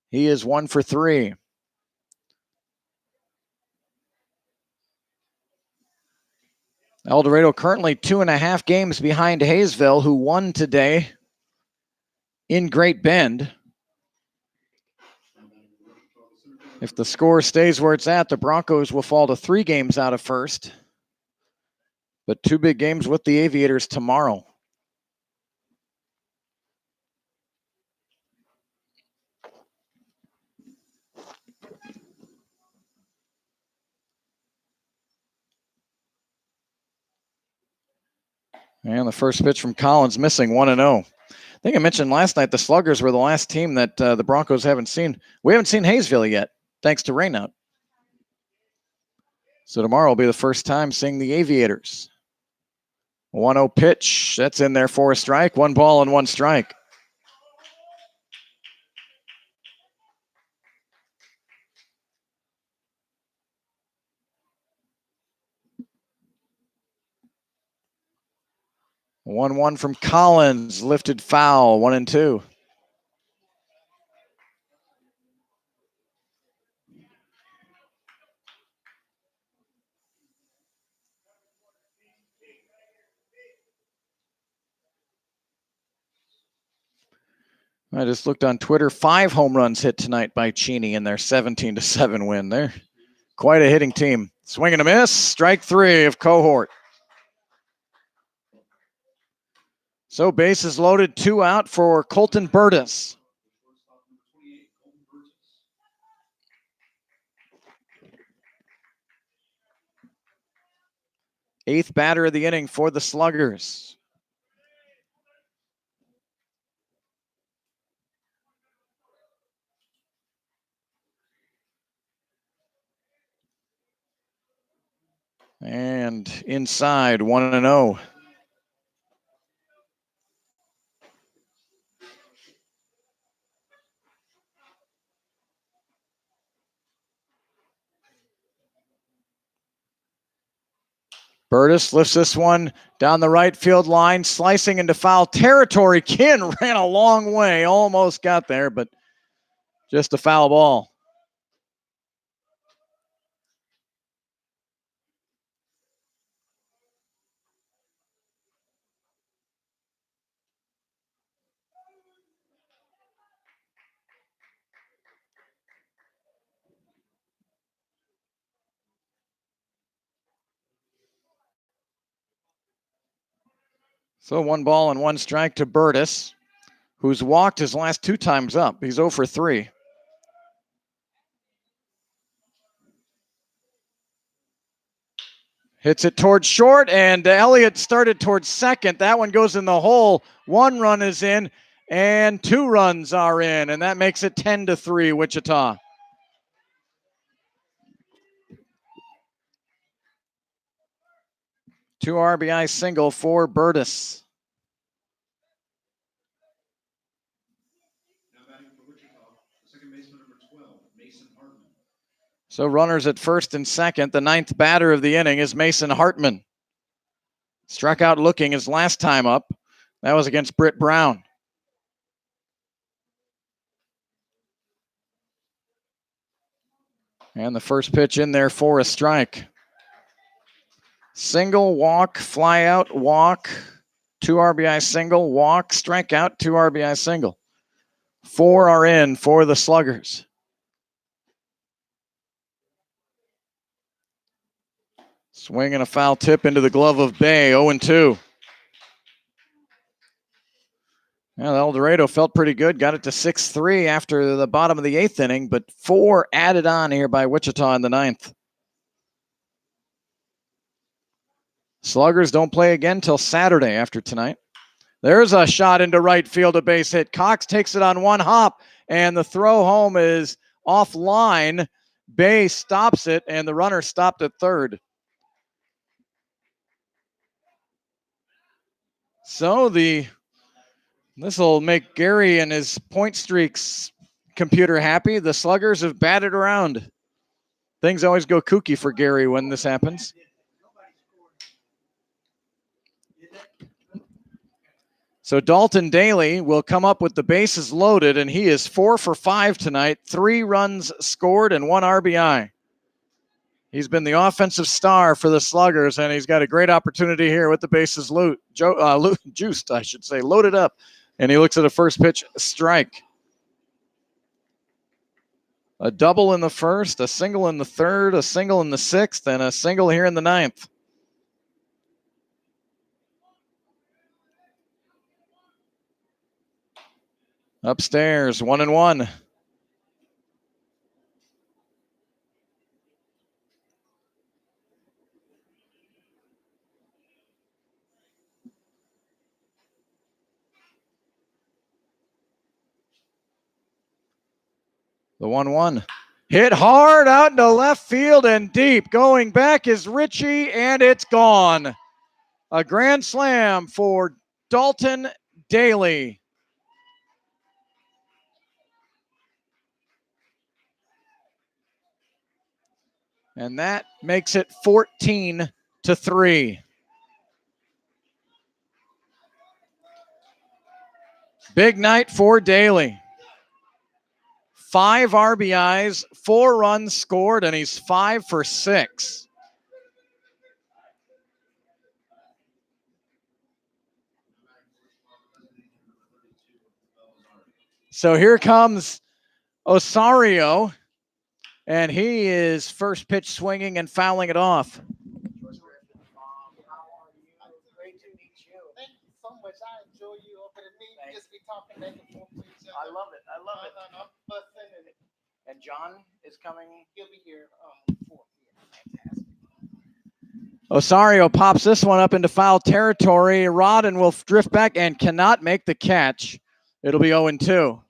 He is 1 for 3. El Dorado currently 2.5 games behind Hayesville, who won today in Great Bend. If the score stays where it's at, the Broncos will fall to 3 games out of first. But 2 big games with the Aviators tomorrow. And the first pitch from Collins missing, 1-0. I think I mentioned last night the Sluggers were the last team that the Broncos haven't seen. We haven't seen Hayesville yet, thanks to rainout. So tomorrow will be the first time seeing the Aviators. 1-0 pitch. That's in there for a strike. 1 ball and 1 strike. One 1 from Collins, lifted foul, 1-2. I just looked on Twitter. 5 home runs hit tonight by Cheney in their 17-7 win. They're quite a hitting team. Swing and a miss. Strike 3 of Cohort. So bases loaded, 2 out for Colton Burgess. Eighth batter of the inning for the Sluggers. And inside, 1-0. Burgess lifts this one down the right field line, slicing into foul territory. Kinn ran a long way, almost got there, but just a foul ball. So 1 ball and 1 strike to Burgess, who's walked his last 2 times up. He's 0 for 3. Hits it towards short, and Elliott started towards second. That one goes in the hole. 1 run is in, and 2 runs are in, and that makes it 10-3 Wichita. Two RBI single for Burgess. So runners at first and second. The 9th batter of the inning is Mason Hartman. Struck out looking his last time up. That was against Britt Brown. And the first pitch in there for a strike. Single, walk, fly out, walk. 2 RBI single, walk, strikeout, 2 RBI single. 4 are in for the Sluggers. Swing and a foul tip into the glove of Bay, 0-2. Well, El Dorado felt pretty good, got it to 6-3 after the bottom of the 8th inning, but 4 added on here by Wichita in the 9th. Sluggers don't play again till Saturday after tonight. There's a shot into right field, a base hit. Cox takes it on one hop, and the throw home is offline. Bay stops it, and the runner stopped at third. So this will make Gary and his point streaks computer happy. The Sluggers have batted around. Things always go kooky for Gary when this happens. So Dalton Daly will come up with the bases loaded, and he is 4 for 5 tonight. 3 runs scored and 1 RBI. He's been the offensive star for the Sluggers, and he's got a great opportunity here with the bases juiced, I should say, loaded up. And he looks at a first pitch strike. A double in the first, a single in the third, a single in the sixth, and a single here in the ninth. Upstairs, 1-1. The 1-1. Hit hard out into left field and deep. Going back is Richie, and it's gone. A grand slam for Dalton Daly. And that makes it 14-3. Big night for Daly. 5 RBIs, 4 runs scored, and he's 5 for 6. So here comes Osario, and he is first pitch swinging and fouling it off. Great to meet you. Thank you so much. I enjoy you over the meet. Thanks. Just be talking back and forth to each I other. love it. I love it. No, busting and And John is coming. he'll be here 4 p.m. Fantastic. Osario pops this one up into foul territory. Rodden will drift back and cannot make the catch. It'll be 0-2.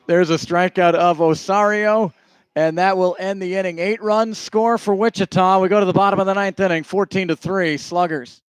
There's a strikeout of Osario, and that will end the inning. 8 runs score for Wichita. We go to the bottom of the 9th inning, 14-3, Sluggers.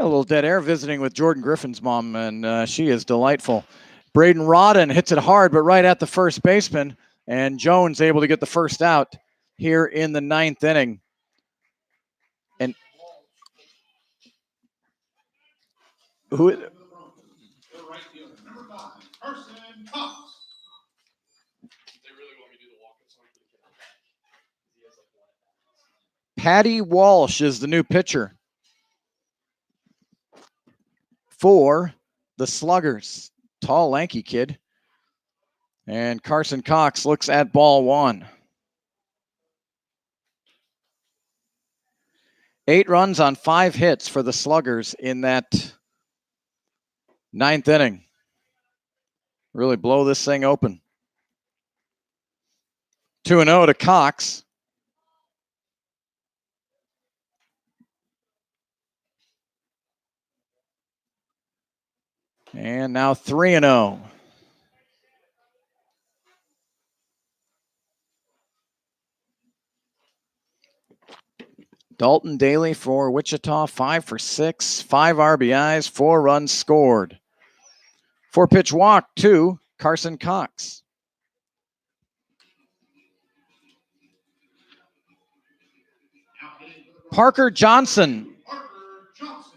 A little dead air visiting with Jordan Griffin's mom, and she is delightful. Braden Rodden hits it hard, but right at the first baseman, and Jones able to get the first out here in the 9th inning. And who? The right fielder, number 5, Carson Cox. They really want me to do the walk-up so I can get him back. He has like one at bats. Patty Walsh is the new pitcher for the Sluggers. Tall, lanky kid. And Carson Cox looks at ball 1. 8 runs on 5 hits for the Sluggers in that 9th inning. Really blow this thing open. 2-0 to Cox. And now 3-0. Dalton Daly for Wichita, 5 for 6, 5 RBIs, 4 runs scored. 4-pitch walk to Carson Cox. Parker Johnson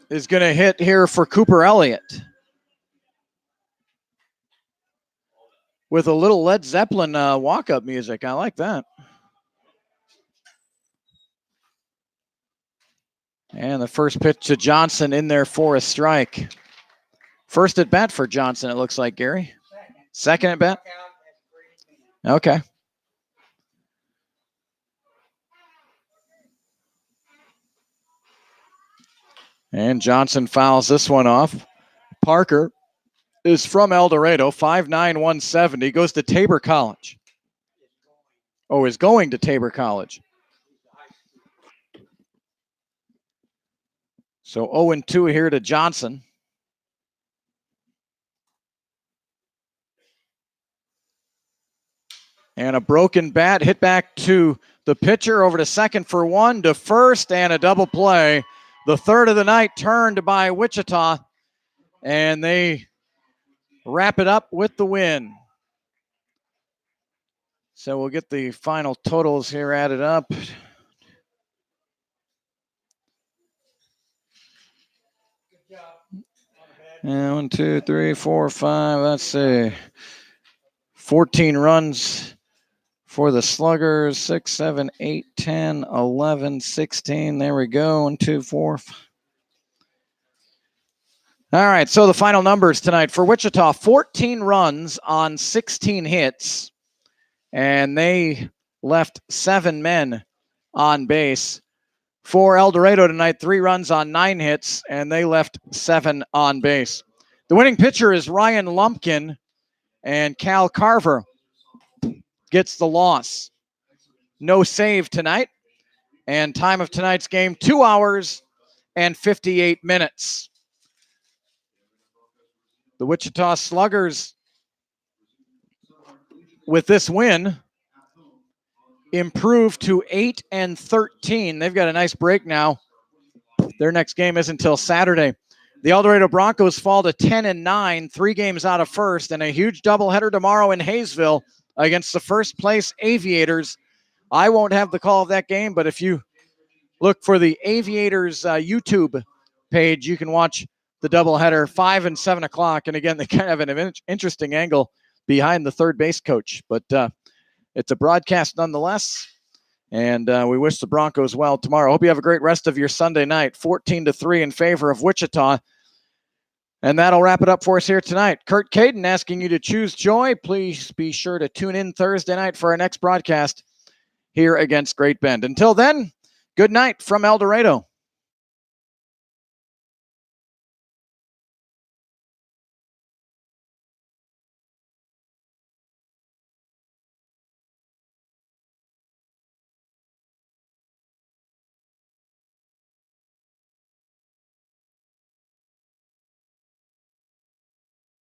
is going to hit here for Cooper Elliott with a little Led Zeppelin walk-up music. I like that. And the first pitch to Johnson in there for a strike. First at bat for Johnson, it looks like, Gary. Second at bat? Okay. And Johnson fouls this one off. Parker is from El Dorado, 5'9", 170. Goes to Tabor College. Oh, is going to Tabor College. So 0-2 here to Johnson. And a broken bat hit back to the pitcher, over to second for 1, to first, and a double play. The third of the night turned by Wichita, and they wrap it up with the win. So we'll get the final totals here added up. And 1, 2, 3, 4, 5, let's see. 14 runs for the Sluggers, 6, 7, 8, 10, 11, 16. There we go. 1, 2, 4. All right, so the final numbers tonight for Wichita: 14 runs on 16 hits, and they left 7 men on base. For El Dorado tonight, 3 runs on 9 hits, and they left 7 on base. The winning pitcher is Ryan Lumpkin, and Cal Carver gets the loss. No save tonight, and time of tonight's game, 2 hours and 58 minutes. The Wichita Sluggers, with this win, improved to 8-13. They've got a nice break now. Their next game isn't until Saturday. The El Dorado Broncos fall to 10-9, 3 games out of first, and a huge doubleheader tomorrow in Hayesville against the first place Aviators. I won't have the call of that game, but if you look for the Aviators YouTube page, you can watch the doubleheader 5 and 7 o'clock. And again, they kind of have an interesting angle behind the third base coach, but it's a broadcast nonetheless, and we wish the Broncos well tomorrow. Hope you have a great rest of your Sunday night. 14-3 in favor of Wichita. And that'll wrap it up for us here tonight. Kurt Caden asking you to choose joy. Please be sure to tune in Thursday night for our next broadcast here against Great Bend. Until then, good night from El Dorado.